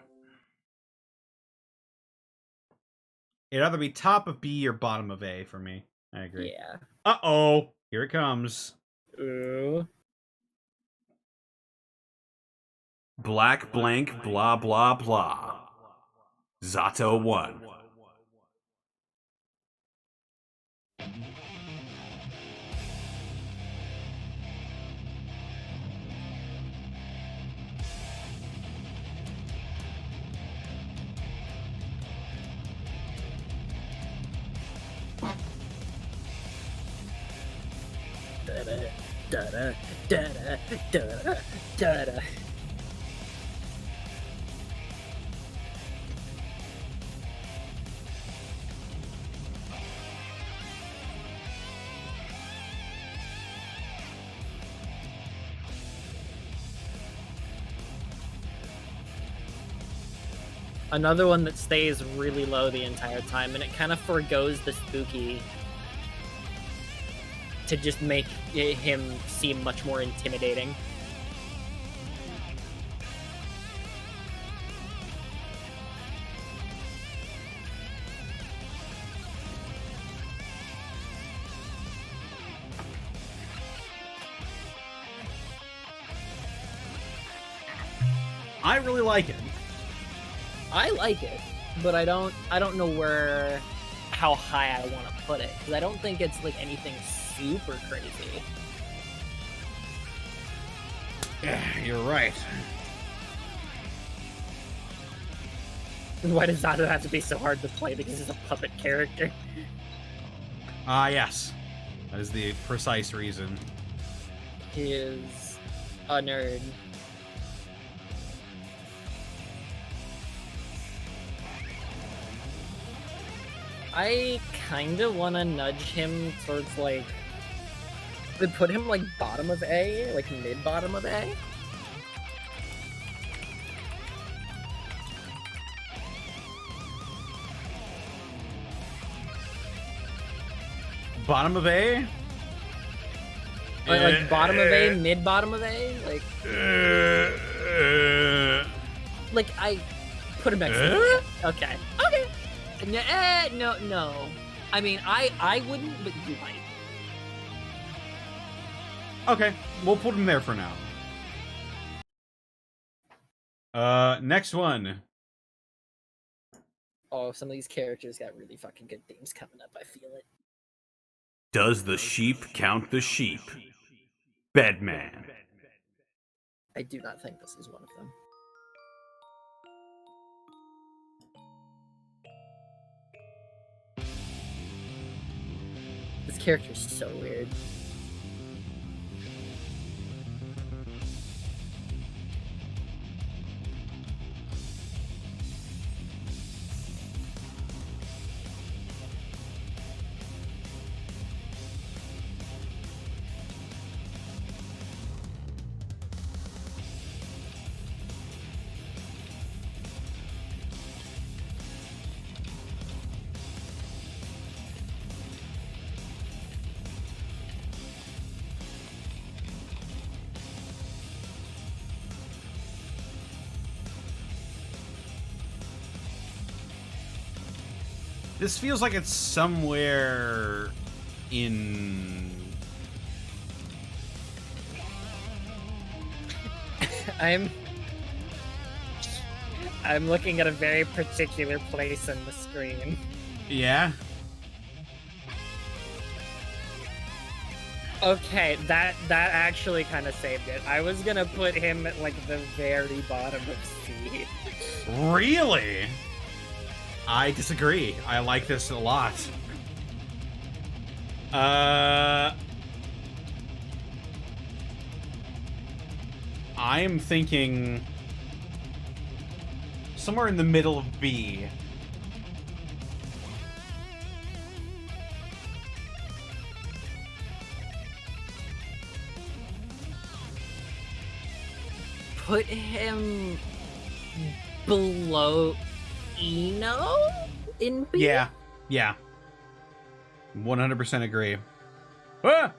It'd either be top of B or bottom of A for me. I agree. Yeah. Uh-oh. Here it comes. Ooh. Black blank blah blah blah. Zato 1. Da-da, da-da, da-da, da-da, da-da. Another one that stays really low the entire time, and it kind of forgoes the spooky to just make him seem much more intimidating. I really like it. I like it, but I don't know how high I want to put it, because I don't think it's like anything super crazy. Yeah, you're right. Why does Zato have to be so hard to play? Because he's a puppet character. Yes. That is the precise reason. He is a nerd. I kind of want to nudge him towards, like... Would put him, like, bottom of A? Like, mid-bottom of A? Bottom of A? Like bottom of A, mid-bottom of A? Like, I put him next to me. Okay. Okay. No. I mean, I wouldn't, but you might. Okay, we'll put him there for now. Next one. Oh, some of these characters got really fucking good themes coming up, I feel it. Does the sheep count the sheep? Bedman. I do not think this is one of them. This character's so weird. This feels like it's somewhere in... I'm looking at a very particular place in the screen. Yeah? Okay, that actually kind of saved it. I was gonna put him at like the very bottom of C. Really? I disagree. I like this a lot. I'm thinking somewhere in the middle of B. Put him below Eno in B? Yeah. 100% agree. Ah!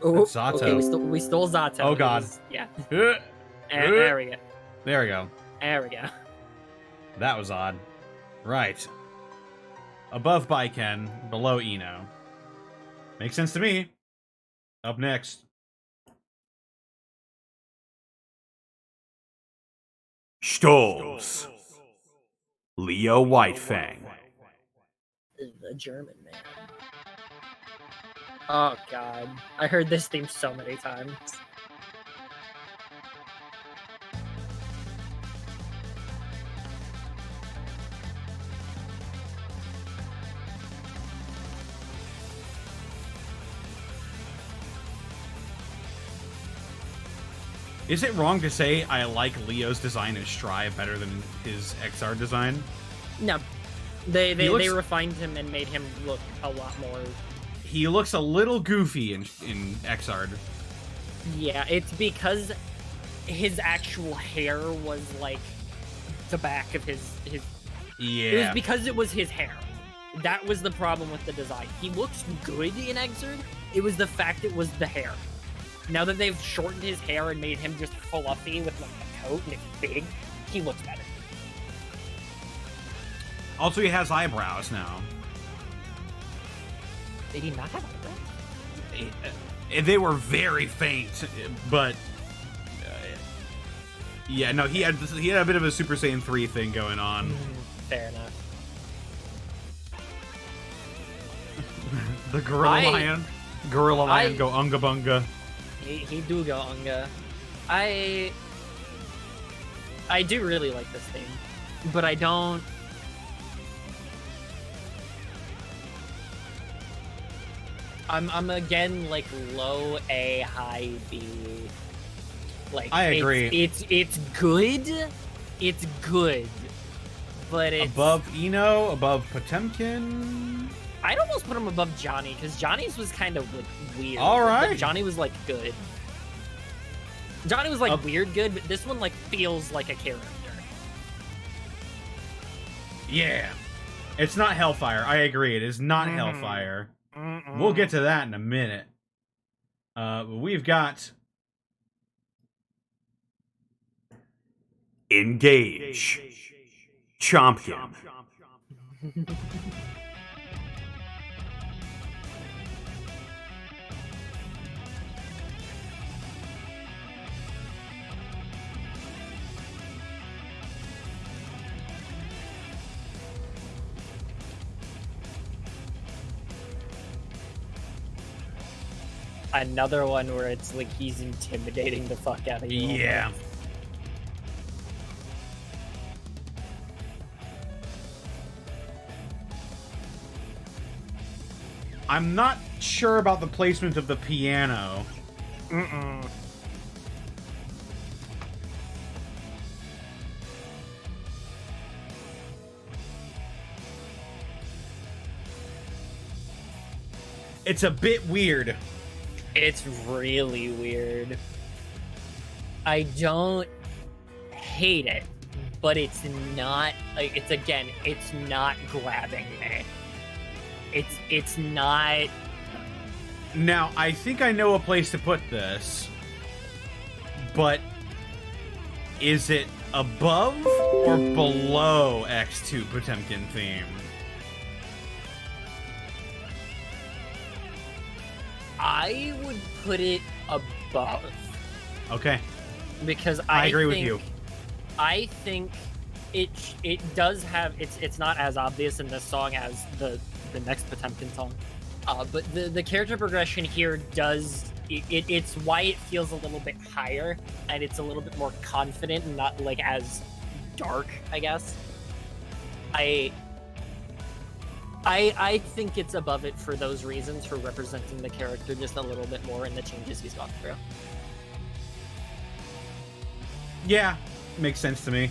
Oh, That's Zato. okay, we stole Zato. Oh, God. Yeah. Uh, There we go. There we go. There we go. That was odd. Right. Above Baiken, below Eno. Makes sense to me. Up next. Stolz. Leo Whitefang. The German man. Oh god. I heard this theme so many times. Is it wrong to say I like Leo's design as Strive better than his XR design? No. They looks- refined him and made him look a lot more. He looks a little goofy in XR. Yeah, it's because his actual hair was like the back of his Yeah. It was because it was his hair. That was the problem with the design. He looks good in Xrd. It was the fact it was the hair. Now that they've shortened his hair and made him just fluffy with like a coat and it's big, he looks better. Also, he has eyebrows now. Did he not have eyebrows? They were very faint, but yeah, no, he had a bit of a Super Saiyan 3 thing going on. Fair enough. The Gorilla Lion go unga bunga. He do go unga. I do really like this theme, but I don't. I'm again like low A, high B. Like I agree. It's good. It's good, but it's Above Eno, above Potemkin. I'd almost put him above Johnny because Johnny's was kind of like weird. All right. but Johnny was like good. Johnny was like weird good, but this one like feels like a character. Yeah, it's not Hellfire. I agree. It is not Hellfire. We'll get to that in a minute. We've got Engage. Champion. Another one where it's like he's intimidating the fuck out of you. Yeah. I'm not sure about the placement of the piano. It's a bit weird. It's really weird. I don't hate it, but it's not like it's not grabbing me. It's not. Now, I think I know a place to put this, but is it above or below X2 Potemkin theme? I would put it above Okay. because I agree with think- you. I think it does have it's not as obvious in this song as the next Potemkin song, but the character progression here does it's why it feels a little bit higher and it's a little bit more confident and not like as dark, I guess. I think it's above it for those reasons, for representing the character just a little bit more and the changes he's gone through. Yeah, makes sense to me.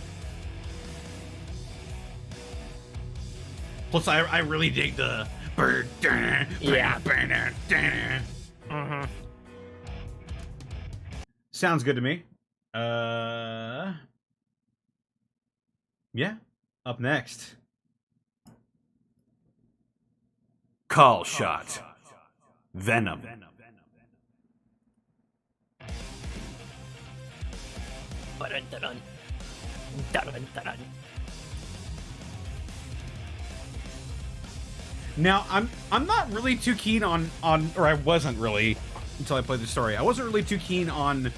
Plus, I really dig the bird. Yeah. Sounds good to me. Yeah. Up next. Call shot. Venom. Dun-dun-dun-dun. Dun-dun-dun-dun. Now, I'm not really too keen on or I wasn't really until I played the story. I wasn't really too keen on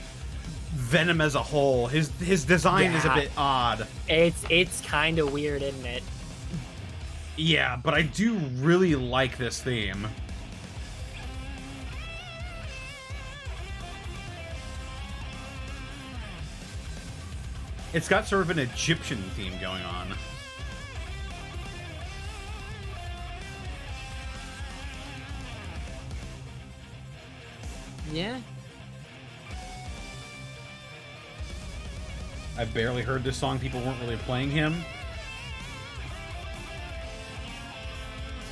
Venom as a whole. His design is a bit odd. It's kind of weird, isn't it? Yeah, but I do really like this theme. It's got sort of an Egyptian theme going on. Yeah. I barely heard this song. People weren't really playing him.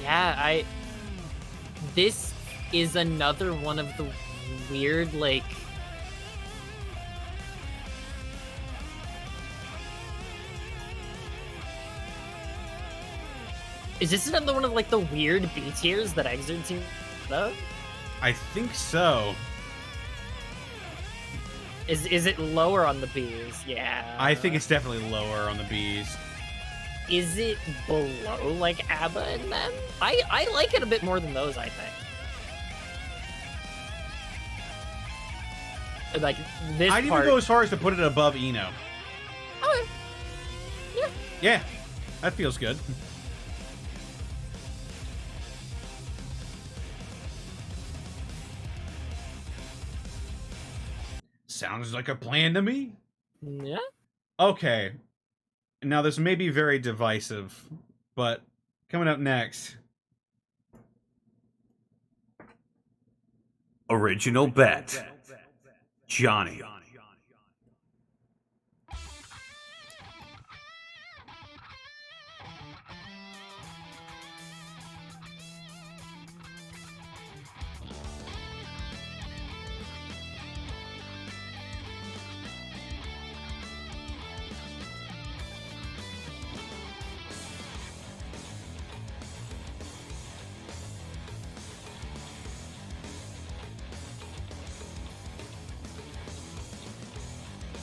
Yeah, this is another one of the weird, like... Is this another one of, like, the weird B tiers that Exert seems to? I think so. Is it lower on the Bs? Yeah. I think it's definitely lower on the Bs. Is it below, like, ABBA and them? I like it a bit more than those, I think. Like, this I'd part... even go as far as to put it above Eno. Okay. Yeah. Yeah, that feels good. Sounds like a plan to me. Yeah. Okay. Now, this may be very divisive, but coming up next... Original bet. Johnny.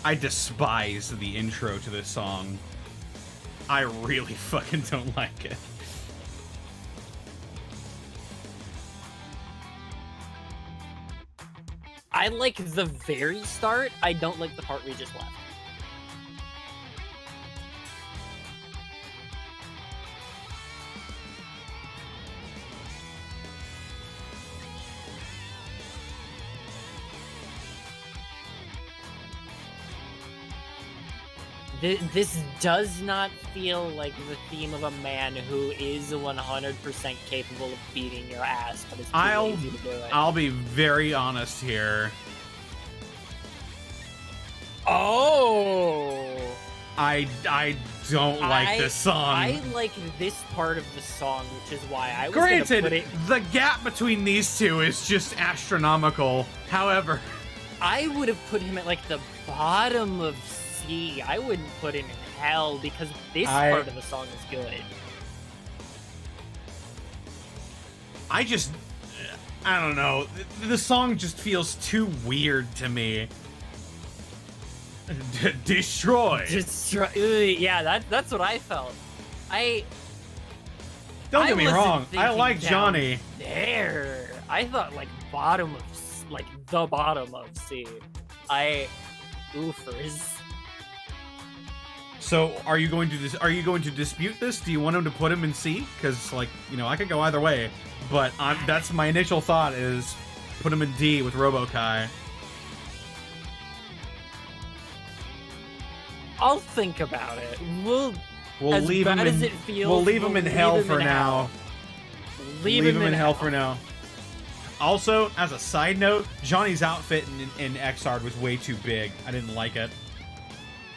I despise the intro to this song. I really fucking don't like it. I like the very start. I don't like the part we just left. This does not feel like the theme of a man who is 100% capable of beating your ass, but is too lazy to do it. I'll be very honest here. Oh! I don't like this song. I like this part of the song, which is why I was Granted, gonna put it... the gap between these two is just astronomical. However, I would have put him at like the bottom of C. I wouldn't put him in hell because this part of the song is good. I don't know. The song just feels too weird to me. Destroy. Yeah, that's what I felt. Don't get me wasn't wrong. I thinking like down Johnny. There. I thought like bottom of like the bottom of C. Oofers. So, are you going to dispute this? Do you want him to put him in C? Because, like, you know, I could go either way, but that's my initial thought is put him in D with Robo-Kai. I'll think about it. We'll We'll leave him as in. it feels, We'll leave him in hell for now. Leave him in hell for now. Also, as a side note, Johnny's outfit in Xrd was way too big. I didn't like it.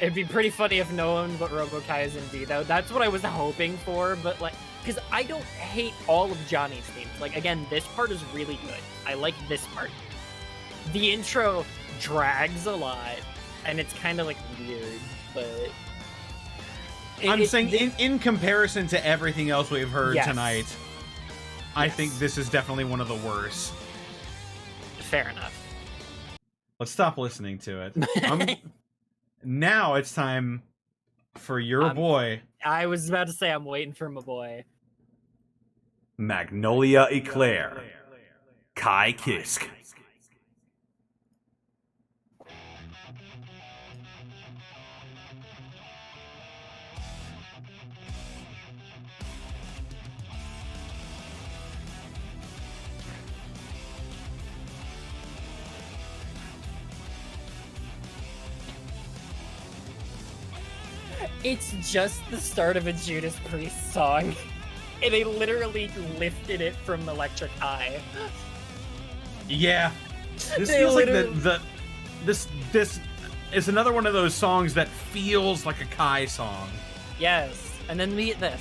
It'd be pretty funny if no one but Robo-Kai is in D, though. That's what I was hoping for, but, like, because I don't hate all of Johnny's themes. Like, again, this part is really good. I like this part. The intro drags a lot, and it's kind of, like, weird, but... I'm saying, in comparison to everything else we've heard Yes. tonight, I think this is definitely one of the worst. Fair enough. Let's stop listening to it. Now it's time for your boy, I was about to say I'm waiting for my boy. Magnolia Eclair. Kai Kisk. It's just the start of a Judas Priest song. And they literally lifted it from Electric Eye. Yeah. This They feels like literally- this is another one of those songs that feels like a Kai song. Yes. And then we get this.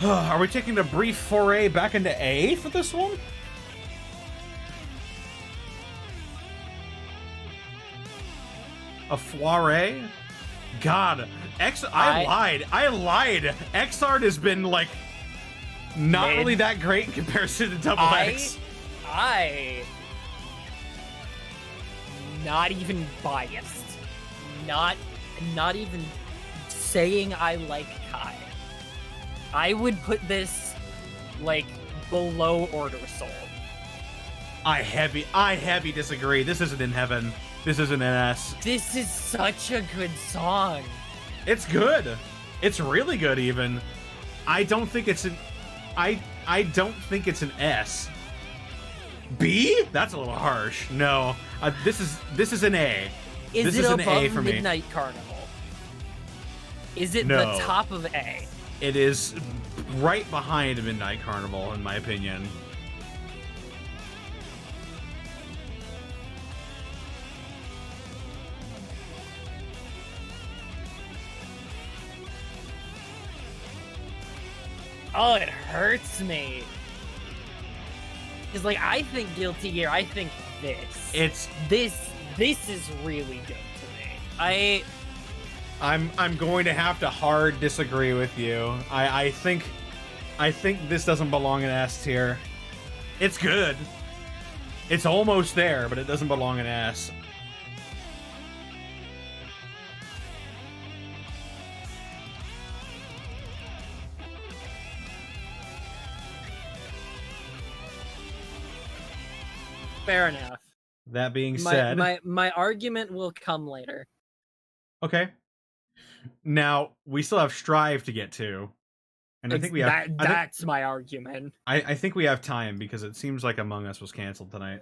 Are we taking a brief foray back into A for this one? A foray? God, I lied. Xrd has been like not Mid. really that great in comparison to Double X. I not even biased. Not even saying I like Kai. I would put this like below Order Soul. I heavy disagree. This isn't in heaven. This isn't an S. This is such a good song. It's good. It's really good even. I don't think it's an I don't think it's an S. B? That's a little harsh. No. This is an A. Is This it is an above A for me. Midnight Carnival? Is it No. the top of A? It is right behind Midnight Carnival, in my opinion. Oh, it hurts me. Cause like I think Guilty Gear, I think this. This is really good to me. I'm going to have to hard disagree with you. I think this doesn't belong in S tier. It's good. It's almost there, but it doesn't belong in S. Fair enough. That being said, My argument will come later. okay. Now we still have Strive to get to, and I think we have. That's my argument. I think we have time because it seems like Among Us was canceled tonight.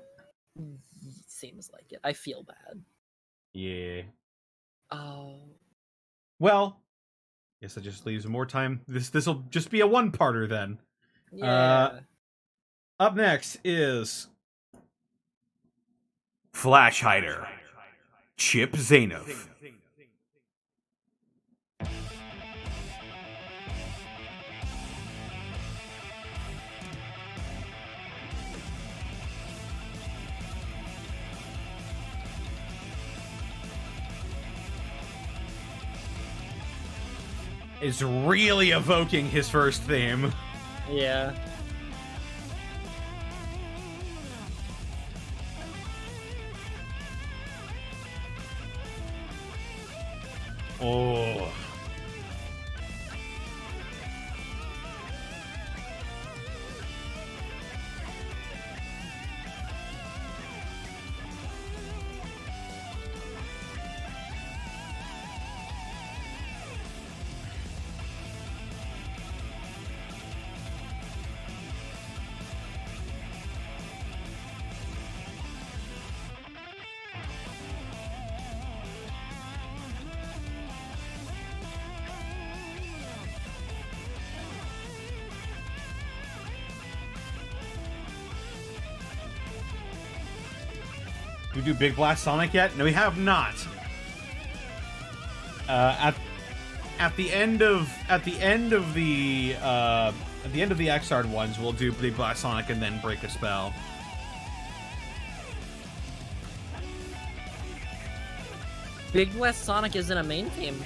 Seems like it. I feel bad. Yeah. Oh. Well, guess that just leaves more time. This'll just be a one-parter then. Yeah. Up next is Flash Hider. Chip Zainov. is really evoking his first theme. Yeah. Oh. We do Big Blast Sonic yet? No, we have not. At the end of the Xrd ones, we'll do Big Blast Sonic and then Break a Spell. Big Blast Sonic isn't a main theme.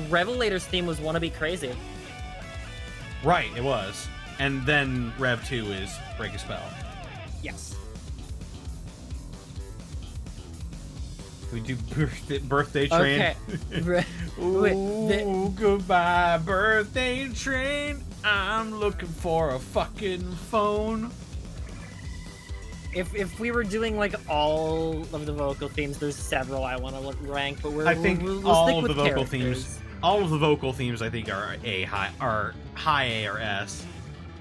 Revelator's theme was Wanna Be Crazy. Right, it was. And then Rev 2 is Break a Spell. Yes. We do birthday train. Okay. Ooh, goodbye, birthday train. I'm looking for a fucking phone. If we were doing like all of the vocal themes, there's several I want to rank, but I think we'll all stick of the with vocal characters. themes, all of the vocal themes, I think are high A or S.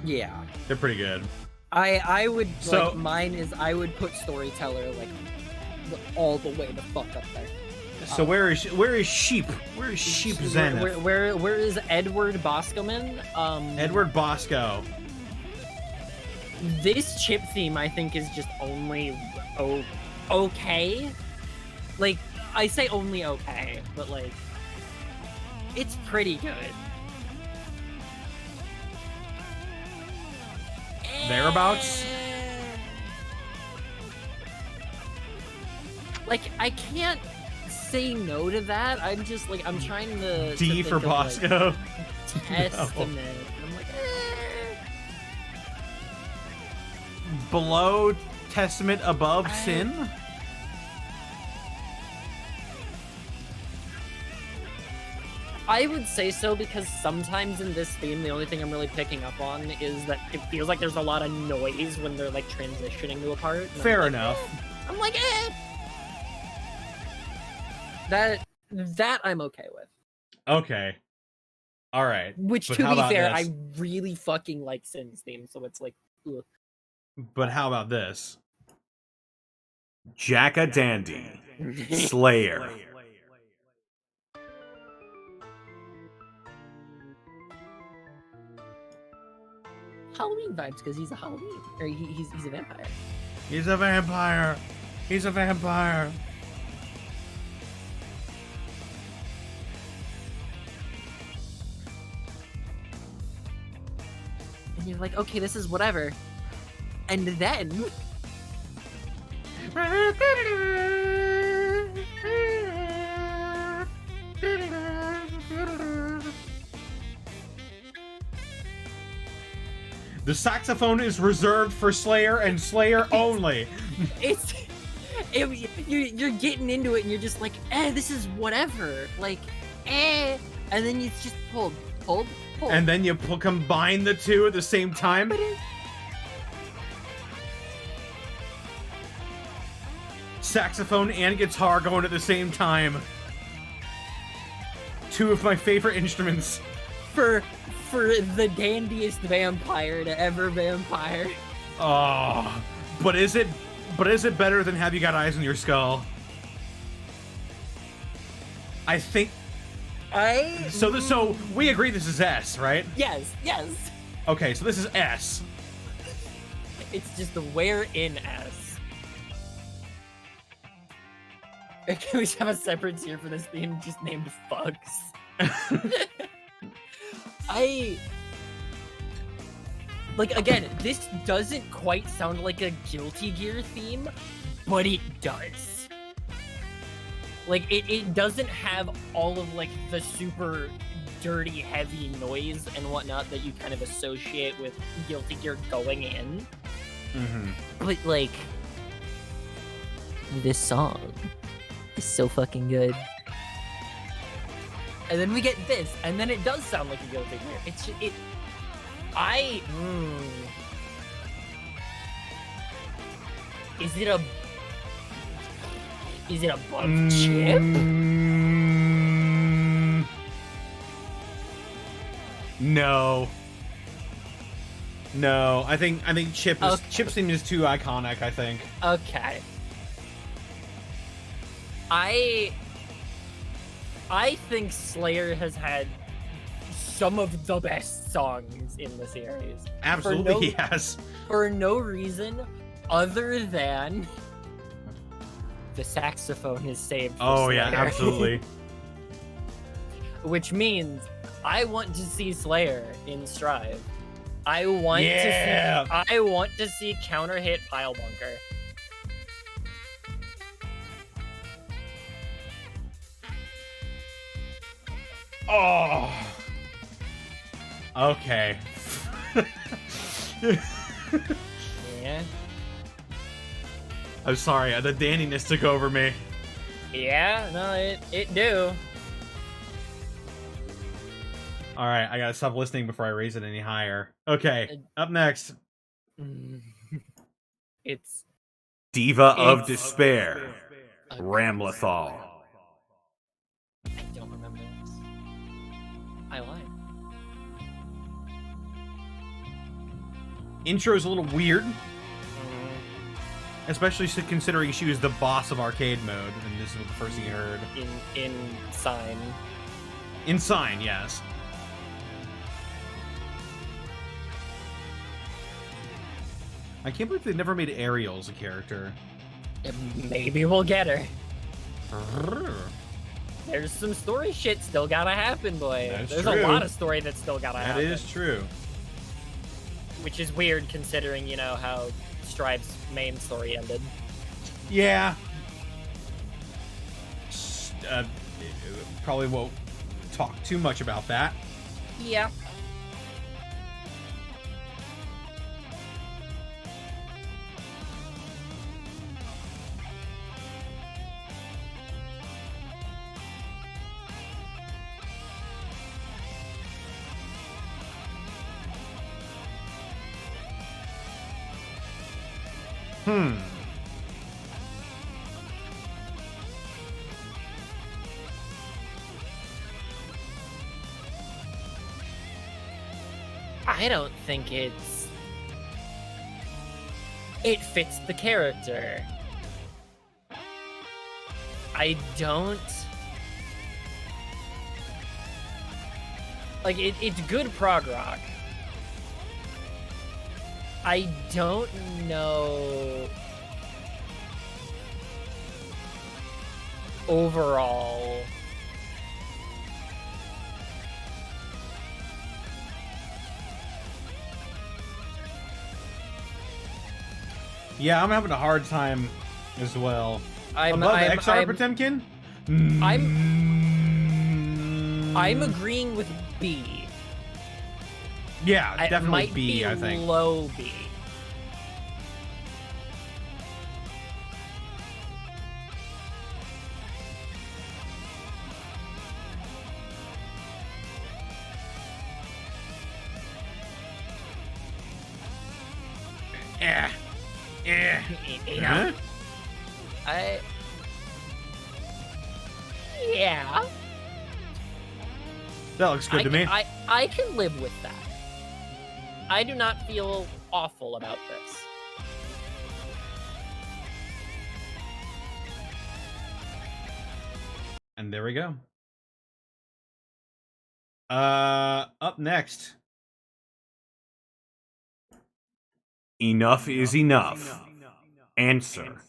Yeah. They're pretty good. I would So- like mine is I would put Storyteller like all the way the fuck up there. So where is Sheep? Where is Sheep Zenith? Where is Edward Boscoman? Edward Bosco. This chip theme I think is just only okay. Like I say only okay, but like it's pretty good. Thereabouts? Like I can't say no to that. I'm just like I'm trying to D think for of, like, Bosco. estimate. I'm like, Below Testament, above Sin. I would say so because sometimes in this theme, the only thing I'm really picking up on is that it feels like there's a lot of noise when they're like transitioning to a part. and Fair I'm like, enough. I'm like, That I'm okay with. Okay. All right. Which, But to how be about fair, this? I really fucking like Sin's theme, so it's like, ugh. But how about this? Jack-a-Dandy. Slayer. Halloween vibes because he's a Halloween, or he's a vampire. He's a vampire. He's a vampire. And you're like, okay, this is whatever. And then The saxophone is reserved for Slayer and Slayer only. you're getting into it and you're just like, this is whatever. Like, and then it's just hold. And then you combine the two at the same time. Saxophone and guitar going at the same time. Two of my favorite instruments. for the dandiest vampire to ever vampire. Oh, but is it better than Have You Got Eyes on Your Skull? I think so we agree this is S, right? Yes. Okay, so this is S. It's just the where in S. Can we just have a separate tier for this theme just named Fucks? Like, again, this doesn't quite sound like a Guilty Gear theme, but it does. Like, it doesn't have all of, like, the super dirty, heavy noise and whatnot that you kind of associate with Guilty Gear going in. Mm-hmm. But, like, this song is so fucking good. And then we get this, and then it does sound like a Guilty Gear. It's just, it. I. Is it a? Is it above Chip? No. No, I think Chip is, Chip's theme is too iconic, I think. Okay. I think Slayer has had some of the best songs in the series. Absolutely, yes. For no reason other than the saxophone is saved for Oh, Slayer. yeah, absolutely. Which means I want to see Slayer in Strive. I want to see counter hit Pile Bunker. Oh. Okay. Yeah. I'm sorry, the Danniness took over me. Yeah, no, it do. Alright, I gotta stop listening before I raise it any higher. Okay, up next. It's Diva of It's- Despair, Ramlethal. I don't remember this. I lied. Intro's a little weird, especially considering she was the boss of arcade mode, and this was the first thing you heard. In Sign. In Sign, yes. I can't believe they never made Ariel as a character. Maybe we'll get her. There's some story shit still gotta happen, boy. That's There's true. a lot of story that's still gotta That happen. is true. Which is weird considering, you know, how Strive's main story ended. Yeah. Probably won't talk too much about that. Yeah. I don't think it fits the character. I don't like it. It's good prog rock. I don't know overall. Yeah, I'm having a hard time as well. I'm XR Potemkin? I'm agreeing with B. Yeah, It definitely might B, be I think. low B. Yeah. Yeah. You know? Huh? Yeah. That looks good to me. I can live with that. I do not feel awful about this. And there we go. Up next. Enough is enough. Answer.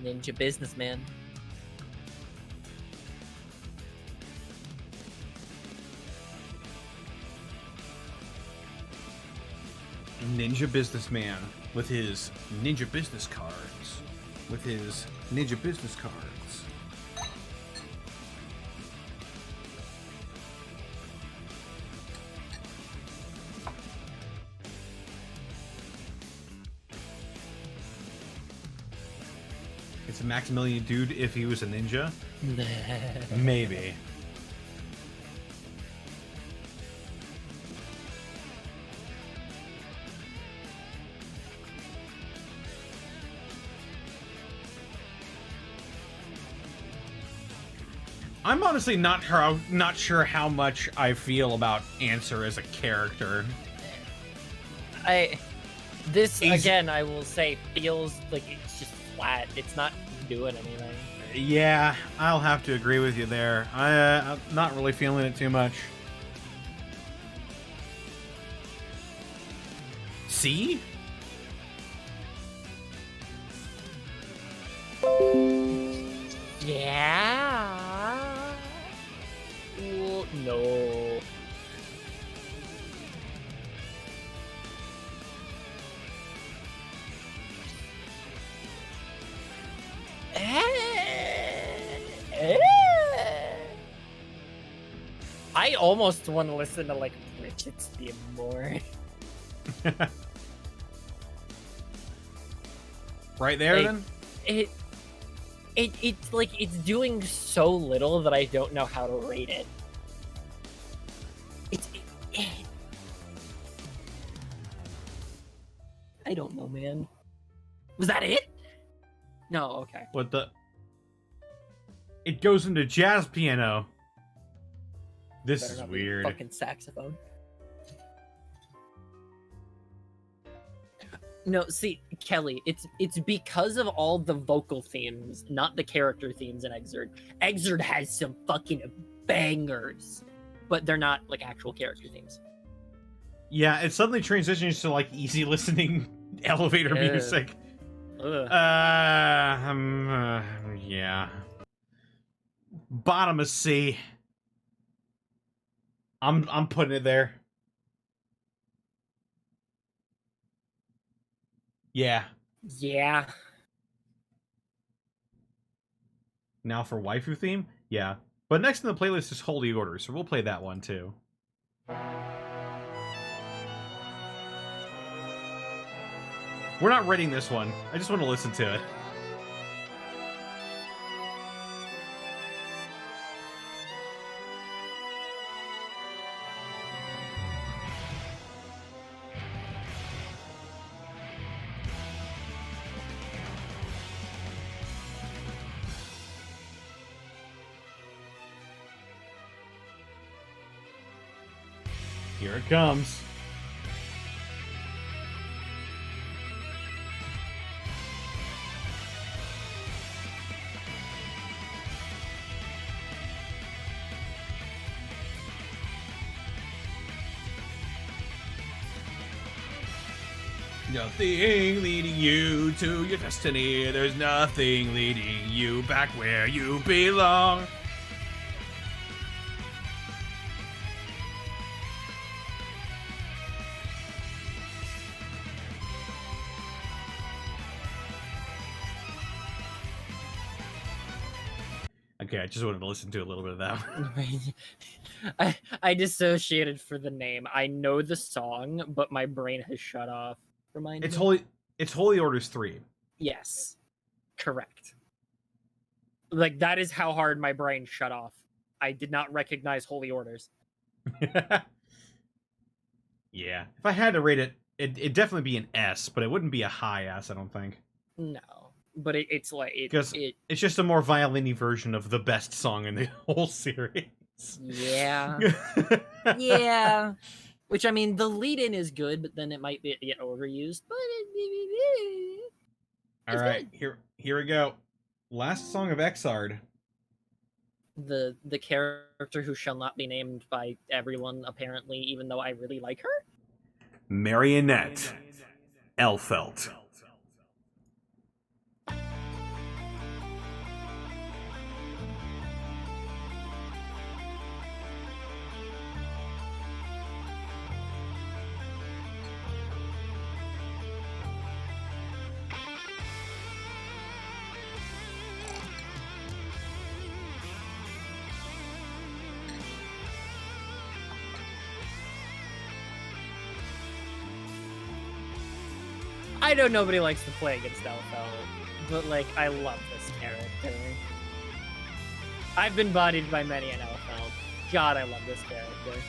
Ninja businessman. Ninja businessman with his ninja business cards. With his ninja business cards. Is Maximilian dude if he was a ninja? Maybe. I'm honestly not sure how much I feel about Answer as a character. Again, I will say, feels like it's just flat. It's not doing anything. Yeah, I'll have to agree with you there. I'm not really feeling it too much. See? Yeah. Well, no. I almost want to listen to like Richard's theme more. Right there, Like, then? It's like it's doing so little that I don't know how to rate it. I don't know, man. Was that it? No, okay. What the? It goes into jazz piano. This Better is not be weird. Fucking saxophone. No, see, Kelly, it's because of all the vocal themes, not the character themes in Exerd. Exerd has some fucking bangers, but they're not like actual character themes. Yeah, it suddenly transitions to like easy listening elevator Yeah. music. Ugh. Yeah. Bottom of C. I'm putting it there. Yeah. Yeah. Now for waifu theme? Yeah. But next in the playlist is Holy Order, so we'll play that one too. We're not rating this one. I just want to listen to it. Here it comes. Nothing leading you to your destiny. There's nothing leading you back where you belong. Okay, I just wanted to listen to a little bit of that. I dissociated for the name. I know the song, but my brain has shut off. Remind It's me. Holy Orders 3. Yes. Correct. Like, that is how hard my brain shut off. I did not recognize Holy Orders. Yeah. If I had to rate it, it'd definitely be an S, but it wouldn't be a high S, I don't think. No. But it's like... Because it's just a more violin-y version of the best song in the whole series. Yeah. Yeah. Which, I mean, the lead-in is good, but then it might get overused. But All right, here we go. Last song of Exard. the character who shall not be named by everyone, apparently, even though I really like her. Marionette. Elfelt. I know nobody likes to play against Elfeld, but like I love this character. I've been bodied by many an Elfeld. God, I love this character.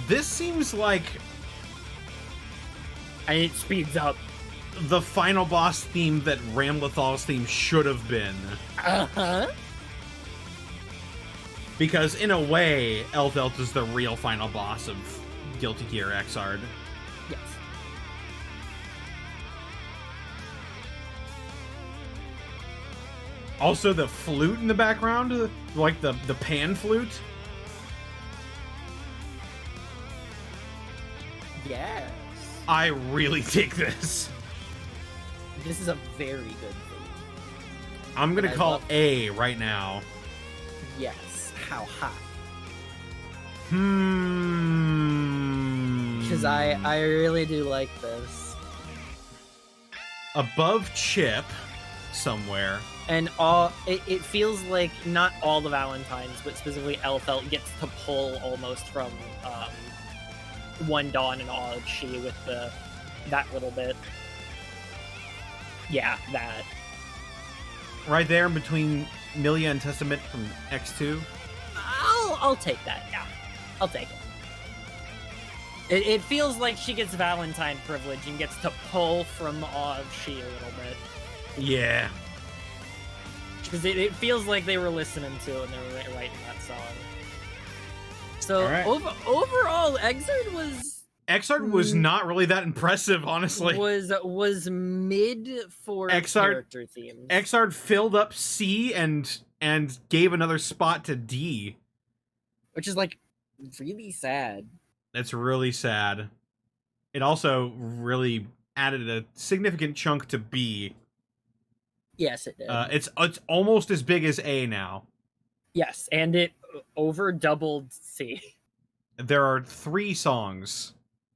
This seems like And it speeds up. the final boss theme that Ramlethal's theme should have been. Uh-huh. Because in a way, Elfeld is the real final boss of Guilty Gear Xrd. Yes. Also, the flute in the background, like the pan flute. Yes. I really dig this. This is a very good thing. I'm gonna I call love- A right now. Yes. How high? Because Because I really do like this. above Chip somewhere. And it feels like not all the Valentines, but specifically Elfeld gets to pull almost from One Dawn and All of She with that little bit. Yeah, that. Right there in between Milia and Testament from X2. I'll take that. Yeah, I'll take it. It feels like she gets Valentine privilege and gets to pull from Awe of She a little bit. Yeah. Because it feels like they were listening to and they were writing that song. So Alright. overall, Exard Xrd was not really that impressive, honestly. was mid for Exard- character themes. Xrd filled up C and gave another spot to D. Which is like really sad. That's really sad. It also really added a significant chunk to B. Yes, it did. It's almost as big as A now. Yes, and it over doubled C. There are 3 songs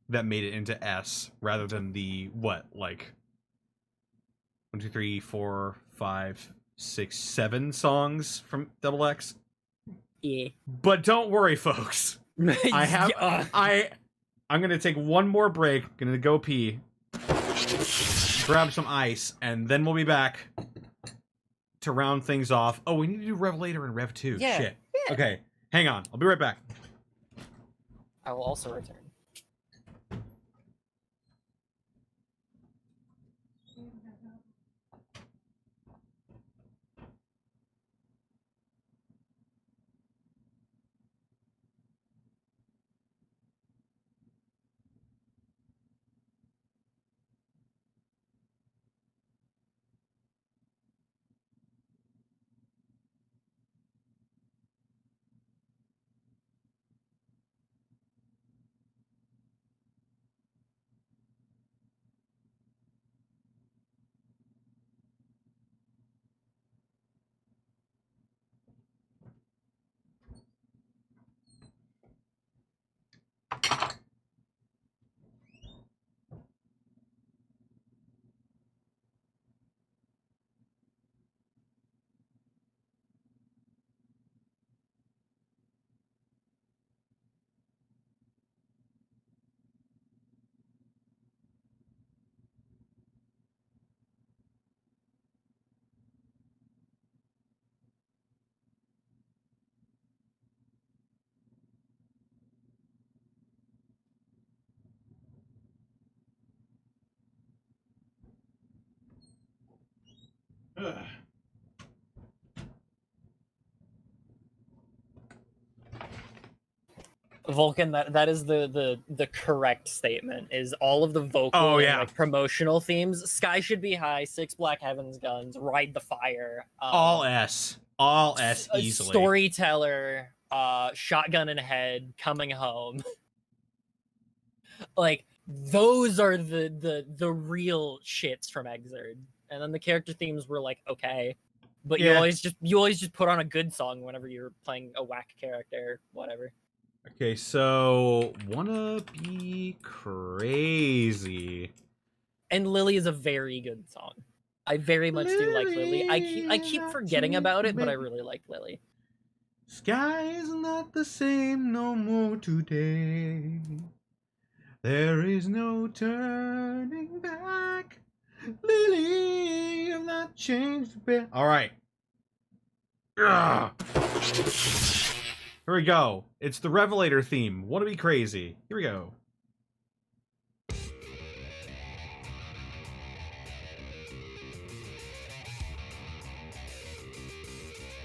that made it into S rather than the like 1, 2, 3, 4, 5, 6, 7 songs from Double X. Yeah. But don't worry, folks. I have I'm gonna take one more break. Gonna go pee, grab some ice, and then we'll be back to round things off. Oh, we need to do Revelator and Rev 2. Yeah, Shit. yeah. Okay, hang on. I'll be right back. I will also return. Vulcan, that is the correct statement. Is all of the vocal and, like, promotional themes. Sky Should Be High, Six Black Heavens Guns, Ride the Fire. All S easily. Storyteller, Shotgun in Head, Coming Home. Like those are the real shits from Exard. And then the character themes were like okay, but you always just put on a good song whenever you're playing a whack character, whatever. Okay, so Wanna Be Crazy. And Lily is a very good song. I very much do like Lily. I keep forgetting about it, but I really like Lily. Sky is not the same no more today. There is no turning back. Lily, you've not changed a bit. All right. Ugh. Here we go. It's the Revelator theme. Wanna be crazy. Here we go.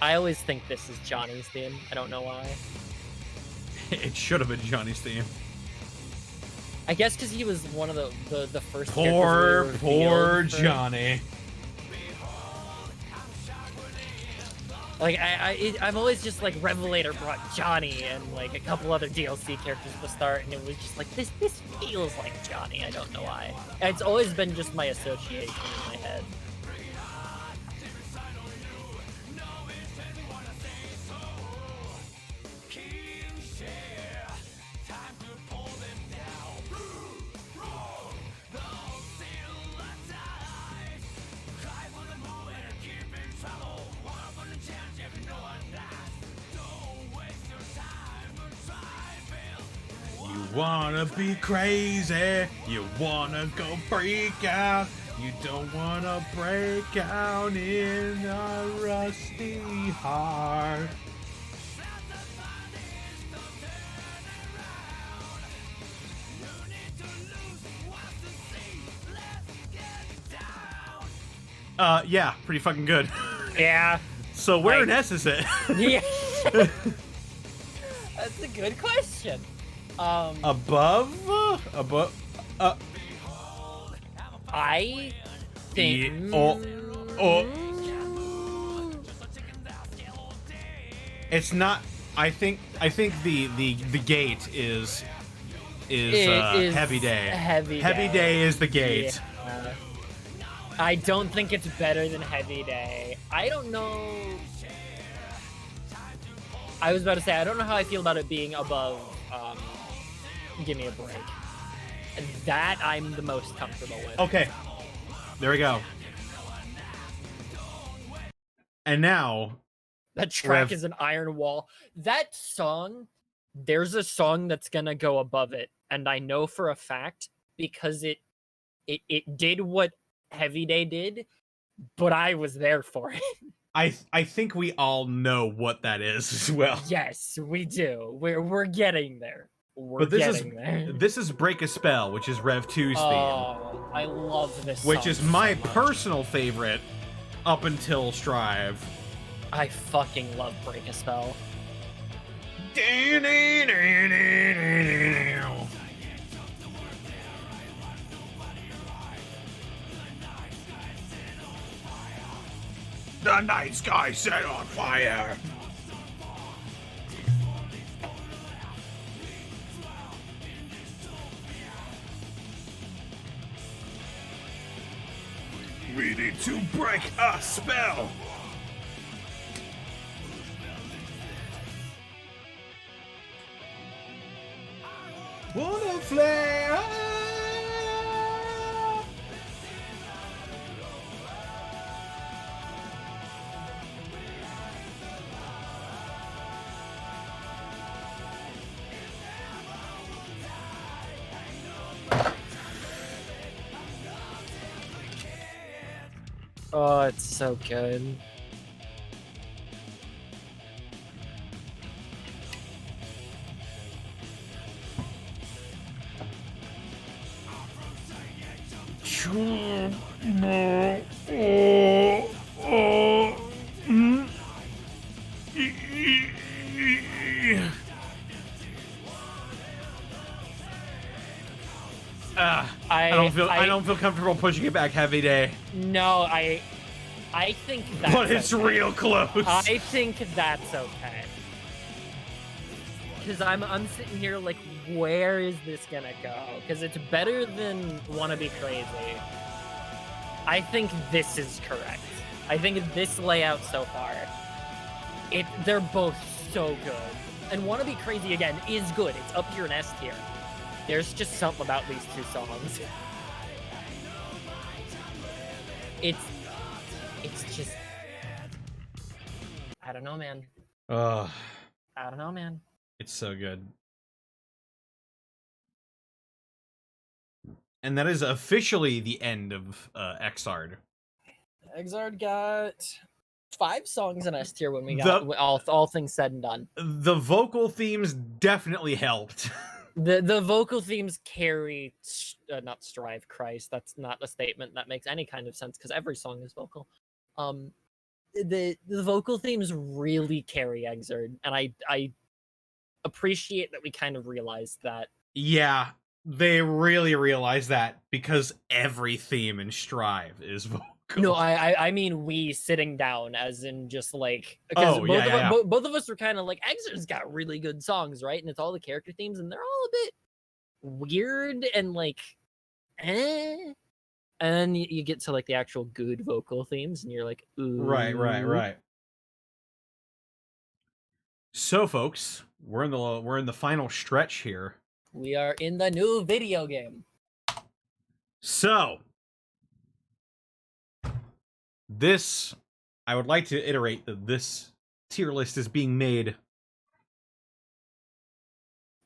I always think this is Johnny's theme. I don't know why. It should have been Johnny's theme. I guess because he was one of the first. Poor characters we revealed for- Johnny. Like I'm always just like Revelator brought Johnny and like a couple other DLC characters at the start, and it was just like this feels like Johnny. I don't know why. And it's always been just my association in my head. You wanna be crazy, you wanna go break out, you don't wanna break out in a rusty heart. Yeah, pretty fucking good. Yeah. So where in Like- S is it? Yeah. That's a good question. Above? Above? I think. It's not. I think the gate is It is Heavy Day. Heavy Heavy Day is the gate. Yeah. I don't think it's better than Heavy Day. I don't know. I was about to say, I don't know how I feel about it being above Give Me a Break. That I'm the most comfortable with. Okay. There we go. And now That track Rev- is an iron wall. That song, there's a song that's gonna go above it, and I know for a fact because it did what Heavy Day did, but I was there for it. I think we all know what that is as well. Yes, we do. We're getting there. We're But this getting there. is Break a Spell, which is Rev 2's theme, Oh, I love this which song is my so much. personal favorite up until Strive. I fucking love Break a Spell. The night sky set on fire. We need to break a spell. Wanna flare up. Oh, it's so good. I don't feel comfortable pushing it back Heavy Day, No, I think that's but it's okay. real close. I think that's okay. Because I'm sitting here like, where is this gonna go? Because it's better than Wanna Be Crazy. I think this is correct. I think this layout so far, they're both so good. And Wanna Be Crazy again is good. It's up here in S tier. There's just something about these two songs. it's just, I don't know, man. Ugh, I don't know, man. it's so good. And that is officially the end of Xrd. Exard got 5 songs in S tier when we got all things said and done. The vocal themes definitely helped. The vocal themes carry, not strive, Christ. That's not a statement that makes any kind of sense because every song is vocal. The vocal themes really carry Exard, and I appreciate that we kind of realized that. Yeah, they really realize that because every theme in Strive is vocal. No, I mean we sitting down, as in just like, because both of us were kind of like, Exard's got really good songs, right? And it's all the character themes, and they're all a bit weird and like, eh. And then you get to like the actual good vocal themes, and you're like, ooh. Right. So, folks, we're in the final stretch here. We are in the new video game. So, I would like to iterate that this tier list is being made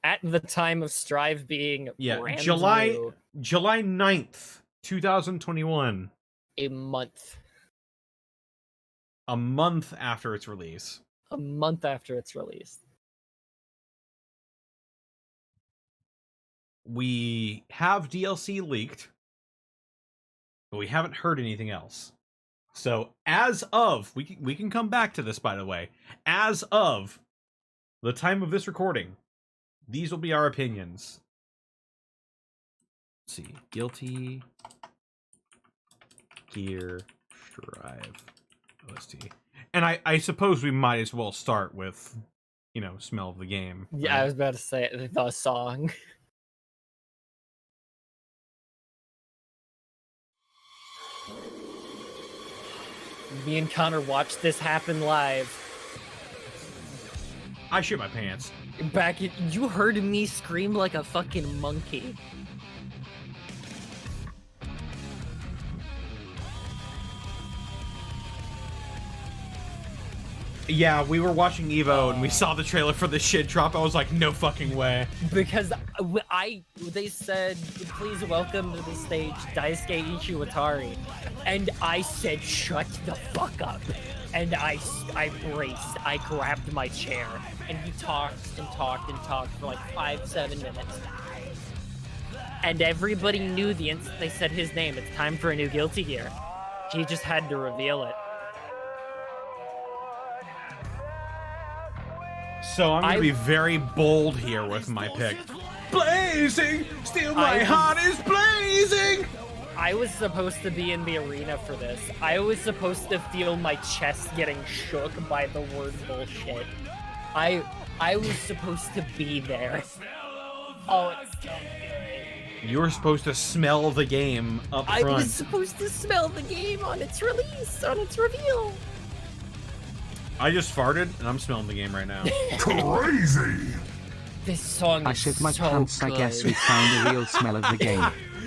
at the time of Strive being brand July new. July 9th, 2021. A month After its release. A month after its release. We have DLC leaked, but we haven't heard anything else. So, as of, we can come back to this, by the way. As of the time of this recording, these will be our opinions. Let's see. Guilty Gear Strive OST. And I suppose we might as well start with, smell of the game. Yeah, right? I was about to say the song. Me and Connor watched this happen live. I shit my pants. You heard me scream like a fucking monkey. Yeah, we were watching Evo and we saw the trailer for the shit drop. I was like, no fucking way. Because they said, please welcome to the stage Daisuke Ichiwatari. And I said, shut the fuck up. And I braced. I grabbed my chair. And he talked and talked and talked for like 5-7 minutes. And everybody knew the instant they said his name, it's time for a new Guilty Gear. He just had to reveal it. So I'm gonna be very bold here with my pick. Blazing! Still my heart is blazing! I was supposed to be in the arena for this. I was supposed to feel my chest getting shook by the word bullshit. I was supposed to be there. Oh, it's so good. You were supposed to smell the game up front. I was supposed to smell the game on its release, on its reveal. I just farted, and I'm smelling the game right now. Crazy! This song I is shit my so pants. good. I guess we found the real smell of the game.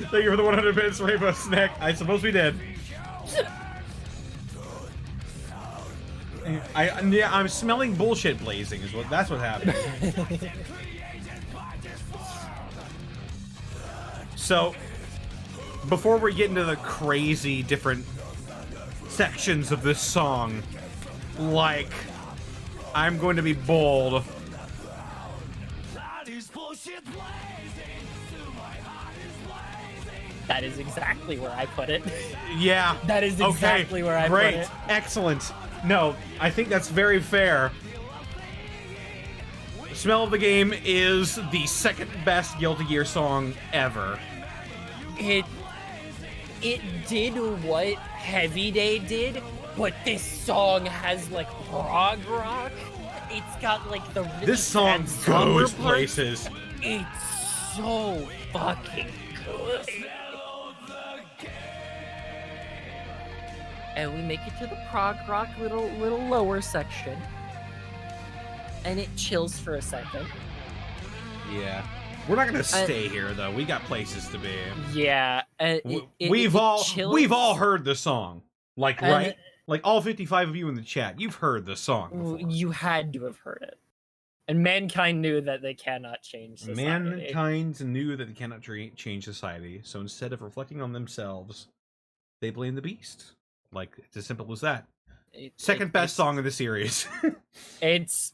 Thank you for the 100 bits, Rainbow Snack. I suppose we did. I'm smelling bullshit blazing. That's what happened. So, before we get into the crazy different sections of this song, like, I'm going to be bold. That is exactly where I put it. Yeah. That is exactly where I put it. Great. Excellent. No, I think that's very fair. Smell of the Game is the second best Guilty Gear song ever. It did what Heavy Day did, but this song has like prog rock. It's got like the really This song sad summer goes part. places. It's so fucking good. And we make it to the prog rock little lower section. And it chills for a second. Yeah. We're not gonna stay here though. We got places to be. Yeah, We've all heard the song. Like, right? Like, all 55 of you in the chat, you've heard the song before. You had to have heard it. And mankind knew that they cannot change society. Mankind knew that they cannot change society, so instead of reflecting on themselves, they blame the beast. Like, it's as simple as that. Second best song of the series. It's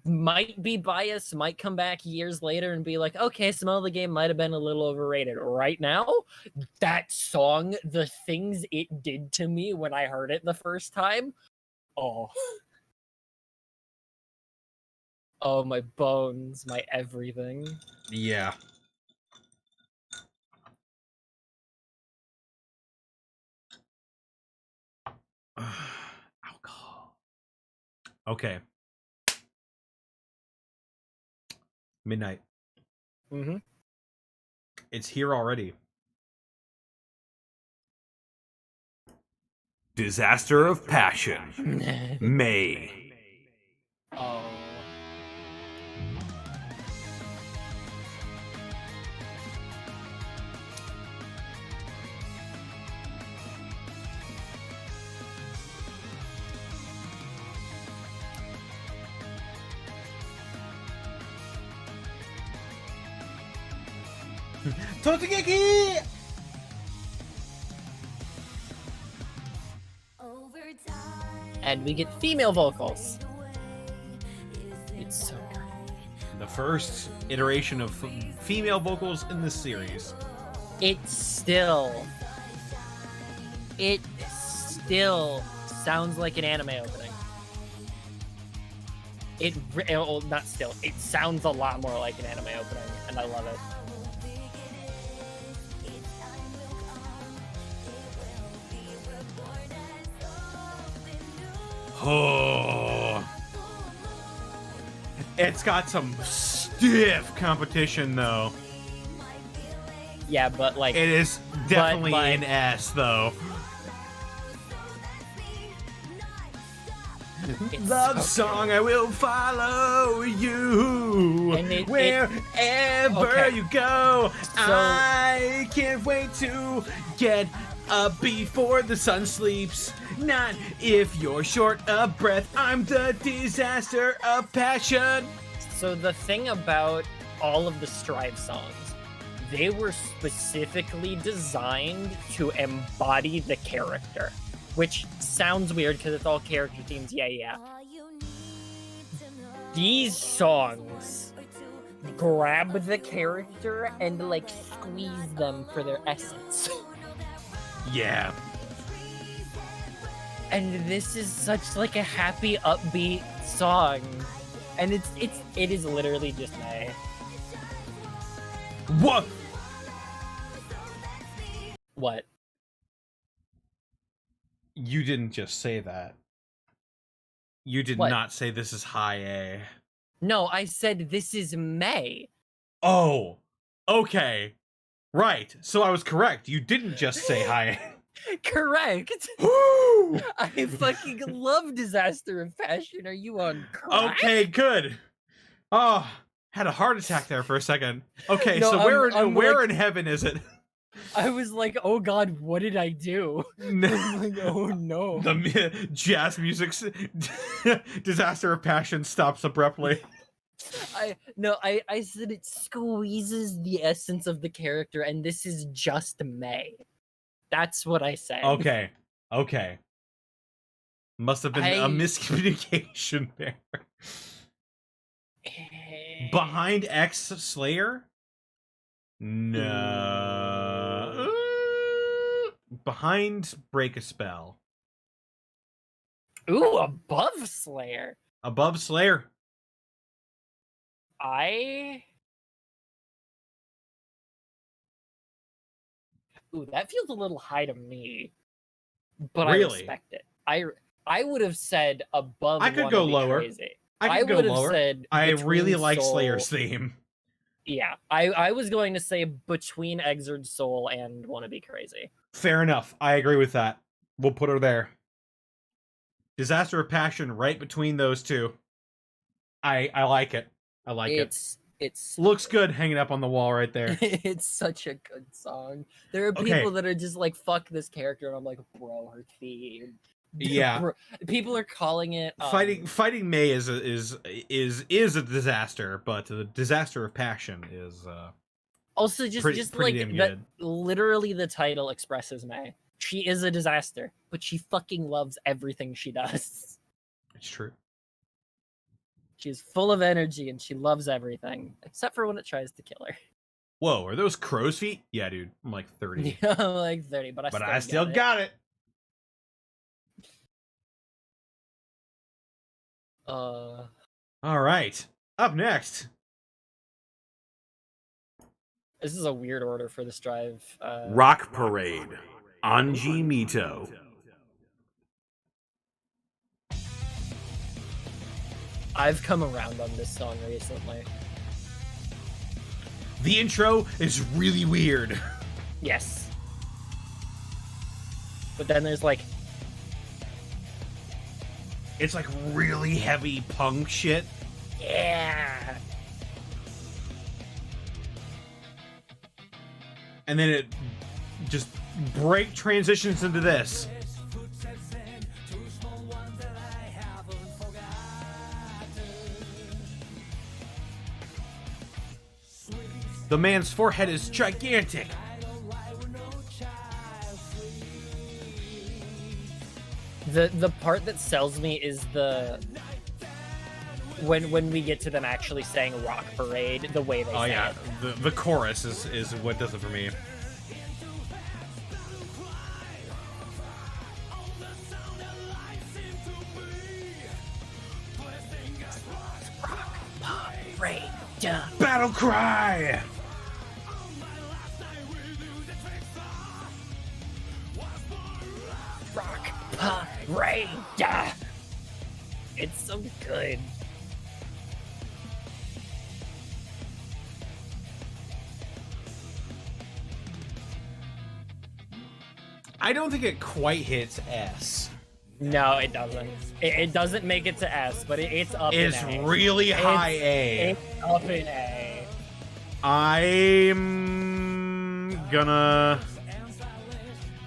might be biased, might come back years later and be like, okay, Smell the Game might have been a little overrated. Right now, that song, the things it did to me when I heard it the first time, oh, my bones, my everything. Yeah. Alcohol. Okay. Midnight. Mm-hmm. It's here already. Disaster of Passion. May. Oh. Totogeki! And we get female vocals. It's so good. The first iteration of female vocals in this series. It still sounds like an anime opening. Not still. It sounds a lot more like an anime opening, and I love it. Oh, it's got some stiff competition though. Yeah, but like It is definitely but- an S though. it's Love so song, I will follow you And wherever okay. you go. So- I can't wait to get up before the sun sleeps. Not if you're short of breath. I'm the disaster of passion. So the thing about all of the Strive songs, they were specifically designed to embody the character, which sounds weird because it's all character themes. Yeah. These songs grab the character and like squeeze them for their essence. Yeah. And this is such like a happy, upbeat song. And it is literally just May. What? What? You didn't just say that. You did What? not say this is high A. No, I said this is May. Oh, okay. Right. So I was correct. You didn't just say high Correct. A. Woo! I fucking love Disaster of Passion. Are you on crack? Okay, good. Oh, had a heart attack there for a second. Okay, No, so where I'm where like- in heaven is it? I was like, oh god, what did I do? I'm like, oh no. The jazz music's Disaster of Passion stops abruptly. I said it squeezes the essence of the character, and this is just May. That's what I said. Okay. Must have been a I- miscommunication there. Behind X Slayer? No. Behind Break a Spell. Ooh, above Slayer. Above Slayer. Ooh, that feels a little high to me. But Really? I respect it. I would have said above. I could Wanna go Be lower. Crazy. I could go would have lower. said I really Between like Soul- Slayer's theme. Yeah, I was going to say between Exerd Soul and Wanna Be Crazy. Fair enough. I agree with that. We'll put her there. Disaster of Passion right between those two. I like it. I like it. It's Looks good hanging up on the wall right there. it's such a good song. There are Okay. people that are just like, fuck this character, and I'm like, bro, her theme. Yeah. Bro, people are calling it Fighting May is a disaster, but the disaster of passion is also just pretty like damn that. good. Literally, the title expresses May. She is a disaster, but she fucking loves everything she does. It's true. She's full of energy and she loves everything, except for when it tries to kill her. Whoa, are those crow's feet? Yeah, dude. I'm like 30. Yeah, I'm like 30, but I still got it. All right. Up next. This is a weird order for this drive. Rock Parade. Anji Mito. I've come around on this song recently. The intro is really weird. Yes. But then there's like, It's like really heavy punk shit. yeah. And then it just break transitions into this. The man's forehead is gigantic. The part that sells me is the when we get to them actually saying Rock Parade, the way they Oh say yeah, it. the chorus is what does it for me. Parade. Battle cry. Rock Parade. It's so good. I don't think it quite hits S. No, it doesn't. It doesn't make it to S, but it's up It's in A. really high It's- A. It's up in A. I'm gonna.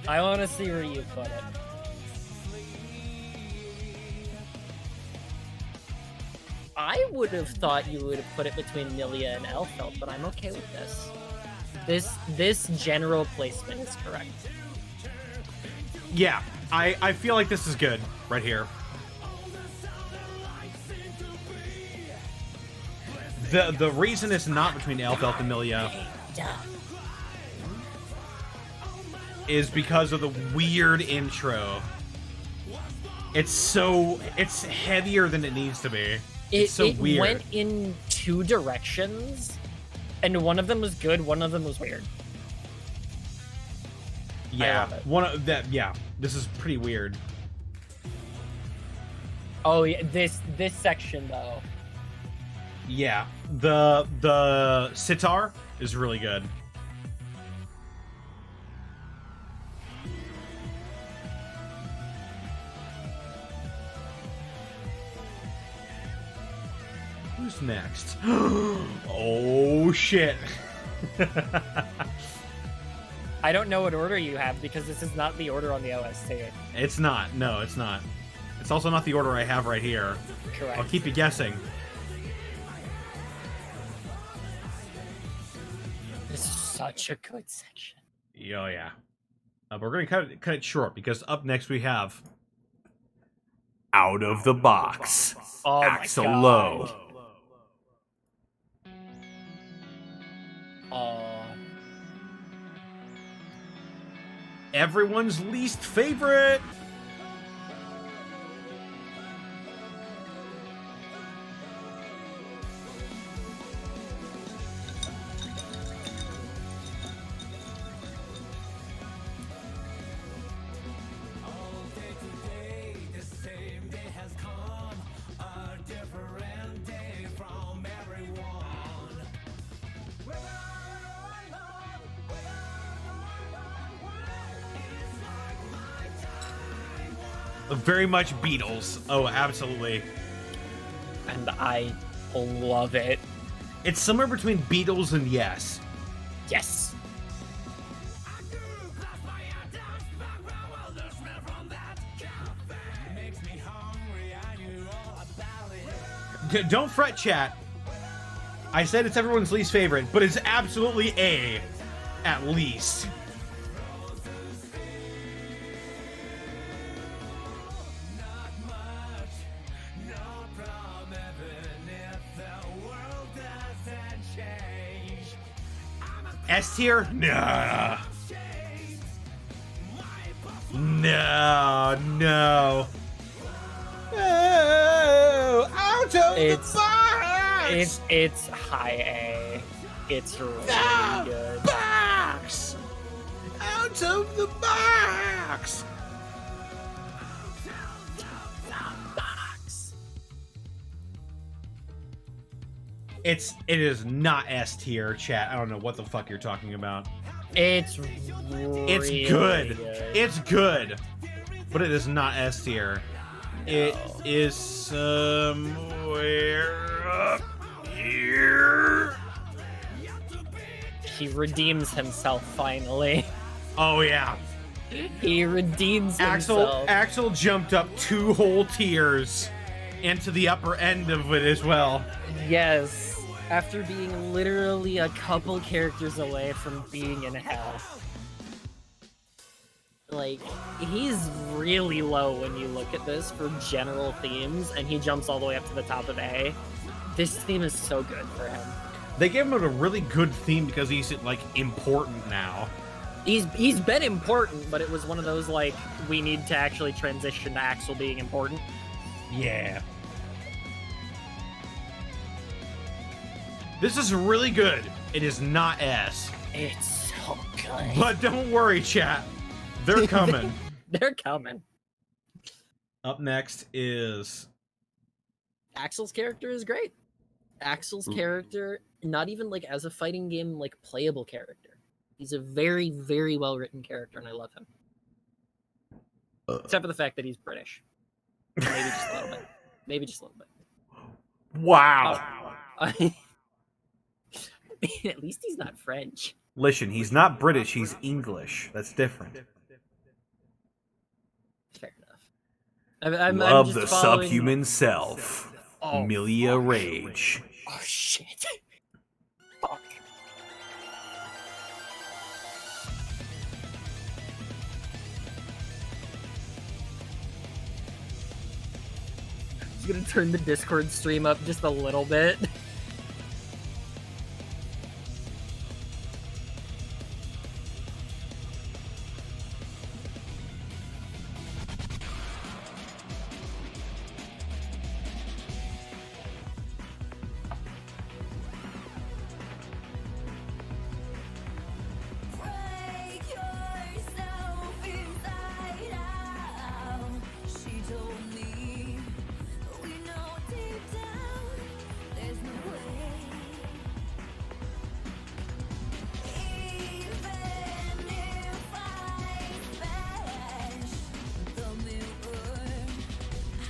I want to see where you put it. I would have thought you would have put it between Milia and Elfelt, but I'm okay with this. This general placement is correct. Yeah, I feel like this is good right here. The reason it's not between Elfelt and Milia is because of the weird intro. It's heavier than it needs to be. It's so it weird. went in two directions, and one of them was good, one of them was weird. Yeah, love it. one of that. Yeah, this is pretty weird. Oh yeah, this section though. Yeah, the sitar is really good. Who's next? Oh shit. I don't know what order you have because this is not the order on the OST. It's not. No, it's not. It's also not the order I have right here. Correct. I'll keep you guessing. This is such a good section. Oh yeah. But we're gonna cut it short because up next we have Out of the Box. Oh my Axel God. Lowe. everyone's least favorite. Very much Beatles. Oh, absolutely. And I love it. It's somewhere between Beatles and Yes. Yes. Don't fret, chat. I said it's everyone's least favorite, but it's absolutely A, at least. S tier? Nah. No. Oh, out of the box! It's high A. It's really good. Box! Out of the box! It is not S tier, chat. I don't know what the fuck you're talking about. It's really It's good. good. It's good. But it is not S tier. No. It is somewhere up here. He redeems himself finally. Oh yeah. He redeems himself. Axel jumped up 2 whole tiers into the upper end of it as well. Yes. After being literally a couple characters away from being in hell. Like, he's really low when you look at this for general themes, and he jumps all the way up to the top of A. This theme is so good for him. They gave him a really good theme because he's, like, important now. He's been important, but it was one of those, like, we need to actually transition to Axel being important. Yeah. This is really good. It is not S. It's so good. But don't worry, chat. They're coming. They're coming. Up next is... Axel's character is great. Axel's character, not even like as a fighting game, like playable character. He's a very, very well written character, and I love him. Except for the fact that he's British. Maybe just a little bit. Maybe just a little bit. Wow. At least he's not French. Listen, he's not British, he's English. That's different. Fair enough. I'm Love just the following... subhuman self. Oh, Milia Rage. Oh shit. Fuck. Just gonna turn the Discord stream up just a little bit.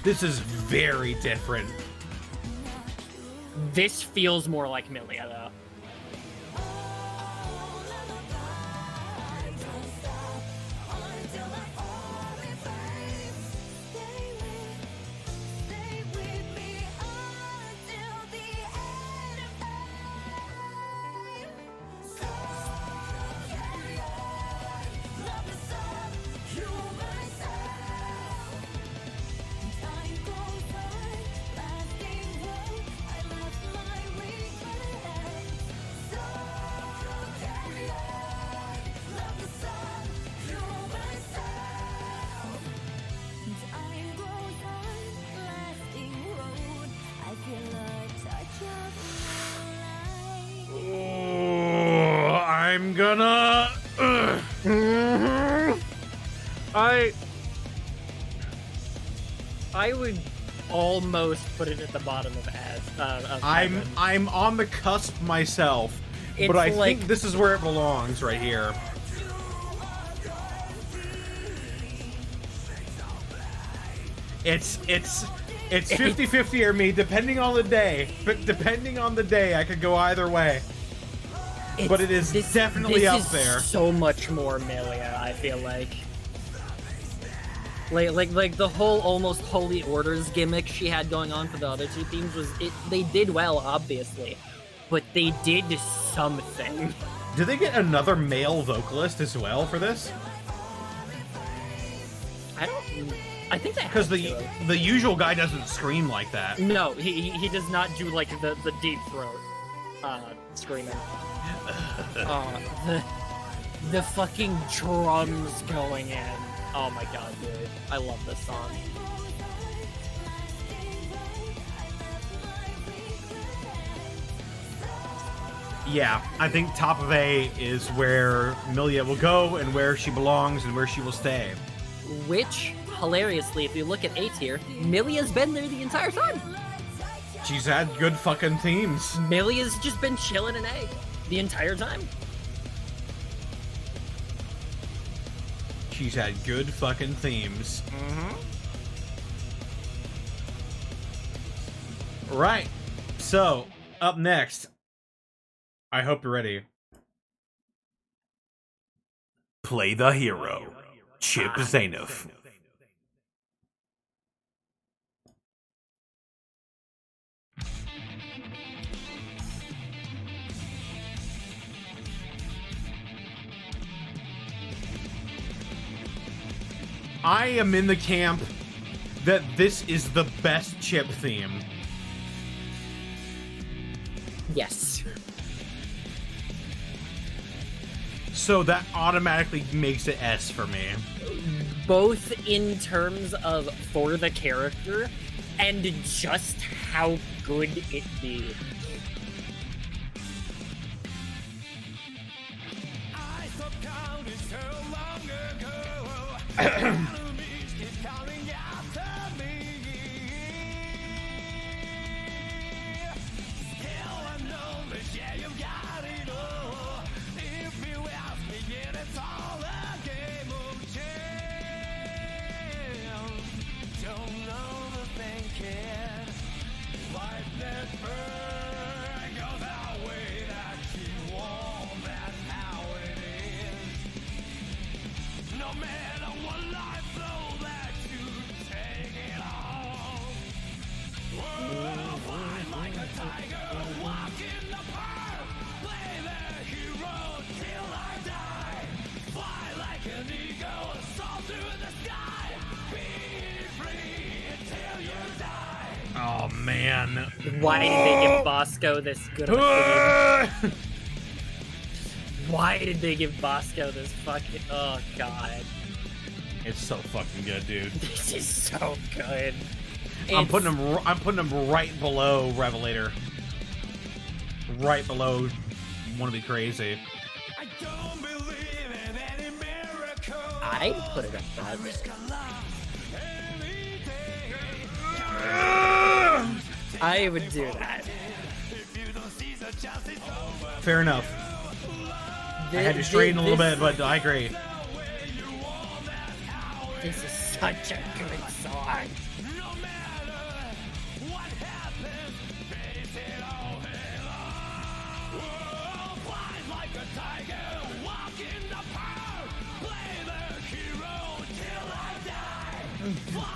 This is very different. This feels more like Milia, though. I'm gonna... I would almost put it at the bottom of heaven. I'm on the cusp myself, It's but I like- think this is where it belongs, right here. It's 50-50 or me, depending on the day. But depending on the day, I could go either way. But it is definitely up there. So much more Melia, I feel like. Like the whole almost holy orders gimmick she had going on for the other two themes was they did well, obviously, but they did something. Did they get another male vocalist as well for this? I think they because the usual guy doesn't scream like that. No, he does not do like the deep throat screaming. The fucking drums going in. Oh my god, dude. I love this song. Yeah, I think top of A is where Melia will go and where she belongs and where she will stay. Which, hilariously, if you look at A tier, Melia's been there the entire time. She's had good fucking themes. Melia's just been chilling in A the entire time. She's had good fucking themes. Right. So, up next, I hope you're ready. Play the hero, Chip Zanuff. I am in the camp that this is the best Chip theme. Yes. So that automatically makes it S for me. Both in terms of for the character and just how good it be. Oh man. Why did they give Bosco this good of a theme? Why did they give Bosco this fucking... Oh god. It's so fucking good, dude. This is so good. I'm putting him right below Revelator. Right below Wanna Be Crazy. I'd put it up that. I would do that. Fair enough. I had to straighten a little bit, but I agree. This is such a good song.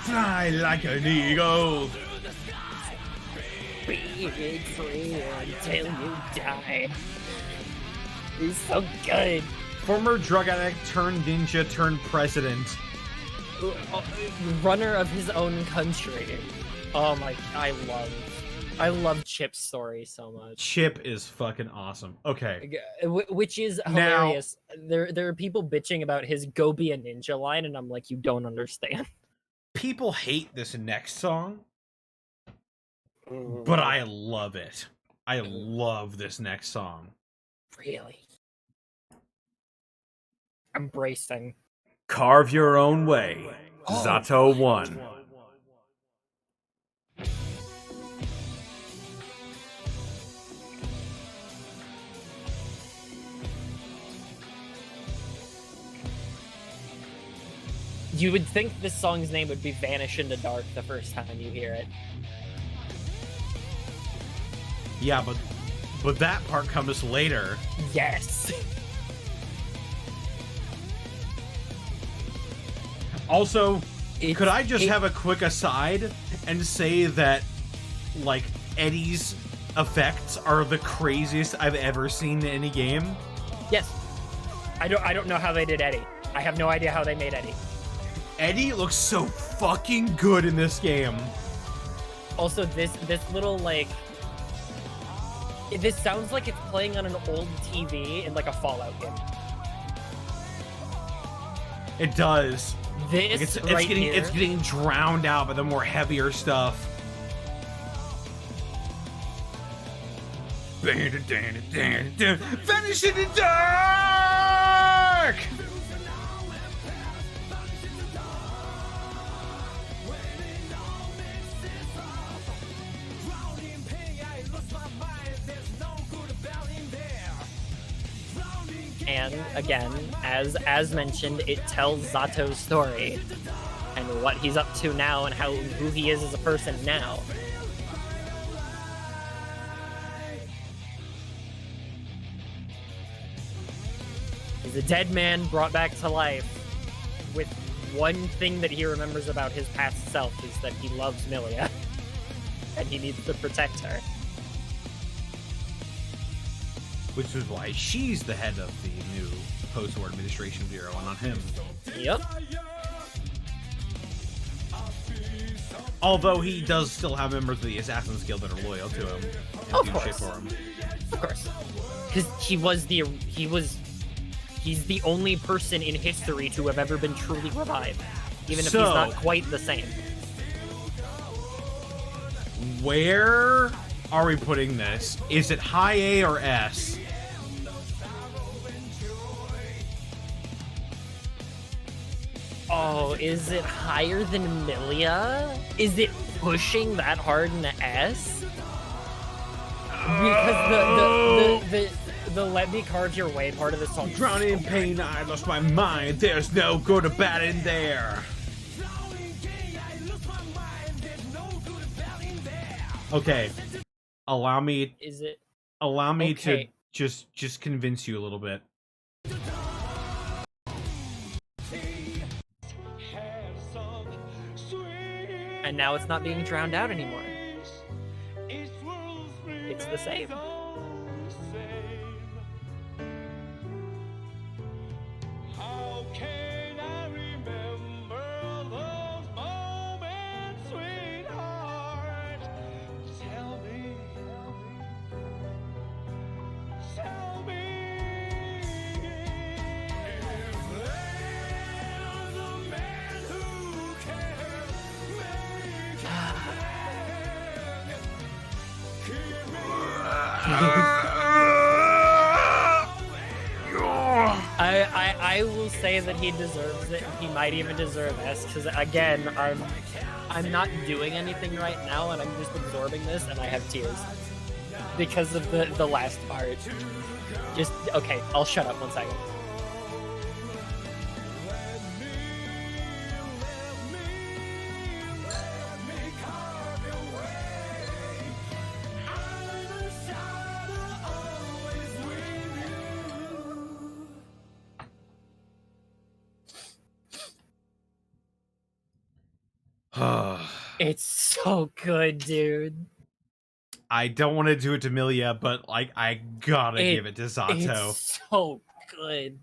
Fly like an eagle. Be free until you die. He's so good. Former drug addict turned ninja turned president. Runner of his own country. Oh my, I love Chip's story so much. Chip is fucking awesome. Okay. Which is hilarious. There are people bitching about his Go Be a Ninja line, and I'm like, you don't understand. People hate this next song, but I love it. I love this next song. Really? Embracing. Carve Your Own Way, Zato 1. You would think this song's name would be Vanish into Dark the first time you hear it. Yeah, but that part comes later. Yes. Also, could I just have a quick aside and say that, like, Eddie's effects are the craziest I've ever seen in any game? Yes. I don't know how they did Eddie. I have no idea how they made Eddie. Eddie looks so fucking good in this game. Also, this little, like... This sounds like it's playing on an old TV in, like, a Fallout game. It does. This Like it's getting drowned out by the more heavier stuff. Vanish in the dark! And again, as mentioned, it tells Zato's story and what he's up to now and who he is as a person now. He's a dead man brought back to life with one thing that he remembers about his past self is that he loves Milia and he needs to protect her. Which is why she's the head of the new Post-War Administration Bureau, and not him. Yep. Although he does still have members of the Assassin's Guild that are loyal to him. And Of do course. shit for him. Of course. Because he's the only person in history to have ever been truly revived. Even if he's not quite the same. Where are we putting this? Is it high A or S? Oh, is it higher than Milia? Is it pushing that hard in the S? Because the Let Me Carve Your Way part of the song. Drowning in pain, I lost my mind. There's no good or bad in there. Okay. Allow me Is it? to just convince you a little bit. And now it's not being drowned out anymore. It's the same. How can I remember those moments, sweetheart? Tell me. Tell me. If there's a man who can make I will say that he deserves it. He might even deserve S, because again, I'm not doing anything right now, and I'm just absorbing this, and I have tears because of the last part. Just okay, I'll shut up 1 second. It's so good, dude. I don't want to do it to Milia, but like I gotta give it to Zato. It's so good.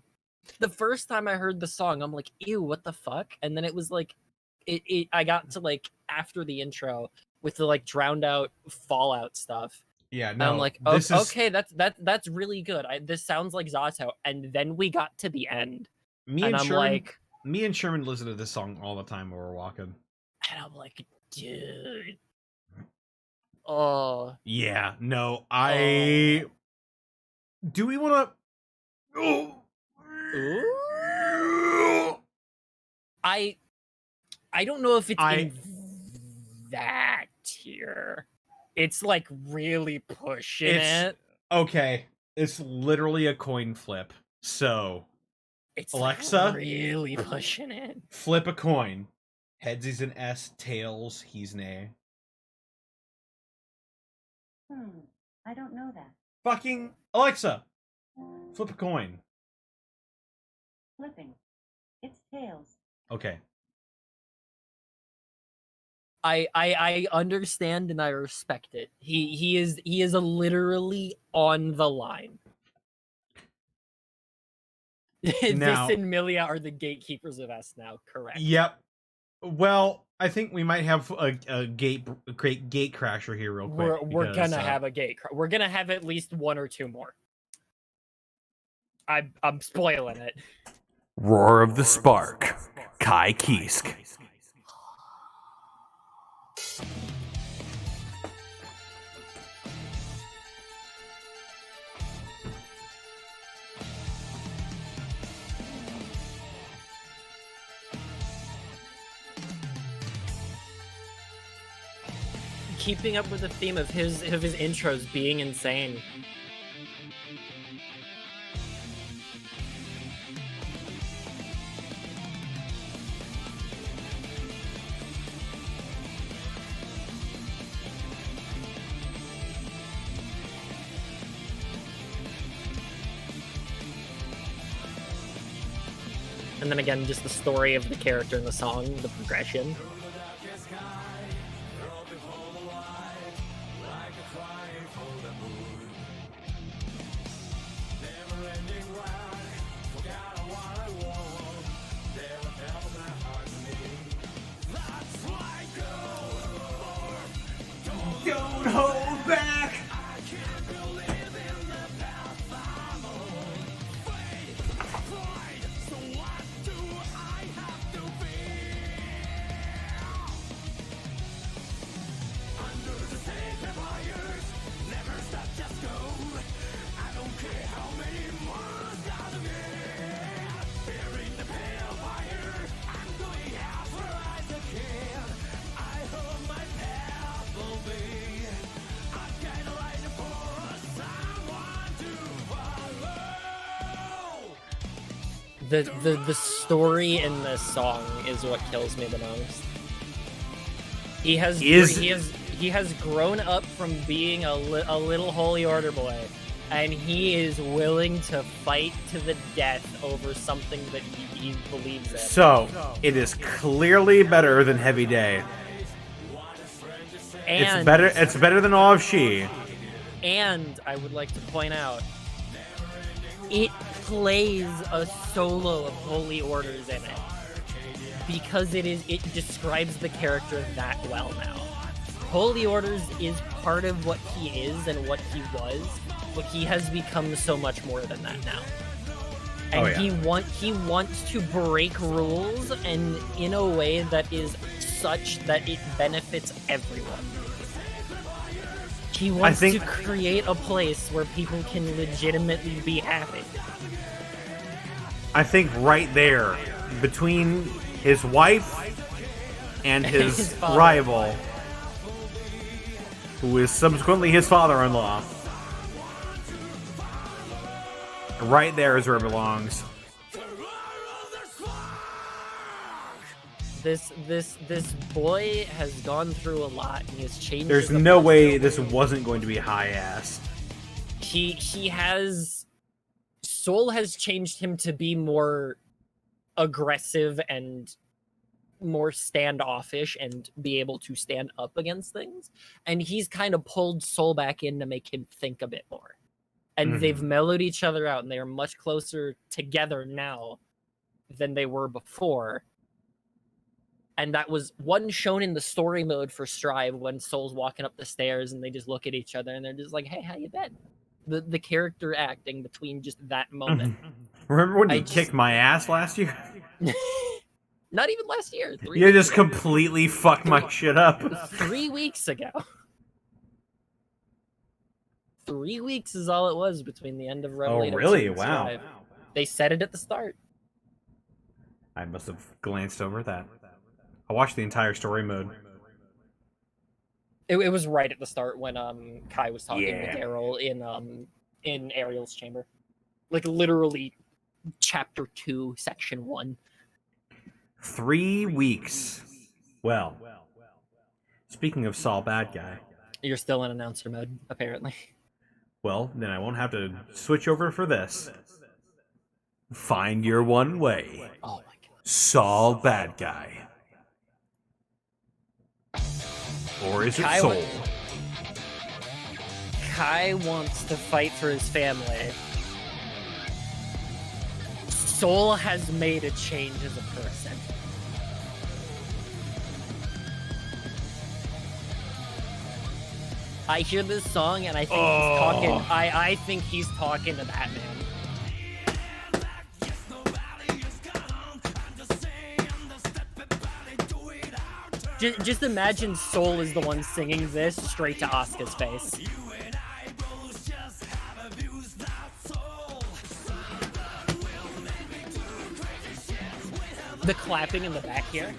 The first time I heard the song, I'm like, ew, what the fuck? And then it was like, I got to like after the intro with the like drowned out Fallout stuff. Yeah, And no. I'm like, okay, that's really good. This sounds like Zato. And then we got to the end, me and and I'm Sherman, like, me and Sherman listen to this song all the time while we're walking. and I'm like, dude. Oh, Yeah, no, I. Do we want to? ooh. I don't know if it's in that tier. It's like really pushing It's- it. Okay, it's literally a coin flip. So It's Alexa? really pushing it. Flip a coin. Heads he's an S, tails he's an A. I don't know that. Fucking Alexa, flip a coin. Flipping. It's tails. Okay. I understand and I respect it. He is literally on the line. Now- This and Milia are the gatekeepers of S now, correct? Yep. Well, I think we might have a great gate crasher here real quick. We're gonna have a we're gonna have at least one or two more. I'm spoiling it. Roar of the Spark. Kai Kisk. Keeping up with the theme of his intros being insane. And then again, just the story of the character in the song, the progression. Don't hold back. The story in this song is what kills me the most. He has grown up from being a little holy order boy, and he is willing to fight to the death over something that he believes in. So, it is clearly better than Heavy Day. And It's better than All of She. And I would like to point out, it plays a solo of Holy Orders in it because it describes the character that well now. Holy Orders is part of what he is and what he was, but he has become so much more than that now. And he wants to break rules, and in a way that is such that it benefits everyone. He wants to create a place where people can legitimately be happy. I think right there, between his wife and his rival, who is subsequently his father-in-law, right there is where it belongs. This boy has gone through a lot. He has changed. There's no way this wasn't going to be high-ass. He has... Soul has changed him to be more aggressive and more standoffish and be able to stand up against things. And he's kind of pulled Soul back in to make him think a bit more. And they've mellowed each other out, and they are much closer together now than they were before. And that was one shown in the story mode for Strive when Soul's walking up the stairs and they just look at each other and they're just like, hey, how you been? The character acting between just that moment. Remember when you kicked my ass last year? Not even last year. You just completely fucked my shit up. 3 weeks ago. 3 weeks is all it was between the end of Revelation. Oh, really? and Wow. Strive. They said it at the start. I must have glanced over that. I watched the entire story mode. It was right at the start when Kai was talking with Errol in Ariel's chamber. Like literally Chapter 2, Section 1. 3 weeks. Well, speaking of Saul Bad Guy, You're still in announcer mode, apparently. well, then I won't have to switch over for this. Find your one way. Oh my god. Saul Bad Guy. Or is it Kai Soul? Kai wants to fight for his family. Soul has made a change as a person. I hear this song and I think he's talking. I think he's talking to Batman. Just imagine Soul is the one singing this straight to Asuka's face. The clapping in the back here.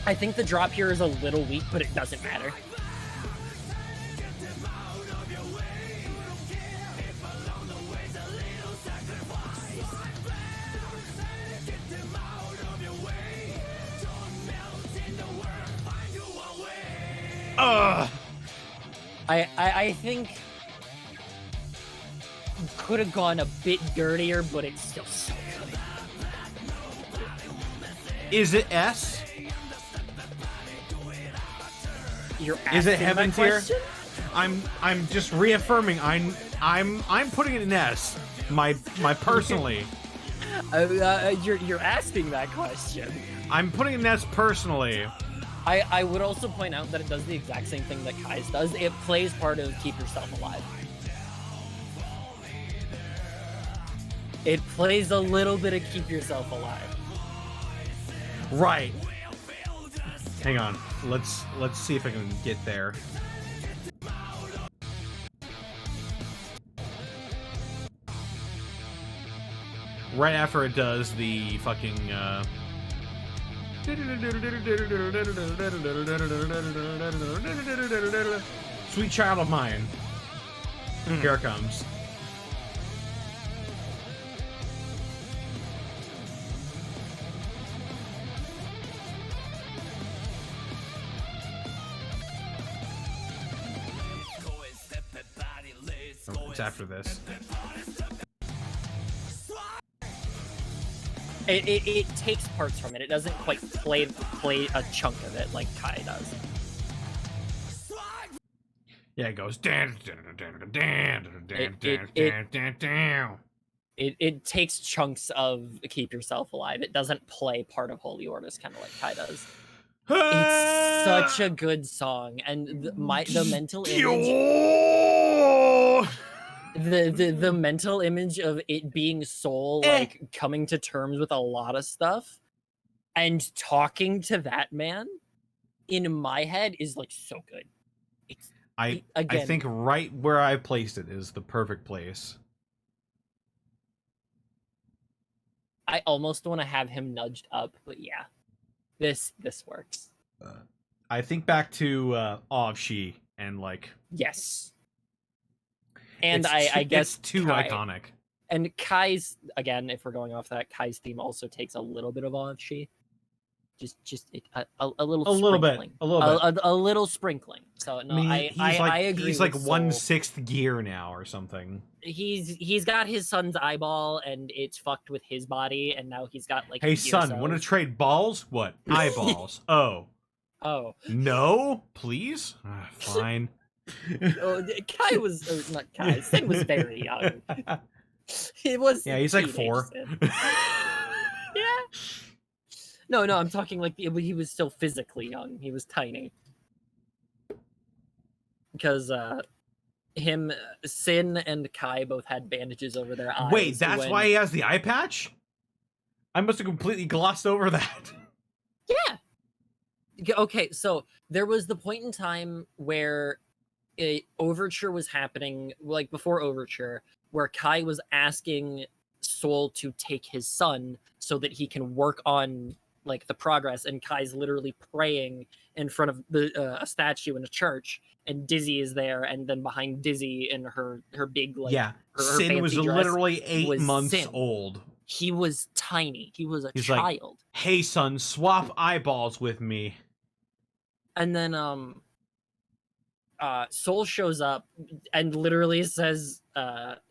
I think the drop here is a little weak, but it doesn't matter. I think could have gone a bit dirtier, but it's still so good. Is it S? You're Is it asking heaven that tier? question? I'm just reaffirming. I'm putting it in S. My personally. You're asking that question. I'm putting it in S personally. I would also point out that it does the exact same thing that Kai's does. It plays part of Keep Yourself Alive. It plays a little bit of Keep Yourself Alive. Right. Hang on. Let's see if I can get there. Right after it does the fucking Sweet Child of Mine. Here it comes. Oh, it's after this. It takes parts from it. It doesn't quite play a chunk of it like Kai does. Yeah, it goes. It takes chunks of Keep Yourself Alive. It doesn't play part of Holy Orders kind of like Kai does. It's such a good song, and the mental image, the mental image of it being Soul like coming to terms with a lot of stuff, and talking to that man, in my head is like so good. It's I again, think right where I placed it is the perfect place. I almost want to have him nudged up, but yeah, this works. I think back to Awe of She and like Yes. And it's I guess it's too Kai, iconic. And Kai's, again, if we're going off that, Kai's theme also takes a little bit of Awe of She. Just a little sprinkling. A little sprinkling. So no, I agree. He's like with 1/6 gear now or something. He's got his son's eyeball and it's fucked with his body, and now he's got like. Hey a son, so. want to trade balls? What? Eyeballs? Oh. No, please. Fine. Kai was not Kai. Sin was very young. It was. Yeah, he's like 4. Yeah. No, I'm talking like he was still physically young. He was tiny. Because Sin and Kai both had bandages over their eyes. Wait, that's why he has the eye patch? I must have completely glossed over that. Yeah. Okay, so there was the point in time where Overture was happening, like before Overture, where Kai was asking Soul to take his son so that he can work on like the progress. And Kai's literally praying in front of a statue in a church, and Dizzy is there, and then behind Dizzy in her big like Yeah, her Sin was fancy dress literally 8 was months Sin. old. He was tiny. He was a He's like, child. "Hey son, swap eyeballs with me." And then Soul shows up and literally says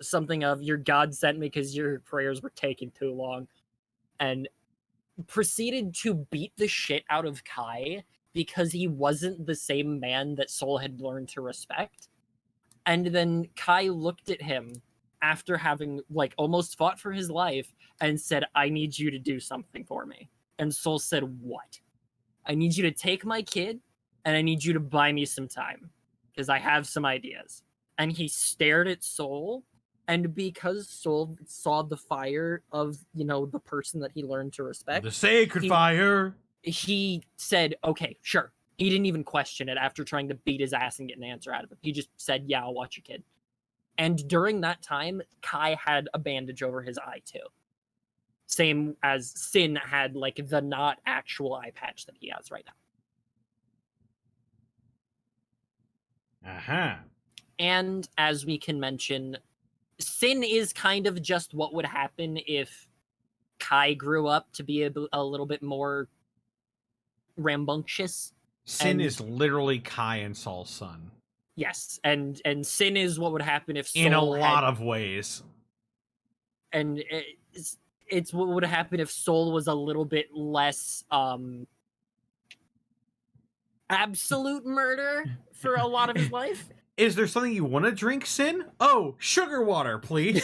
something of, "Your God sent me because your prayers were taking too long," and proceeded to beat the shit out of Kai because he wasn't the same man that Soul had learned to respect. And then Kai looked at him after having like almost fought for his life and said, "I need you to do something for me." And Soul said, "What?" "I need you to take my kid and I need you to buy me some time because I have some ideas." And he stared at Soul, and because Soul saw the fire of, you know, the person that he learned to respect, The sacred fire. he said, "Okay, sure." He didn't even question it after trying to beat his ass and get an answer out of him. He just said, "Yeah, I'll watch your kid." And during that time, Kai had a bandage over his eye too. Same as Sin had like the not actual eye patch that he has right now. Uh-huh. And as we can mention, Sin is kind of just what would happen if Kai grew up to be a little bit more rambunctious. Sin And- is literally Kai and Saul's son. Yes, and Sin is what would happen if Soul In a lot had, of ways. and it's what would happen if Soul was a little bit less absolute murder for a lot of his life. Is there something you want to drink, Sin? Oh, sugar water, please.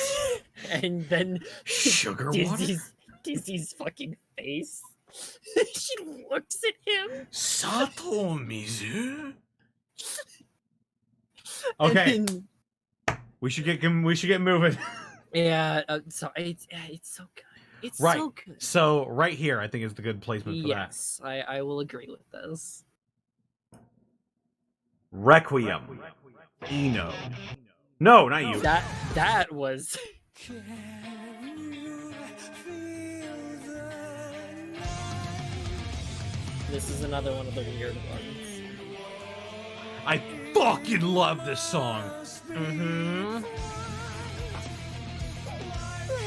And then Sugar water? Dizzy's fucking face. She looks at him. Sato mizu. and Okay, then- we should get moving. yeah. So it's so good. It's Right. so good. So right here, I think is the good placement for that. Yes, I will agree with this. Requiem. Eno. No, not you. That was this is another one of the weird ones. I fucking love this song. Mm-hmm.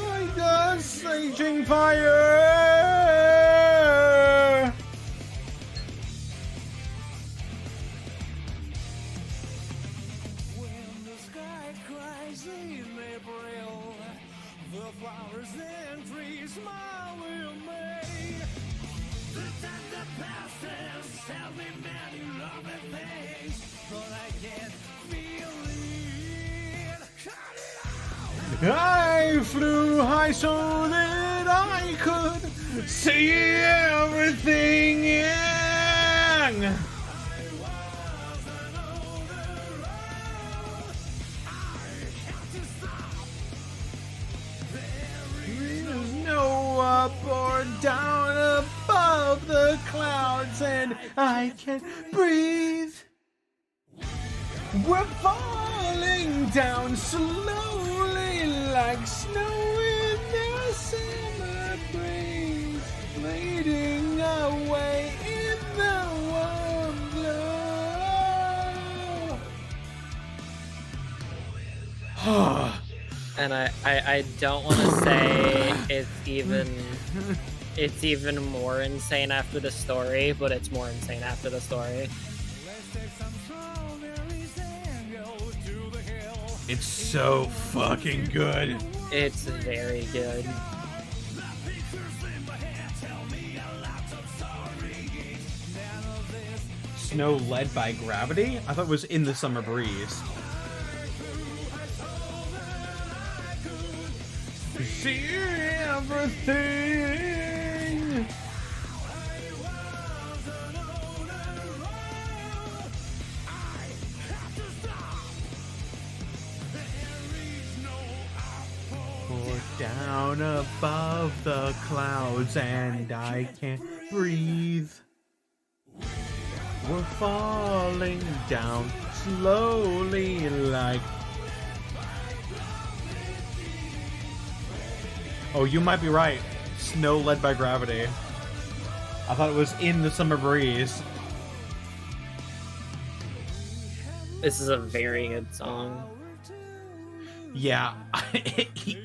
Like a raging fire. When the sky cries in April, the flowers and trees smile in May. The time that passes tell me many lovely things, but I can't feel it. Cut it out! I flew high so that I could see everything in. There's no up or down above the clouds, and I can't breathe. We're falling down slowly like snow in the summer breeze, fading away in the warm glow. And I don't want to say it's even more insane after the story, but it's more insane after the story. Let's take some strawberries and go to the hill. It's so fucking good. It's very good. The pictures in my head tell me a lot of stories. None of this Snow led by gravity? I thought it was in the summer breeze. See everything. Or down above the clouds, and I can't breathe. We're falling down slowly like Oh, you might be right. Snow led by gravity. I thought it was in the summer breeze. This is a very good song. Yeah,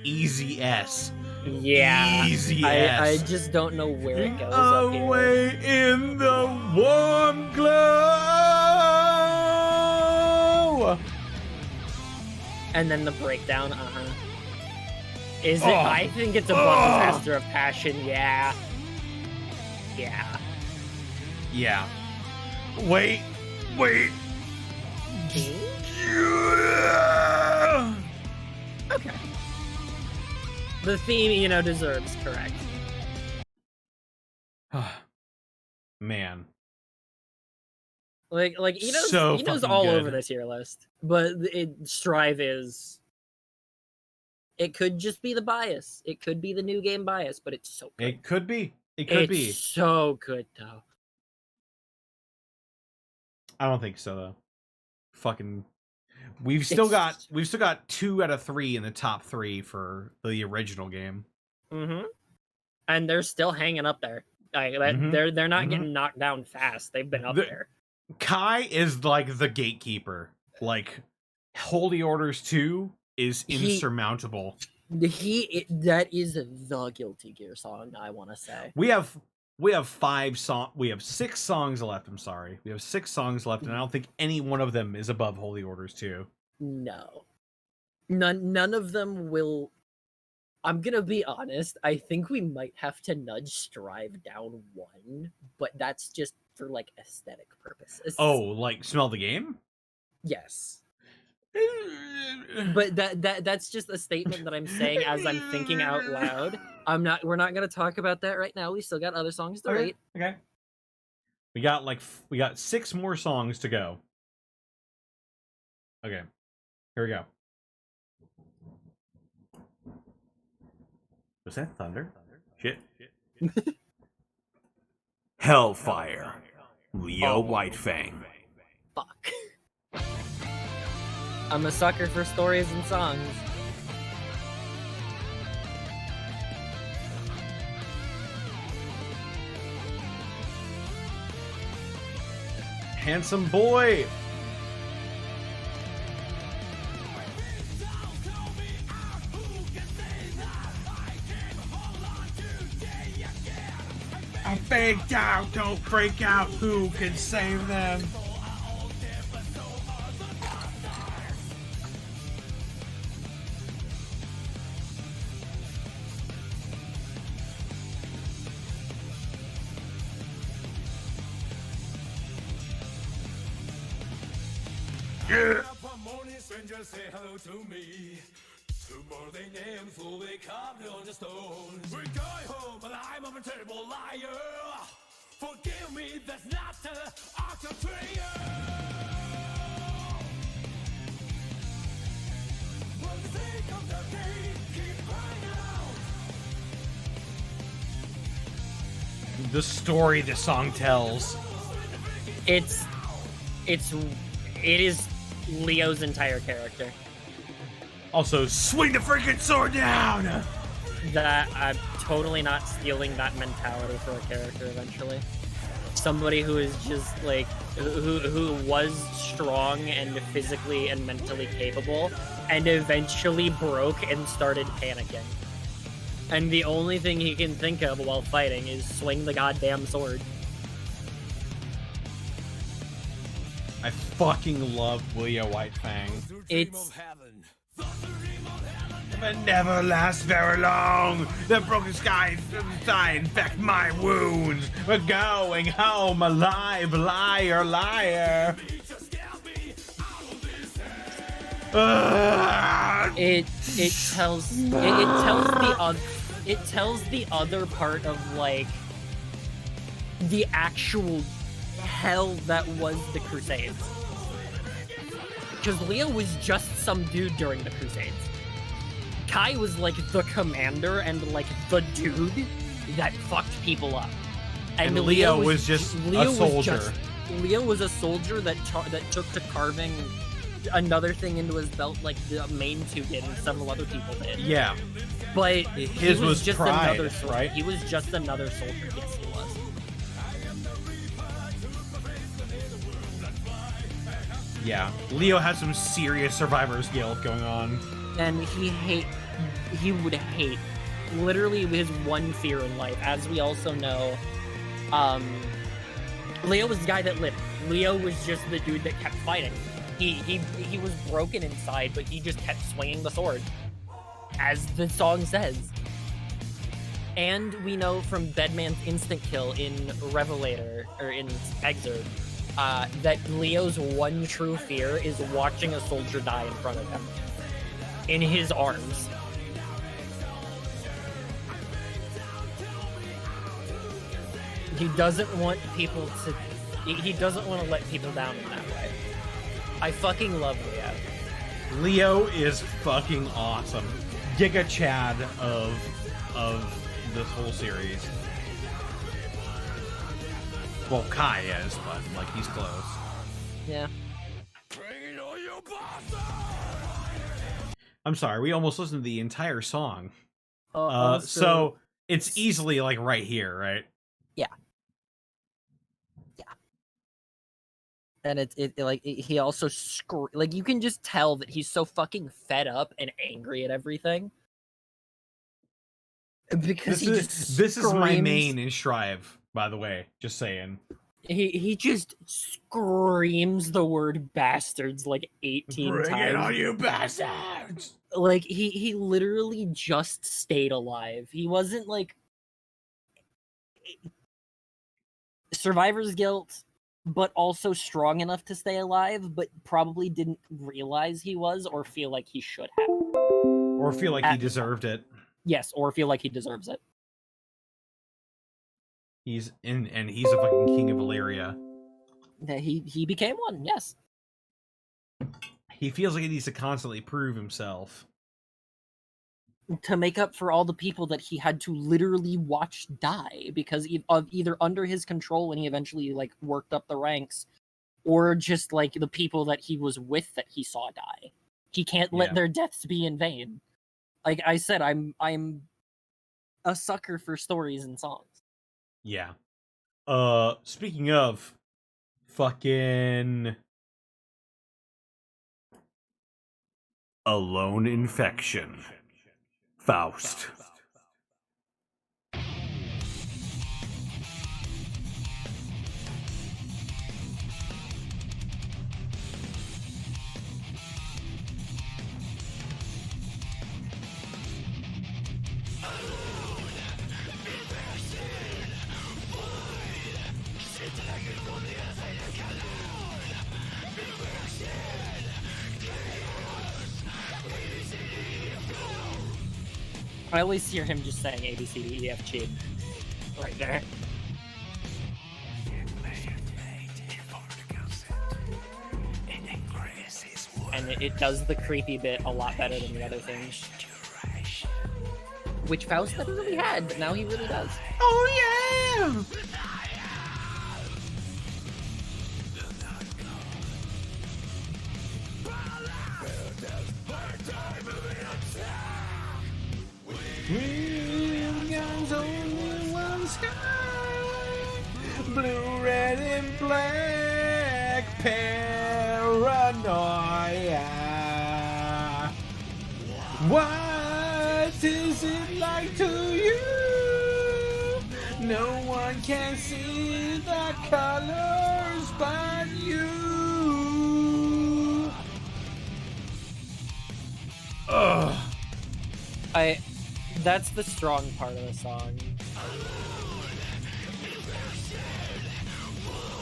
easy S. Yeah, Easy I S. just don't know where it goes up here. Away in the warm glow. And then the breakdown, Is it? I think it's above Disaster of Passion, yeah. Yeah. Yeah. Wait. Okay. The theme, deserves correct. Man. Like Eno's, So Eno's fucking all good. over this tier list, but Strive is. It could just be the bias. It could be the new game bias, but it's so good. It could be. It could be. It's so good though. I don't think so though. Fucking we've still got 2 out of 3 in the top 3 for the original game. Mm-hmm. And they're still hanging up there. Like Mhm. they're not getting knocked down fast. They've been up there. Kai is like the gatekeeper. Like Holy Orders 2 is insurmountable. That is the Guilty Gear song, I want to say. We have 6 songs left, I'm sorry. We have 6 songs left, and I don't think any one of them is above Holy Orders 2. No. None of them will. I'm gonna be honest, I think we might have to nudge Strive down 1, but that's just for like aesthetic purposes. Oh, like smell the game? Yes. But that's just a statement that I'm saying as I'm thinking out loud. We're not gonna talk about that right now. We still got other songs to rate. Okay. We got 6 more songs to go. Okay. Here we go. Was that thunder? Shit. Hellfire. Leo Whitefang. Fuck. I'm a sucker for stories and songs. Handsome boy. I'm faked out, don't freak out, who can save them? Yeah. Strangers say hello to me. Tomorrow they names will be carved on the stones. We're going home, and I'm a terrible liar. Forgive me, that's not the Octotrayer. For the sake of the day, keep crying out. The story the song tells. It is Leo's entire character. Also, swing the freaking sword down! That I'm totally not stealing that mentality for a character eventually. Somebody who is just like who was strong and physically and mentally capable and eventually broke and started panicking. And the only thing he can think of while fighting is swing the goddamn sword. I fucking love Leo Whitefang. It's But never lasts very long. The broken sky infect my wounds. We're going home alive, liar, liar. It tells the other part of like the actual hell that was the Crusades. Because Leo was just some dude during the Crusades. Kai was like the commander and like the dude that fucked people up. And Leo was just a soldier. Leo was a soldier that took to carving another thing into his belt like the main two did and several other people did. Yeah. But His he was just pride, another soldier. right? He was just another soldier. Yes, he was. Yeah. Leo had some serious survivor's guilt going on. And he would hate literally his one fear in life, as we also know. Leo was the guy that lived. Leo was just the dude that kept fighting. He was broken inside, but he just kept swinging the sword, as the song says. And we know from Bedman's instant kill in Revelator, or in Excerpt, that Leo's one true fear is watching a soldier die in front of him, in his arms. He doesn't want people to... He doesn't want to let people down in that way. I fucking love Leo. Leo is fucking awesome. Giga Chad of this whole series. Well, Kai is, but like he's close. Yeah. I'm sorry, we almost listened to the entire song. Also- So it's easily like right here, right? Yeah. And he also like you can just tell that he's so fucking fed up and angry at everything. Because This is my main in Shrive, by the way. Just saying. He just screams the word bastards like 18 Bring times. it on, you bastards! Like he literally just stayed alive. He wasn't like survivor's guilt, but also strong enough to stay alive, but probably didn't realize he was or feel like he should have. Or feel like he deserved it. Yes, or feel like he deserves it. He's a fucking king of Valeria. That he became one, yes. He feels like he needs to constantly prove himself. To make up for all the people that he had to literally watch die because of either under his control when he eventually like worked up the ranks, or just like the people that he was with that he saw die. He can't let their deaths be in vain. Like I said, I'm a sucker for stories and songs. Yeah. Speaking of fucking Alone Infection. Faust. I always hear him just saying A, B, C, D, E, F, G. Right there. And it does the creepy bit a lot better than the other things. Which Faust never really had, but now he really does. Oh yeah! Blue, red, and black paranoia. What is it like to you? No one can see the colors but you. Ugh. That's the strong part of the song.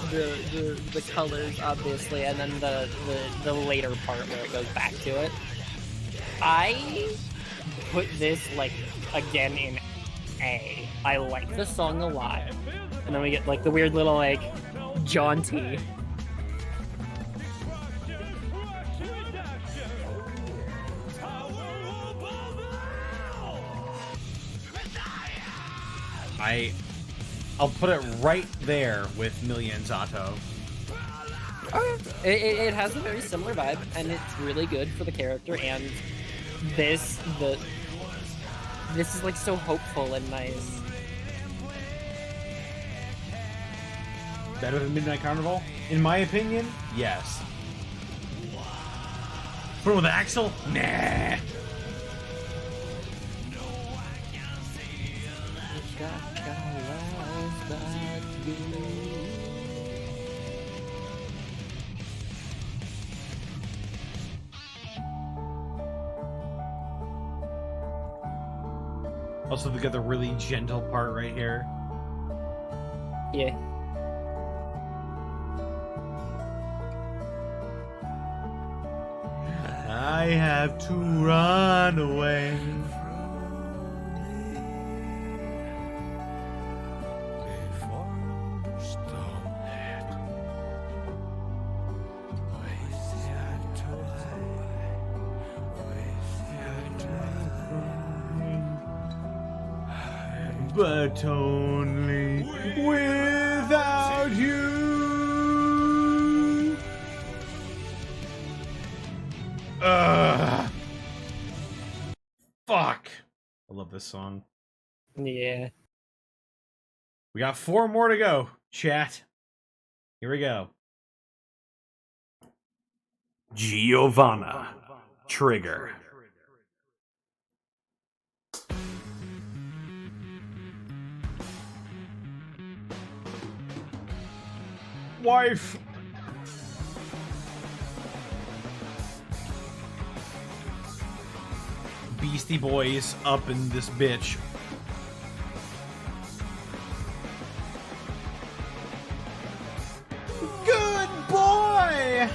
The colors, obviously, and then the later part where it goes back to it. I put this, like, again in A. I like the song a lot. And then we get, like, the weird little, like, jaunty. I'll put it right there with Million Zato. It has a very similar vibe, and it's really good for the character. And this is like so hopeful and nice. Better than Midnight Carnival? In my opinion, yes. Put with Axel? Nah. Also, they got the really gentle part right here. Yeah. I have to run away. But only without you. Fuck. I love this song. Yeah. We got 4 more to go, chat. Here we go. Giovanna. Trigger. Wife. Beastie Boys up in this bitch. Good boy.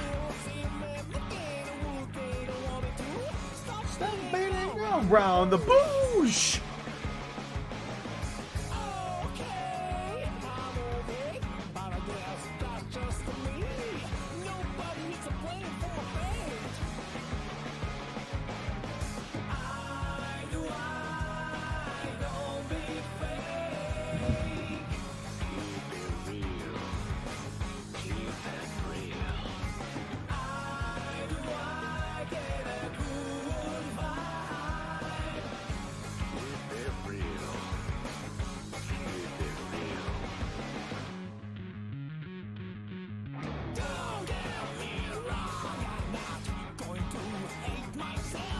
Stop beating around the bush.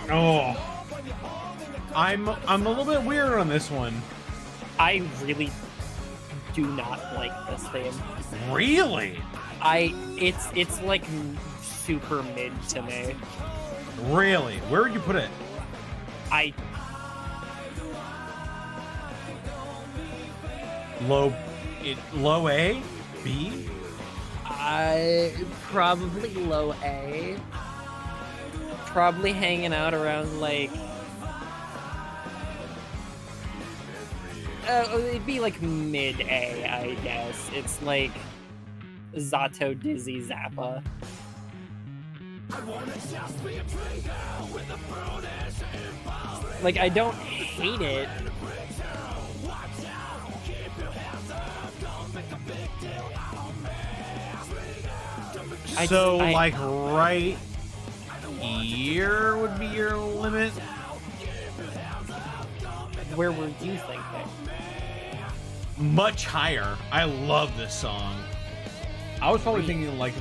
Oh, I'm a little bit weird on this one. I really do not like this theme. Really? It's like super mid to me. Really? Where would you put it? Low A? B? Probably low A. Probably hanging out around like it'd be like mid A, I guess. It's like Zato, Dizzy, Zappa. Like, I don't hate it. So, like, right here would be your limit? Where would you think that? Much higher. I love this song. I was probably thinking like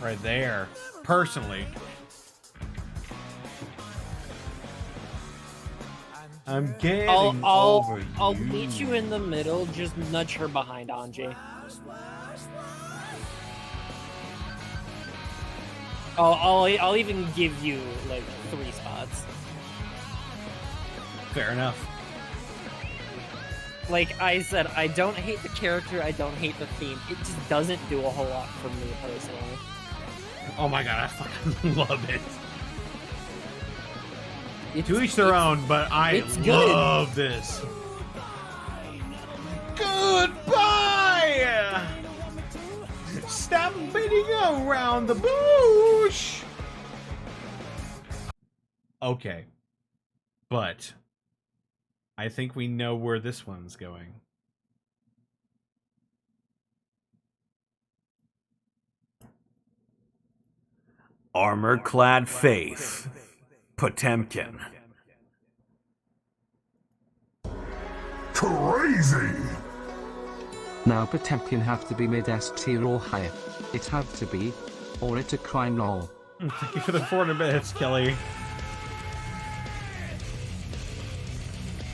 right there, personally. I'm getting over I'll you. meet you in the middle. Just nudge her behind Anji. I'll even give you like 3 spots. Fair enough. Like I said, I don't hate the character. I don't hate the theme. It just doesn't do a whole lot for me personally. Oh my god, I fucking love it. To each It's- their own, but I it's good. love this. Goodbye! Stop beating around the bush! Okay. But I think we know where this one's going. Armor-clad Faith, Potemkin. Crazy! Now Potemkin have to be mid-S tier or higher. It have to be, or it a crime lol. Thank you for the 400 bits, Kelly.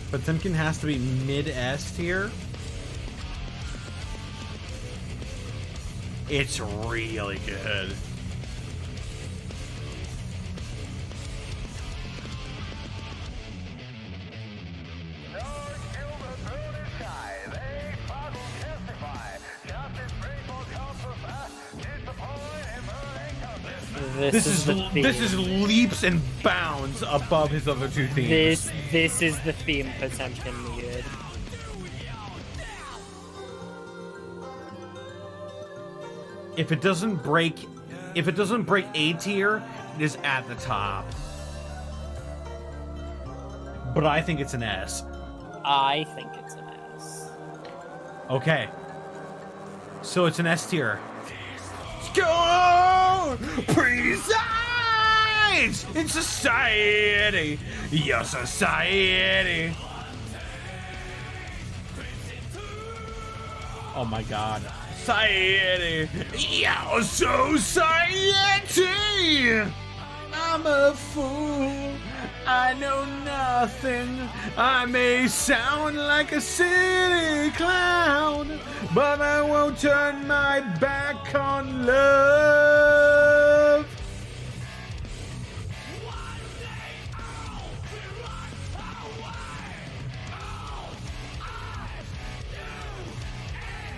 Potemkin has to be mid-S tier. It's really good. This is leaps and bounds above his other two themes. This is the theme Potemkin needed. If it doesn't break A tier, it is at the top. But I think it's an S. I think it's an S. Okay. So it's an S tier. Let's go! Presides in society. Your society. Oh my god. Society. Your society. I'm a fool. I know nothing. I may sound like a silly clown, but I won't turn my back on love.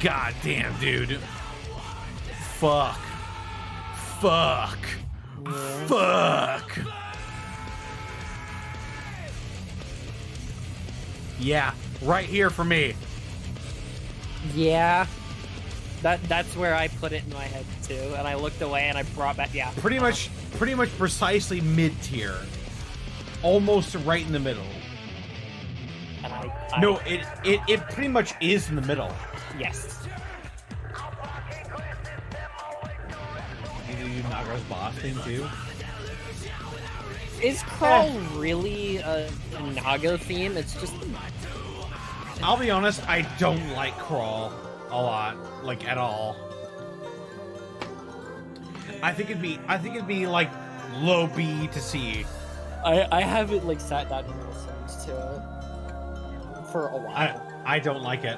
God damn, dude. Fuck. Fuck. Fuck. Yeah, right here for me. Yeah. That's where I put it in my head too, and I looked away and I brought back Pretty much precisely mid-tier. Almost right in the middle. And No, it pretty much is in the middle. Yes. You do Naga's boss thing too? Is Crawl really a Naga theme? It's just... I'll be honest, I don't like Crawl a lot, like at all. I think it'd be like low B to C. I haven't like sat down and listened to it for a while. I don't like it.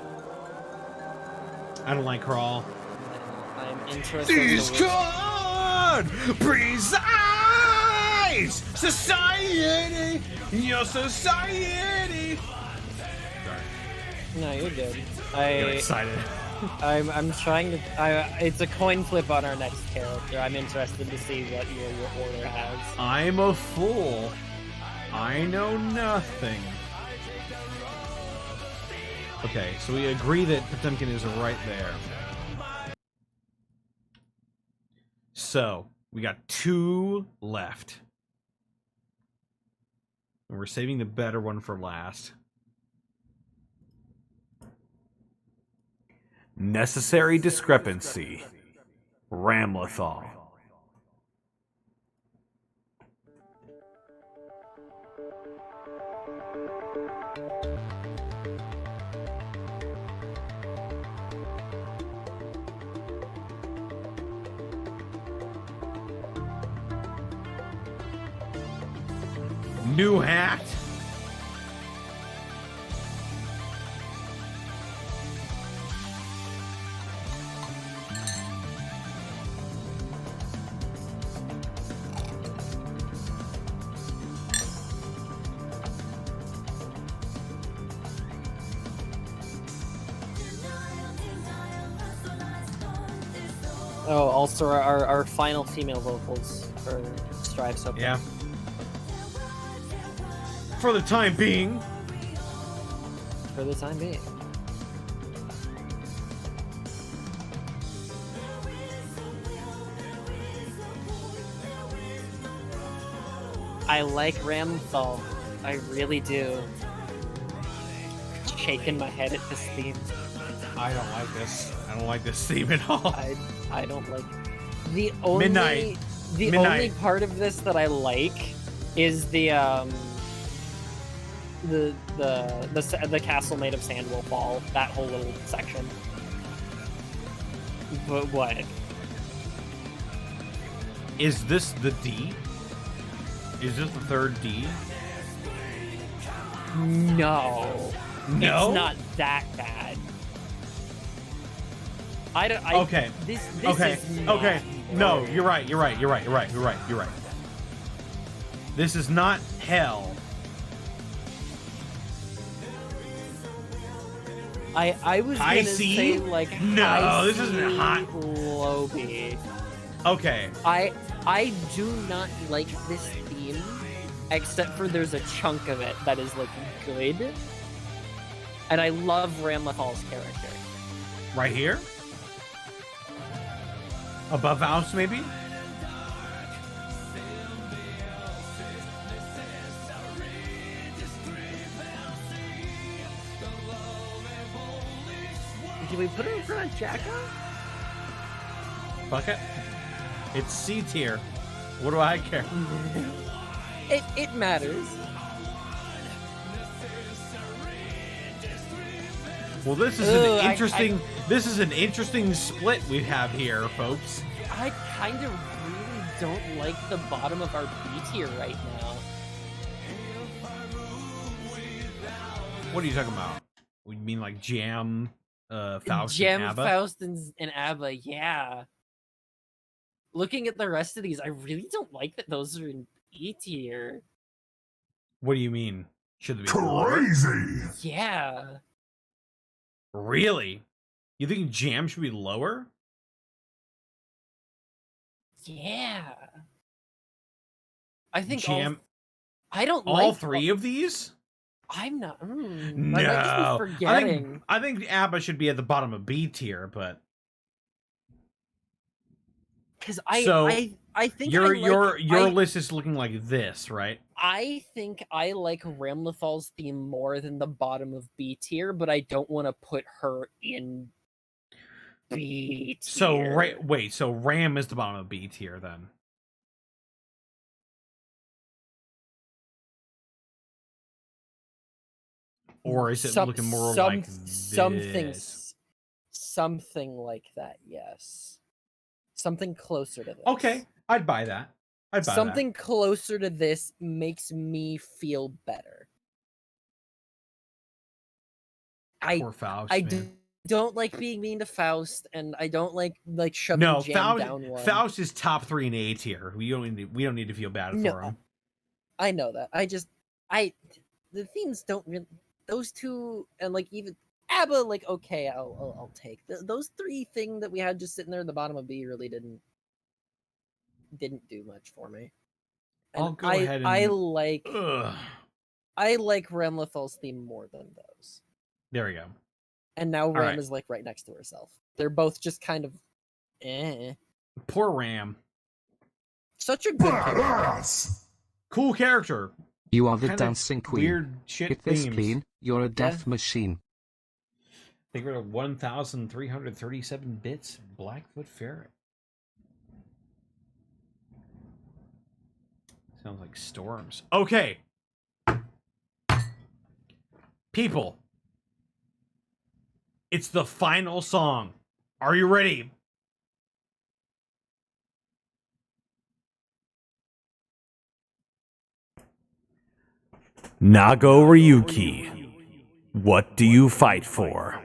I don't like Crawl. I'm interested in Discord! Precise! Society! Your society! Sorry. No, you're good. I'm excited. I'm trying to. It's a coin flip on our next character. I'm interested to see what your order has. I'm a fool. I know nothing. Okay, so we agree that Potemkin is right there. So, we got 2 left. And we're saving the better one for last. Necessary Discrepancy, Ramlethal. New hat. Oh, also our final female vocals for Strive so far. Yeah. For the time being. For the time being. I like Ramthal. I really do. Shaking my head at this theme. I don't like this. I don't like this theme at all. I don't like the only Midnight. The Midnight. only part of this that I like is the castle made of sand will fall. That whole little section. But what? Is this the D? Is this the third D? No. No? It's not that bad. I don't. Okay. This Okay. is not Okay. No, good. you're right. You're right. You're right. You're right. You're right. You're right. This is not hell. I was High gonna C? say like No, high this isn't C, high. low B. Okay. I do not like this theme, except for there's a chunk of it that is like good, and I love Ramlethal's character. Right here? Above house, maybe? Can we put it in front of Jacko? Fuck it. It's C tier. What do I care? It matters. Well, this is Ooh, an interesting. This is an interesting split we have here, folks. I kind of really don't like the bottom of our B tier right now. What are you talking about? We mean like Jam, Faust, Gem, and ABBA? Faust, and ABBA, yeah. Looking at the rest of these, I really don't like that those are in B tier. What do you mean? Should they be lower? Crazy! Yeah. Really? You think Jam should be lower? Yeah. I think Jam. I don't All like three of these? I'm not. No. I might just be forgetting. I think ABBA should be at the bottom of B tier, but Because So, I think your I like, your list is looking like this, right? I think I like Ramlethal's theme more than the bottom of B tier, but I don't want to put her in B tier. So wait, so Ram is the bottom of B tier then. Or is it looking more like this? Something like that, yes. Something closer to this. Okay, I'd buy that. I'd buy Something closer to this makes me feel better. that. Poor Faust, I man. don't like being mean to Faust, and I don't like shoving No, jam down one. Faust is top 3 in A tier. We don't need to feel bad for him. I know that. The themes don't really. Those two, and like even ABBA, like okay, I'll take those three thing that we had just sitting there at the bottom of B really didn't do much for me. And I'll go ahead and I Ugh. like Ramlethal's theme more than those. There we go. And now Ram right. is like right next to herself. They're both just kind of Poor Ram. such a good character. Badass! Cool character. You are the Kinda dancing queen. Weird shit Hit this themes. clean, you're a death machine. They got 1,337 bits. Blackfoot Ferret. Sounds like storms. Okay. People. It's the final song. Are you ready? Nago Ryuki. What do you fight for?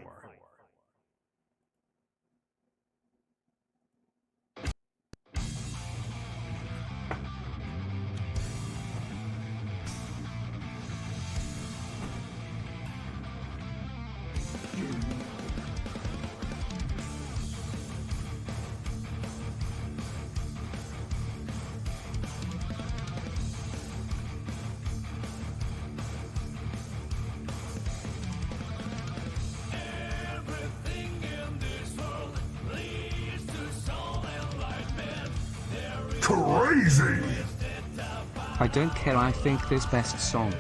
Crazy! I don't care, I think this best song.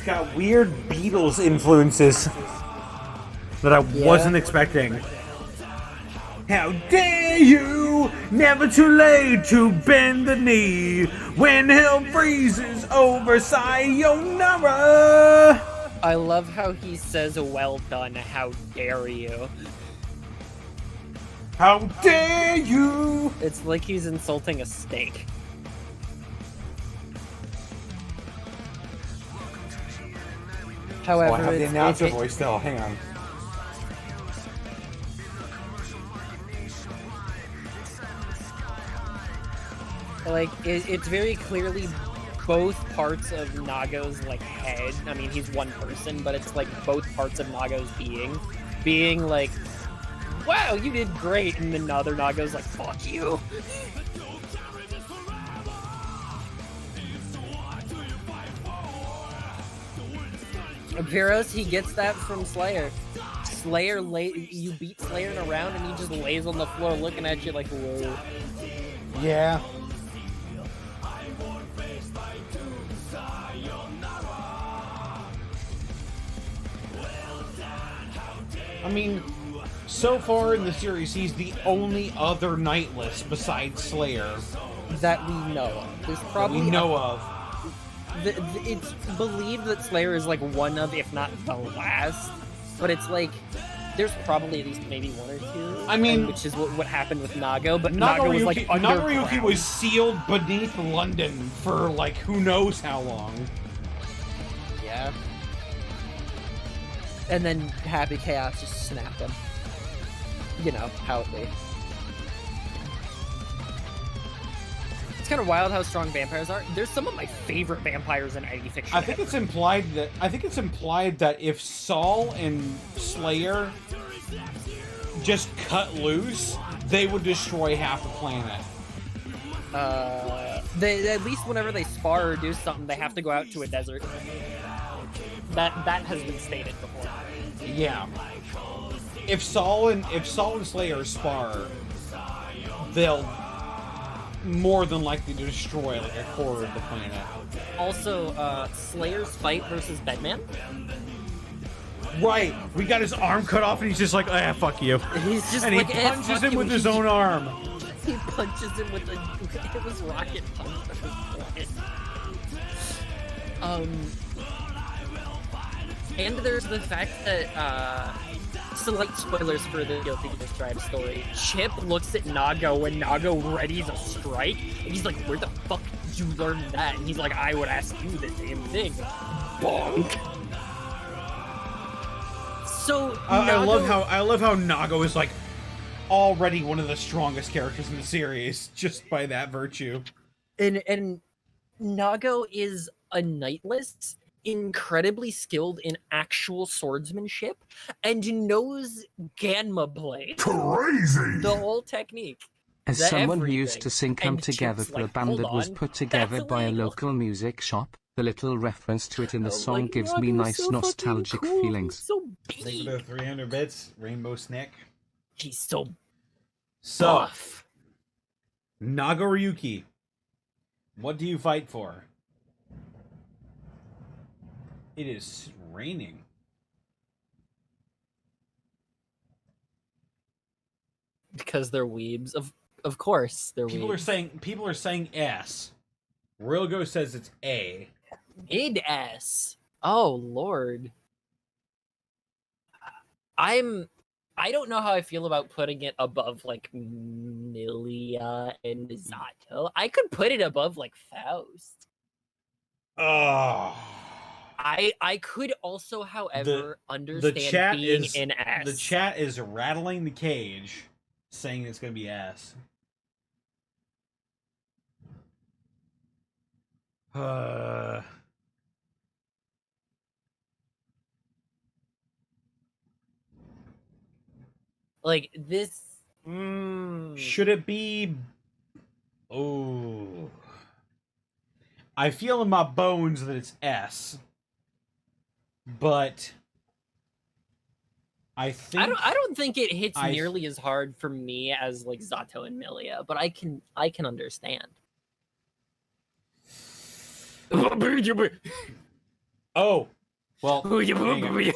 got weird Beatles influences that I wasn't expecting. How dare you! Never too late to bend the knee when hell freezes over sayonara. I love how he says, "Well done, how dare you." How dare you! It's like he's insulting a steak. However, Oh, I have the it's- announcer it- voice still. Hang on. like it's very clearly both parts of Nago's like head. I mean, he's one person, but it's like both parts of Nago's being like, "Wow, you did great," and then the other Nago's like, "Fuck you." Viros, he gets that from Slayer. You beat Slayer in a round, and he just lays on the floor looking at you like, "Whoa." Yeah. I mean, so far in the series, he's the only other Knightless besides Slayer That we know of. There's that probably we know of. it's believed that Slayer is like one of, if not the last, but it's like there's probably at least maybe one or two. I mean, which is what happened with Nago, but Nago was like Nagaruyuki underground. was sealed beneath London for like who knows how long. Yeah. And then Happy Chaos just snapped him. You know how it be. It's kind of wild how strong vampires are. There's some of my favorite vampires in any fiction. I think it's implied that if Saul and Slayer just cut loose, they would destroy half the planet. They at least whenever they spar or do something, they have to go out to a desert. That has been stated before. Yeah. If Saul and Slayer spar, they'll more than likely destroy like a quarter of the planet. Also, Slayer's fight versus Bedman. Right. We got his arm cut off, and he's just like, "Ah, fuck you." He's just And like, he "Eh, punches fuck him you." with his own arm. He punches him with it was rocket punch. And there's the fact that slight spoilers for the Guilty Gear Strive story. Chip looks at Nago when Nago readies a strike, and he's like, "Where the fuck did you learn that?" And he's like, "I would ask you the same thing." Bonk. So I love how Nago is like already one of the strongest characters in the series just by that virtue. and Nago is a knightless, incredibly skilled in actual swordsmanship, and knows Ganma blade, Crazy! the whole technique. As The someone who everything. used to sing Come And Together Chip's for a like, band "Hold that was on, put together that's by a illegal." local music shop, the little reference to it in the Oh, song like, gives me Nago's nice so fucking nostalgic cool, feelings. He's so big. 300 bits, Rainbow Snick. He's so So, buff. Nagaruyuki, what do you fight for? It is raining. Because they're weebs. Of course they're People weebs. are saying S. Rilgo says it's A. Mid-S. Oh, Lord. I don't know how I feel about putting it above, like, Milia and Zato. I could put it above, like, Faust. Oh. I could also, however, understand chat being is- in S. The chat is rattling the cage, saying it's going to be S. Like, this... Should it be? Oh, I feel in my bones that it's S, but I think I don't think it hits I- nearly as hard for me as, like, Zato and Milia, but I can understand. Oh, well. Booyah, hang on. booyah.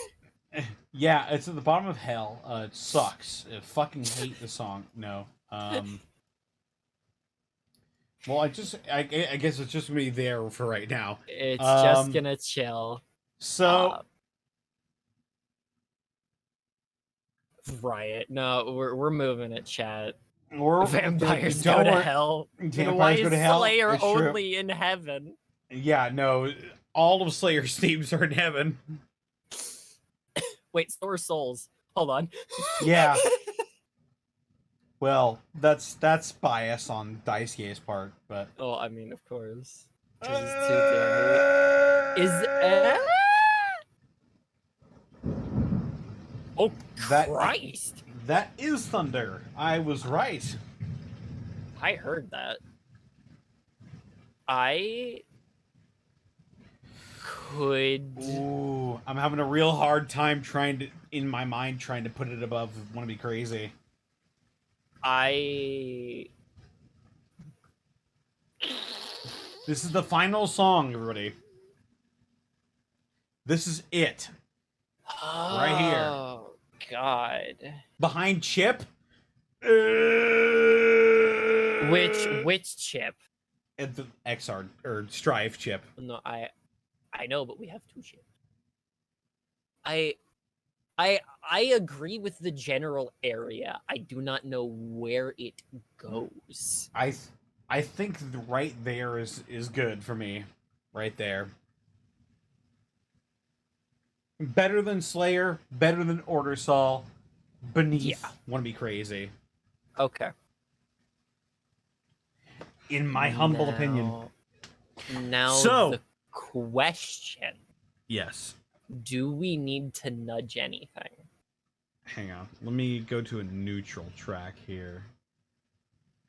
Yeah, it's at the bottom of hell. It sucks. I fucking hate the song. No. Well, I guess it's just gonna be there for right now. It's just gonna chill. So Riot. No, we're moving it, chat. we're Vampires don't go to worry. hell. Vampires Why go is to hell. Slayer It's true. only in heaven? Yeah, no. All of Slayer's themes are in heaven. Wait, so are souls. Hold on. Yeah. Well, that's bias on Daisuke's part, but Oh, I mean, of course. This is too dirty. Oh, That- Christ! that is thunder. I was right. I heard that. I could. Ooh, I'm having a real hard time trying to put it above Wanna Be Crazy. This is the final song, everybody. This is it. Right here. Oh, God. Behind Chip. Which chip? At the XR or Strive Chip. No, I know, but we have two chips. I agree with the general area. I do not know where it goes. I think right there is good for me. Right there. Better than Slayer, better than Order Saul, beneath Wanna Be Crazy. Okay. In my humble opinion. Now So- the question: Yes. do we need to nudge anything? Hang on. Let me go to a neutral track here.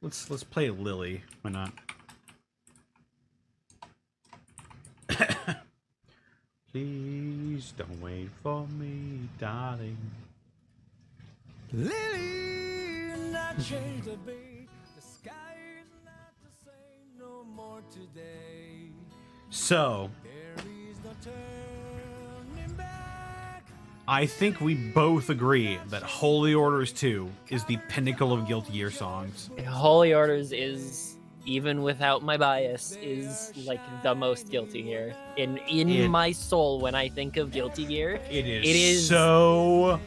Let's play Lily. Why not? Please don't wait for me, darling. Lily, not change the beat. The sky is not the same no more today. So, There is no turning back. I think we both agree that Holy Orders 2 is the pinnacle of Guilty Gear songs. Holy Orders is, even without my bias, is like the most Guilty Gear. In It- my soul, when I think of Guilty Gear, It is, It is- so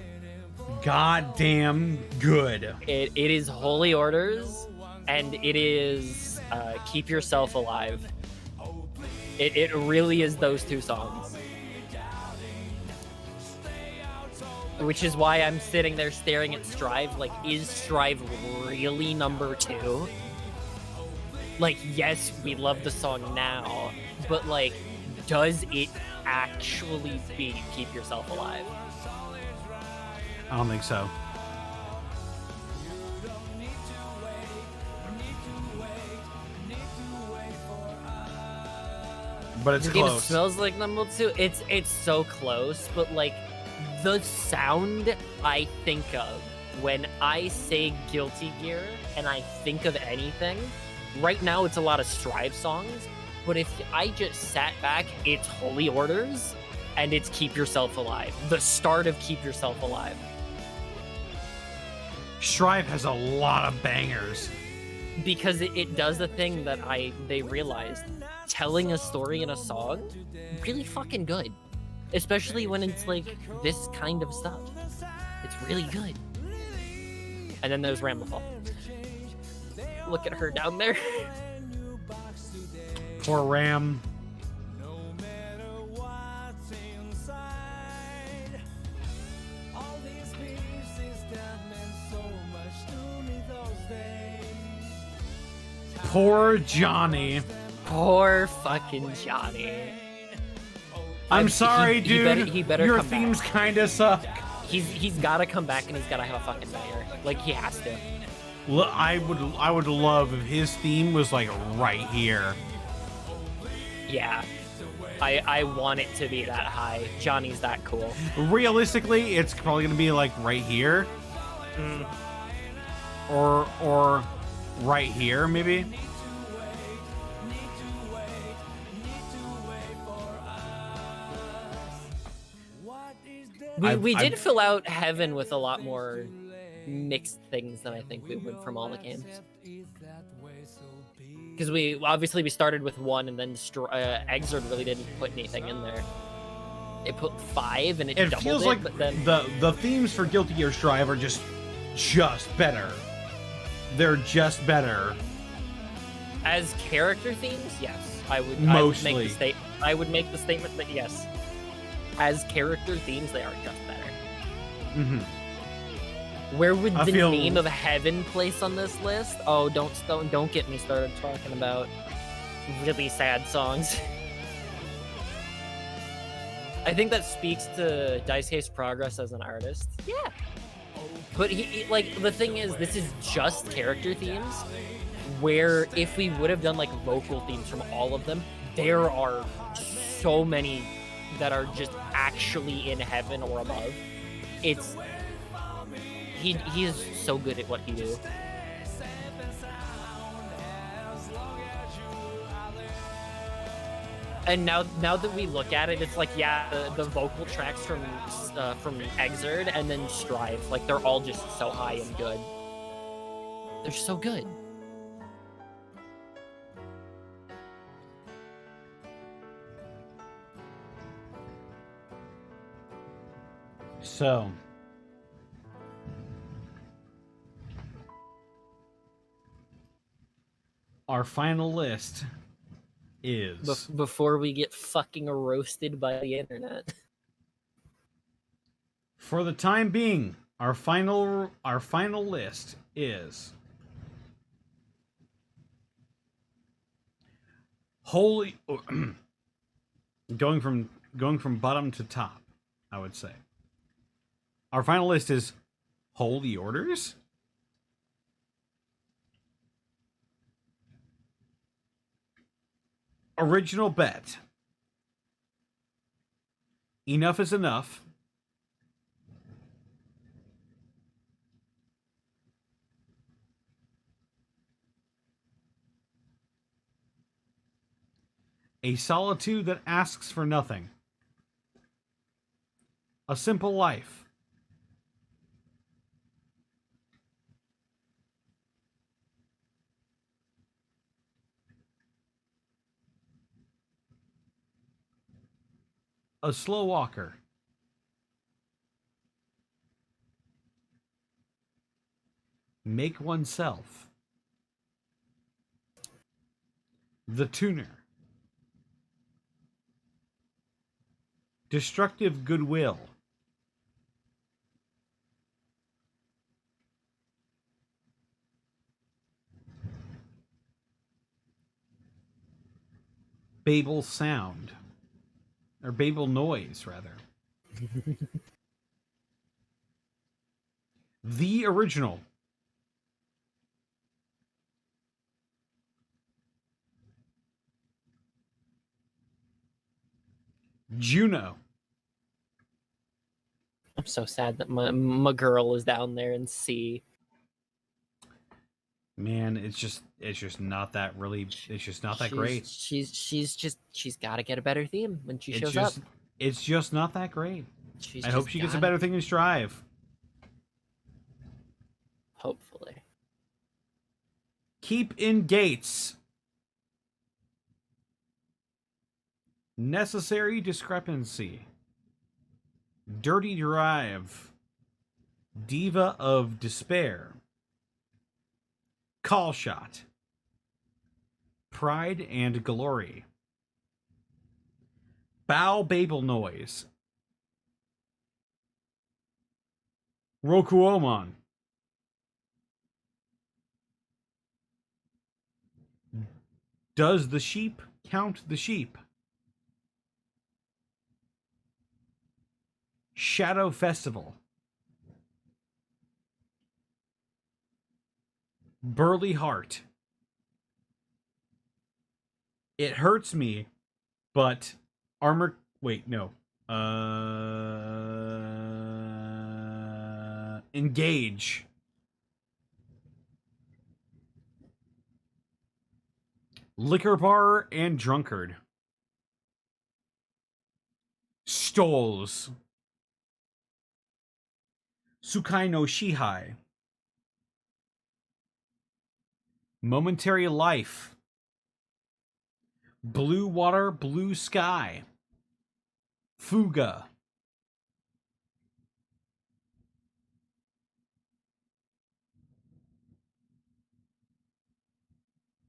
goddamn good. it is Holy Orders, and it is Keep Yourself Alive. It really is those two songs. Which is why I'm sitting there staring at Strive, like, is Strive really number 2? Like, yes, we love the song now, but, like, does it actually beat Keep Yourself Alive? I don't think so. But it's The game close. smells like number 2. It's so close, but, like, the sound I think of when I say Guilty Gear and I think of anything, right now it's a lot of Strive songs, but if I just sat back, it's Holy Orders and it's Keep Yourself Alive. The start of Keep Yourself Alive. Strive has a lot of bangers. Because it does the thing that they realized. Telling a story in a song, really fucking good. Especially when it's like this kind of stuff. It's really good. And then there's Ramblefall. Look at her down there. Poor Ram. No matter what's inside, all these pieces that meant so much to me those days. Poor Johnny. Poor fucking Johnny. I'm He- sorry, he dude. he better Your come back. themes kinda suck. He's gotta come back and he's gotta have a fucking banger. Like, he has to. I would love if his theme was like right here. Yeah. I want it to be that high. Johnny's that cool. Realistically, it's probably gonna be like right here, or right here maybe. We did fill out Heaven with a lot more mixed things than I think we would from all the games. Because we started with 1, and then Exord really didn't put anything in there. It put 5, and it doubled feels it, like but then the themes for Guilty Gear Strive are just better. They're just better. as character themes, yes, I would Mostly. I would make the statement that yes, as character themes, they are just better. Mm-hmm. Where would I the feel- name of Heaven place on this list? Oh, don't get me started talking about really sad songs. I think that speaks to Daisuke's progress as an artist. Yeah. But like the thing is, this is just character themes. Where if we would have done like vocal themes from all of them, there are so many that are just actually in heaven or above. It's he is so good at what he do. And now that we look at it, it's like, yeah, the vocal tracks from Exord and then Strive, like they're all just so high and good. They're so good. So, our final list is Before we get fucking roasted by the internet. for the time being, our final list is holy going from bottom to top, I would say. Our final list is Holy Orders, Original Bet, Enough is Enough, A Solitude That Asks for Nothing, A Simple Life, A Slow Walker, Make Oneself, The Tuner, Destructive Goodwill, Babel Sound, or Babel Noise, rather. The Original, Juno, I'm so sad that my girl is down there in C. man, it's just not that really. It's just not that great. She's got to get a better theme when she It's shows just, up. it's just not that great. She's I hope just she gets a gotta- better thing than Strive. Hopefully. Keep in Gates, Necessary Discrepancy, Dirty Drive, Diva of Despair, Call Shot, Pride and Glory, Bow Babel Noise, Rokuomon, Does the Sheep Count the Sheep, Shadow Festival, Burly Heart, It Hurts Me, but Armor. Wait, no. Engage. Liquor Bar and Drunkard. Stoles. Tsukai no Shihai. Momentary Life. Blue Water, Blue Sky. Fuga.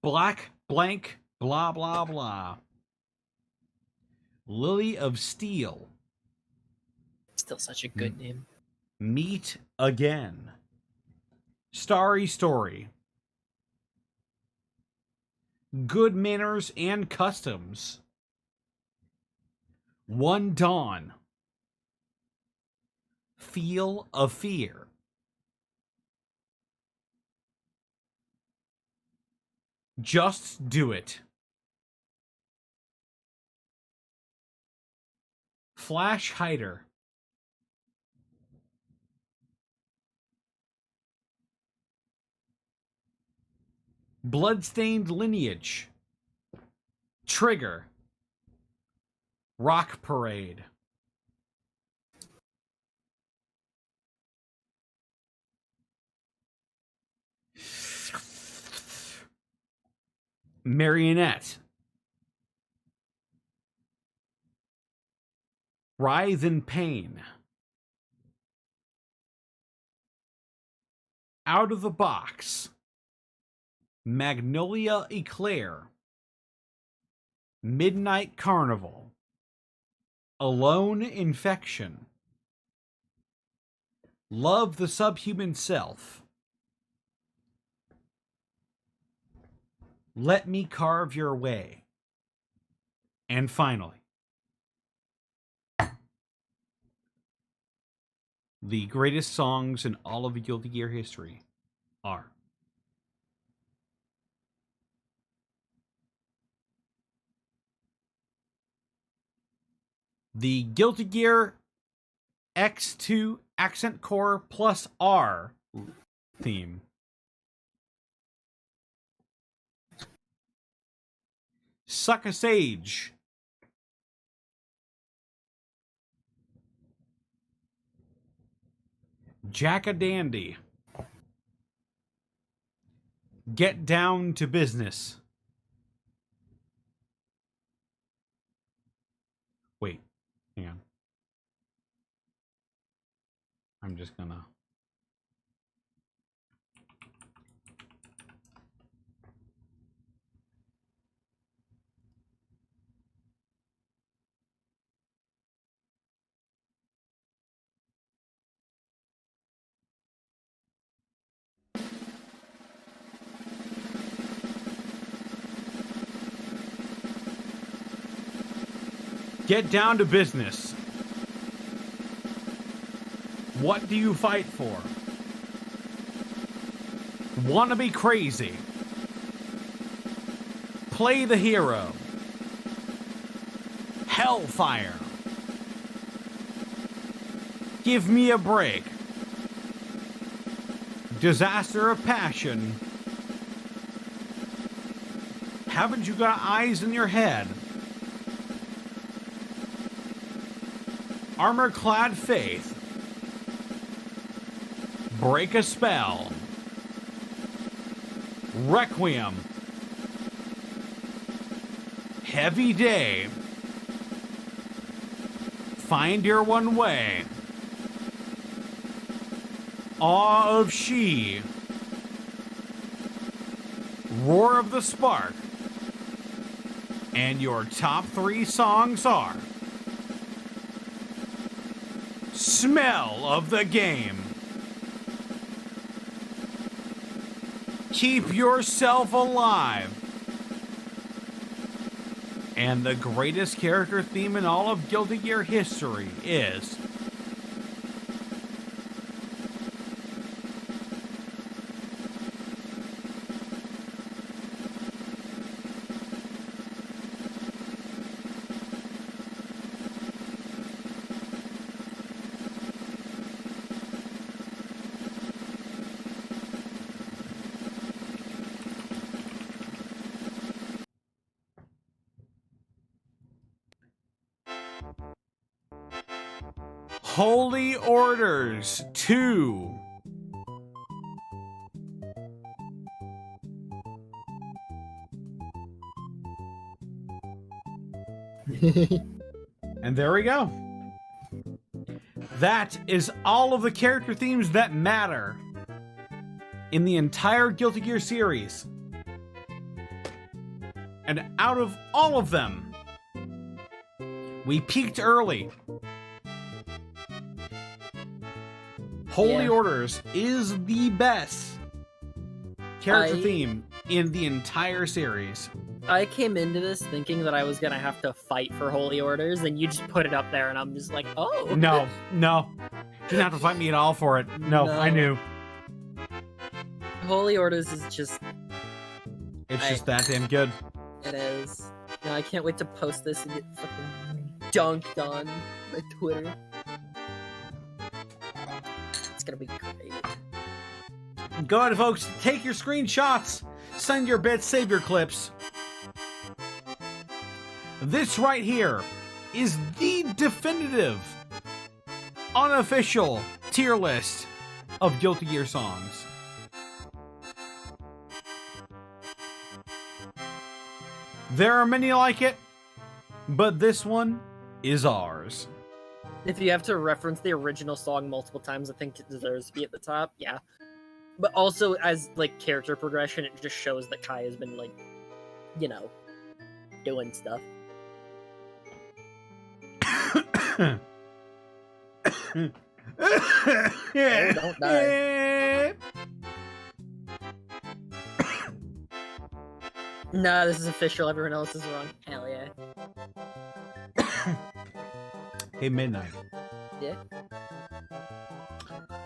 Black Blank, blah, blah, blah. Lily of Steel. Still such a good name. Meet Again. Starry Story. Good Manners and Customs. One Dawn. Feel of Fear. Just Do It. Flash Hider. Bloodstained Lineage. Trigger. Rock Parade. Marionette. Writhe in Pain. Out of the Box. Magnolia Eclair. Midnight Carnival. Alone Infection. Love the Subhuman Self. Let Me Carve Your Way. And finally, the greatest songs in all of Guilty Gear history are the Guilty Gear X2 Accent Core plus R theme. Suck a Sage. Jack a Dandy. Get Down to Business. Wait, hang on. I'm just gonna... Get Down to Business. What do you fight for? Wanna Be Crazy. Play the Hero. Hellfire. Give Me a Break. Disaster of Passion. Haven't You Got Eyes in Your Head? Armor-Clad Faith. Break a Spell. Requiem. Heavy Day. Find Your One Way. Awe of She. Roar of the Spark. And your top 3 songs are Smell of the Game. Keep Yourself Alive. And the greatest character theme in all of Guilty Gear history is Holy Orders 2. And there we go. That is all of the character themes that matter in the entire Guilty Gear series. And out of all of them, we peaked early. Holy Yeah. Orders is the best character theme in the entire series. I came into this thinking that I was gonna have to fight for Holy Orders, and you just put it up there, and I'm just like, oh. No. Didn't have to fight me at all for it. No. I knew. Holy Orders is just, It's just that damn good. it is. No, I can't wait to post this and get fucking dunked on my Twitter. It's gonna be great. Go ahead, folks. Take your screenshots. Send your bits. Save your clips. This right here is the definitive, unofficial tier list of Guilty Gear songs. There are many like it, but this one is ours. If you have to reference the original song multiple times, I think it deserves to be at the top. Yeah. But also, as like character progression, it just shows that Kai has been like, you know, doing stuff. Yeah. Don't die. Nah, this is official. Everyone else is wrong. Hell yeah. Hey, Midnight. Yeah.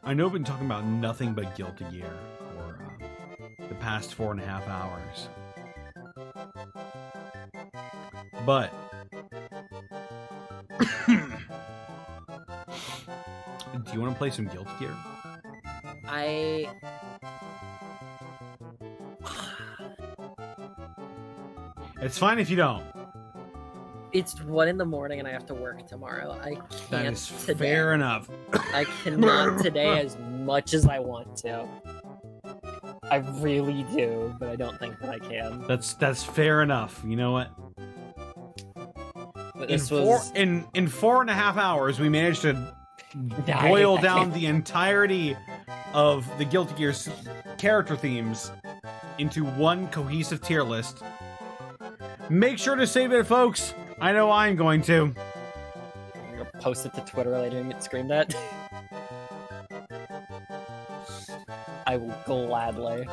I know we've been talking about nothing but Guilty Gear for the past 4.5 hours. But do you want to play some Guilty Gear? It's fine if you don't. It's 1 in the morning and I have to work tomorrow. I can't That is today. fair enough. I cannot today as much as I want to. I really do, but I don't think that I can. That's fair enough. You know what? But In this four was in 4.5 hours, we managed to boil down the entirety of the Guilty Gear character themes into one cohesive tier list. Make sure to save it, folks. I know I'm going to. I'm gonna post it to Twitter later and get screamed at. I will gladly.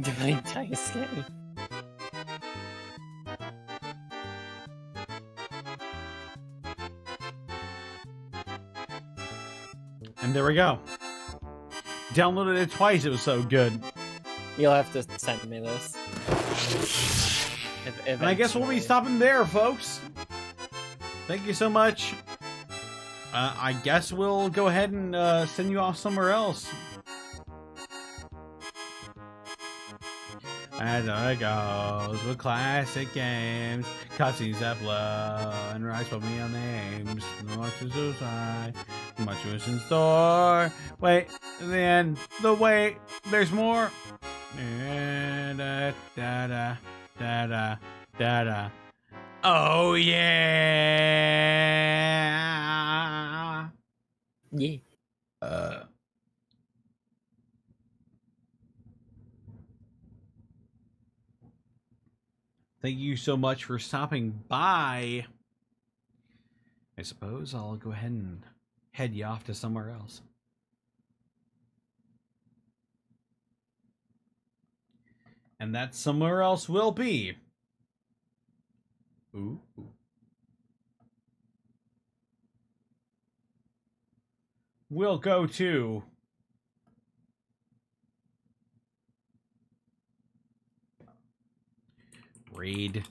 Divine Daisuke. And there we go. Downloaded it twice, it was so good. You'll have to send me this. And I guess we'll be stopping there, folks. Thank you so much. I guess we'll go ahead and send you off somewhere else. As it goes with classic games, cutscenes that blow, and rise from neon names. Much is inside, much is in store. Wait, then the wait, there's more. Da da da da da da da. Oh yeah. Yeah. Thank you so much for stopping by. I suppose I'll go ahead and head you off to somewhere else. And that somewhere else will be. Ooh. We'll go to Raid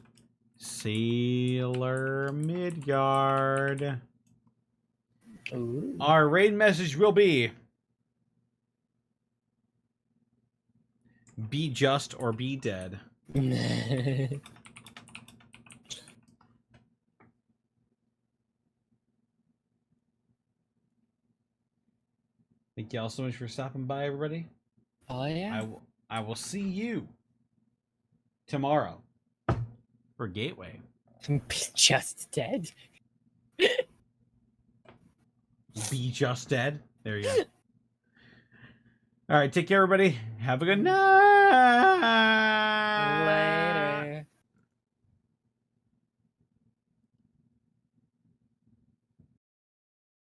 Sailor Midgard. Ooh. Our raid message will be: be just or be dead. Thank y'all so much for stopping by, everybody. Oh yeah. I will see you tomorrow for Gateway. Just dead. Be just dead. There you go. All right, take care, everybody. Have a good night.